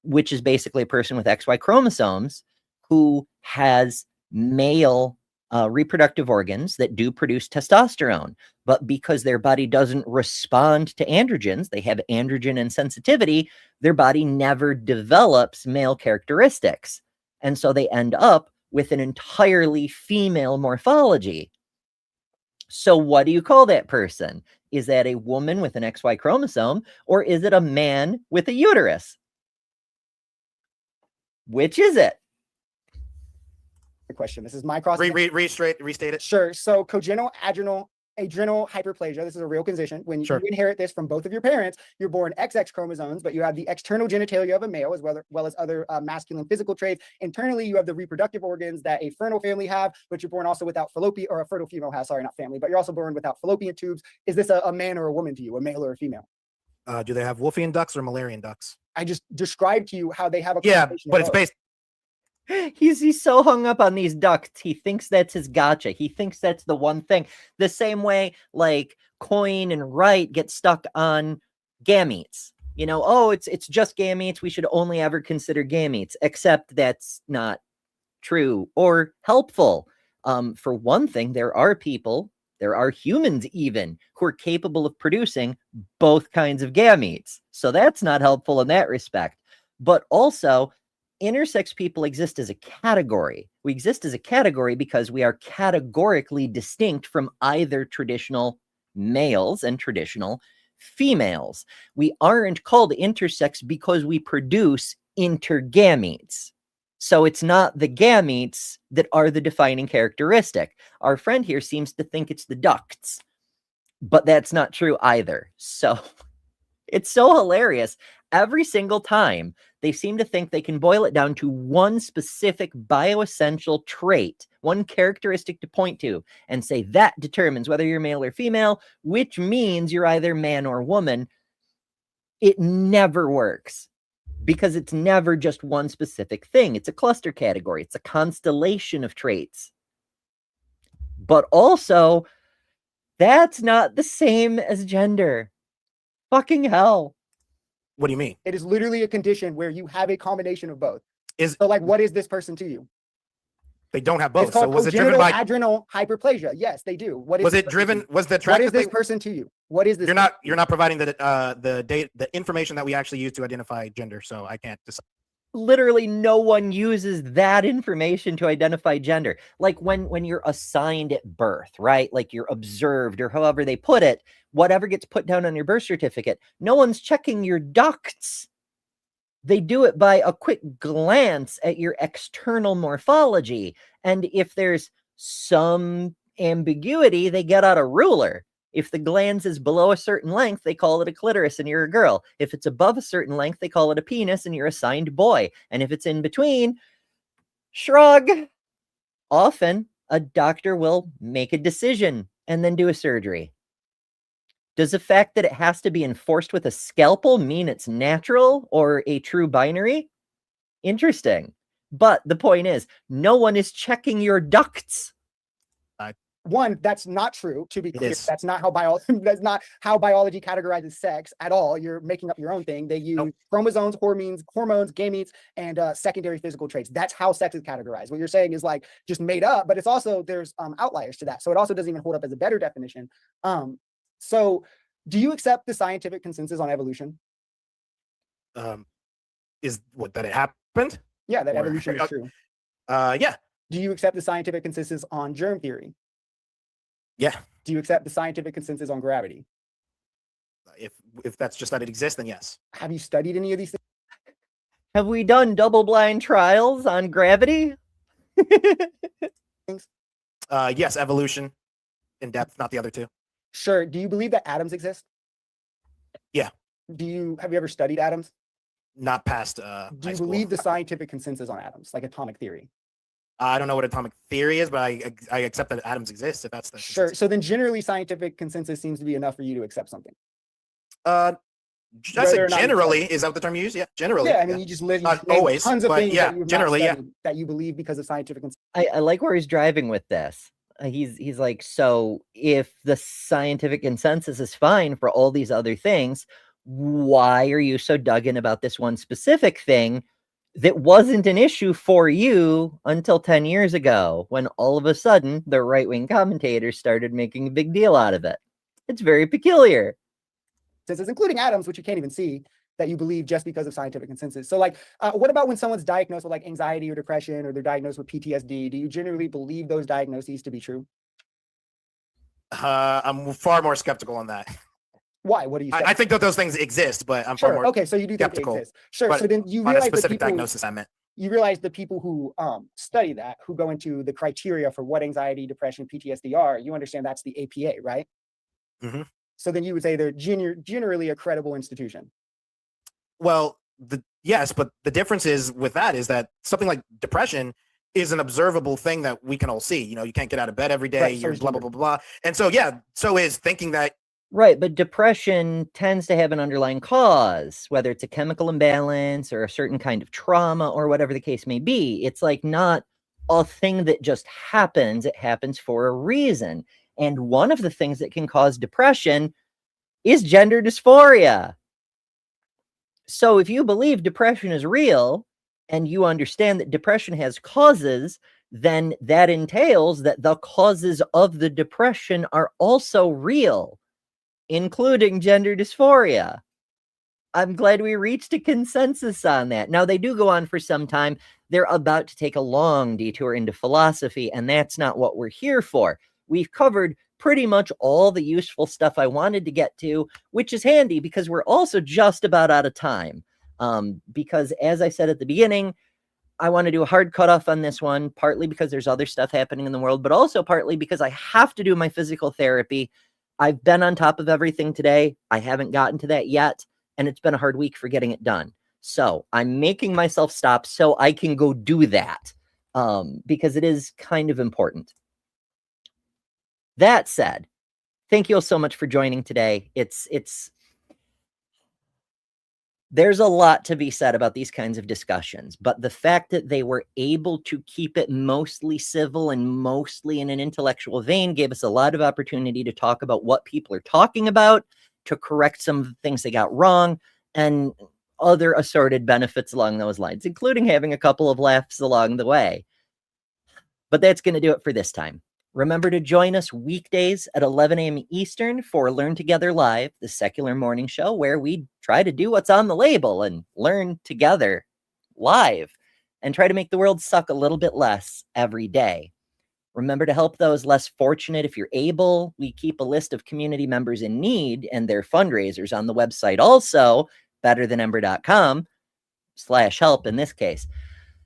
A: which is basically a person with XY chromosomes who has male reproductive organs that do produce testosterone, but because their body doesn't respond to androgens, they have androgen insensitivity, their body never develops male characteristics. And so they end up with an entirely female morphology. So what do you call that person? Is that a woman with an XY chromosome, or is it a man with a uterus? Which is it?
B: Question. This is my cross.
C: Restate it.
B: Sure. So congenital adrenal hyperplasia. This is a real condition. When you inherit this from both of your parents, you're born XX chromosomes, but you have the external genitalia of a male as well as other masculine physical traits. Internally, you have the reproductive organs that a fertile family have, but you're born also without fallopian, or a fertile female has, sorry, not family, but you're also born without fallopian tubes. Is this a man or a woman to you, a male or a female?
C: Do they have Wolffian ducts or Mullerian ducts?
B: I just described to you how they have a
C: but it's based.
A: He's so hung up on these ducts. He thinks that's his gotcha. He thinks that's the one thing. The same way like Coyne and Wright get stuck on gametes. You know, oh, it's just gametes. We should only ever consider gametes, except that's not true or helpful. For one thing, there are humans even, who are capable of producing both kinds of gametes. So that's not helpful in that respect. But also, intersex people exist as a category. We exist as a category because we are categorically distinct from either traditional males and traditional females. We aren't called intersex because we produce intergametes. So it's not the gametes that are the defining characteristic. Our friend here seems to think it's the ducts, but that's not true either. So it's so hilarious. Every single time, they seem to think they can boil it down to one specific bioessential trait, one characteristic to point to, and say that determines whether you're male or female, which means you're either man or woman. It never works, because it's never just one specific thing. It's a cluster category. It's a constellation of traits. But also, that's not the same as gender. Fucking hell.
C: What do you mean?
B: It is literally a condition where you have a combination of both.
C: Is
B: So like, what is this person to you?
C: they don't have
B: It's
C: both? So
B: called
C: was it driven
B: congenital
C: by?
B: adrenal hyperplasia. Yes, they do. What is
C: Was
B: this
C: it
B: person
C: driven?
B: to you?
C: Was the
B: What
C: track?
B: is
C: that
B: this
C: they-
B: person to you? What is this?
C: You're not providing the information that we actually use to identify gender. So I can't decide.
A: Literally no one uses that information to identify gender. Like when you're assigned at birth, right? Like you're observed, or however they put it, whatever gets put down on your birth certificate, no one's checking your ducts. They do it by a quick glance at your external morphology. And if there's some ambiguity, they get out a ruler. If the glans is below a certain length, they call it a clitoris and you're a girl. If it's above a certain length, they call it a penis and you're assigned boy. And if it's in between, shrug. Often, a doctor will make a decision and then do a surgery. Does the fact that it has to be enforced with a scalpel mean it's natural or a true binary? Interesting. But the point is, no one is checking your ducts.
B: One, that's not true. To be
C: It
B: clear,
C: is.
B: that's not how biology categorizes sex at all. You're making up your own thing. They use
C: Nope.
B: chromosomes, hormones, gametes, and secondary physical traits. That's how sex is categorized. What you're saying is like just made up, but it's also there's outliers to that. So it also doesn't even hold up as a better definition. So do you accept the scientific consensus on evolution?
C: Is what that it happened?
B: Yeah, that
C: Or-
B: evolution is true.
C: Yeah,
B: Do you accept the scientific consensus on germ theory?
C: yeah.
B: Do you accept the scientific consensus on gravity?
C: If that's just that it exists, then yes.
B: Have you studied any of these things?
A: Have we done double-blind trials on gravity?
C: Yes, evolution in depth, not the other two.
B: Sure. Do you believe that atoms exist?
C: Yeah.
B: Have you ever studied atoms?
C: Not past
B: Do
C: high
B: you
C: school.
B: believe the scientific consensus on atoms, like atomic theory?
C: I don't know what atomic theory is, but I accept that atoms exist. If that's the
B: Sure.
C: consensus.
B: So then generally scientific consensus seems to be enough for you to accept something.
C: I
B: Whether
C: said
B: or not you
C: generally.
B: study.
C: Is that what the term you use? Yeah, generally.
B: Yeah, I mean, you just live
C: Not always,
B: tons of
C: but
B: things
C: yeah,
B: that you have
C: generally, yeah.
B: that you believe because of scientific consensus.
A: I like where he's driving with this. He's like, so if the scientific consensus is fine for all these other things, why are you so dug in about this one specific thing that wasn't an issue for you until 10 years ago, when all of a sudden the right-wing commentators started making a big deal out of it? It's very peculiar.
B: Consensus, including atoms, which you can't even see, that you believe just because of scientific consensus. So like, what about when someone's diagnosed with like anxiety or depression, or they're diagnosed with PTSD? Do you generally believe those diagnoses to be true?
C: I'm far more skeptical on that.
B: Why? What do you say?
C: I think that those things exist, but I'm far
B: Sure.
C: more
B: Okay, so you do think they
C: skeptical,
B: exist. Sure.
C: but
B: So then you
C: on a
B: realize that
C: specific
B: people,
C: diagnosis. I meant.
B: you realize the people who study that, who go into the criteria for what anxiety, depression, PTSD are, you understand that's the APA, right?
C: Mhm.
B: So then you would say they're generally a credible institution.
C: Well, yes, but the difference is with that is that something like depression is an observable thing that we can all see. You know, you can't get out of bed every day.
B: Right, so
C: You're
B: is
C: blah blah
B: gender.
C: blah blah. And so yeah, so is thinking that
A: Right, but depression tends to have an underlying cause, whether it's a chemical imbalance or a certain kind of trauma or whatever the case may be. It's like not a thing that just happens, it happens for a reason. And one of the things that can cause depression is gender dysphoria. So if you believe depression is real and you understand that depression has causes, then that entails that the causes of the depression are also real, including gender dysphoria. I'm glad we reached a consensus on that. Now, they do go on for some time. They're about to take a long detour into philosophy, and that's not what we're here for. We've covered pretty much all the useful stuff I wanted to get to, which is handy because we're also just about out of time. Because as I said at the beginning, I want to do a hard cutoff on this one, partly because there's other stuff happening in the world, but also partly because I have to do my physical therapy. I've been on top of everything today. I haven't gotten to that yet, and it's been a hard week for getting it done. So I'm making myself stop so I can go do that, because it is kind of important. That said, thank you all so much for joining today. There's a lot to be said about these kinds of discussions, but the fact that they were able to keep it mostly civil and mostly in an intellectual vein gave us a lot of opportunity to talk about what people are talking about, to correct some of the things they got wrong, and other assorted benefits along those lines, including having a couple of laughs along the way. But that's going to do it for this time. Remember to join us weekdays at 11 a.m. Eastern for Learn Together Live, the secular morning show where we try to do what's on the label and learn together live and try to make the world suck a little bit less every day. Remember to help those less fortunate if you're able. We keep a list of community members in need and their fundraisers on the website also, betterthanember.com/help in this case.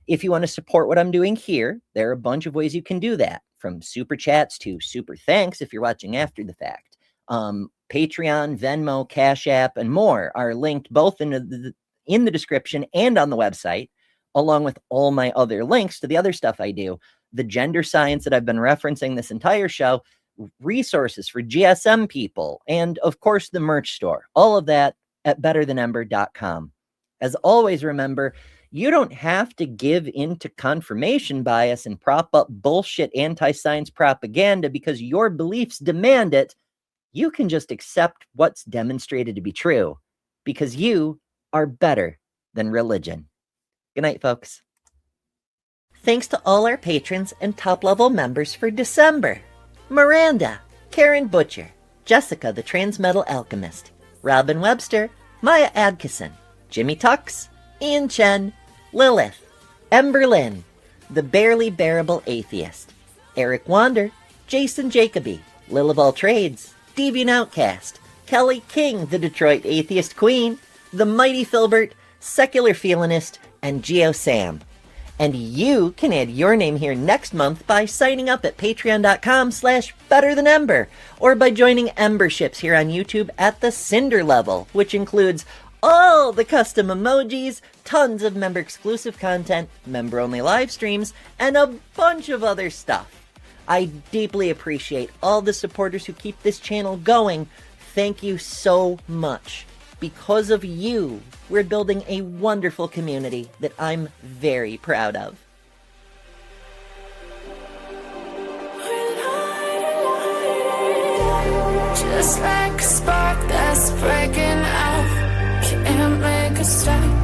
A: If you want to support what I'm doing here, there are a bunch of ways you can do that, from super chats to super thanks if you're watching after the fact. Patreon, Venmo, Cash App, and more are linked both in the description and on the website, along with all my other links to the other stuff I do. The gender science that I've been referencing this entire show, resources for GSM people, and of course the merch store. All of that at betterthanember.com. As always, remember, you don't have to give into confirmation bias and prop up bullshit anti-science propaganda because your beliefs demand it. You can just accept what's demonstrated to be true because you are better than religion. Good night, folks. Thanks to all our patrons and top-level members for December. Miranda, Karen Butcher, Jessica the Transmetal Alchemist, Robin Webster, Maya Adkison, Jimmy Tux, Ian Chen, Lilith, Ember Lynn, The Barely Bearable Atheist, Eric Wander, Jason Jacoby, Lil of All Trades, Deviant Outcast, Kelly King, the Detroit Atheist Queen, The Mighty Filbert, Secular Feelinist, and Geo Sam. And you can add your name here next month by signing up at patreon.com/betterthanember, or by joining Emberships here on YouTube at the Cinder level, which includes all the custom emojis, tons of member-exclusive content, member-only live streams, and a bunch of other stuff. I deeply appreciate all the supporters who keep this channel going. Thank you so much. Because of you, we're building a wonderful community that I'm very proud of.
D: Just like a spark that's breaking out, can't make a stop.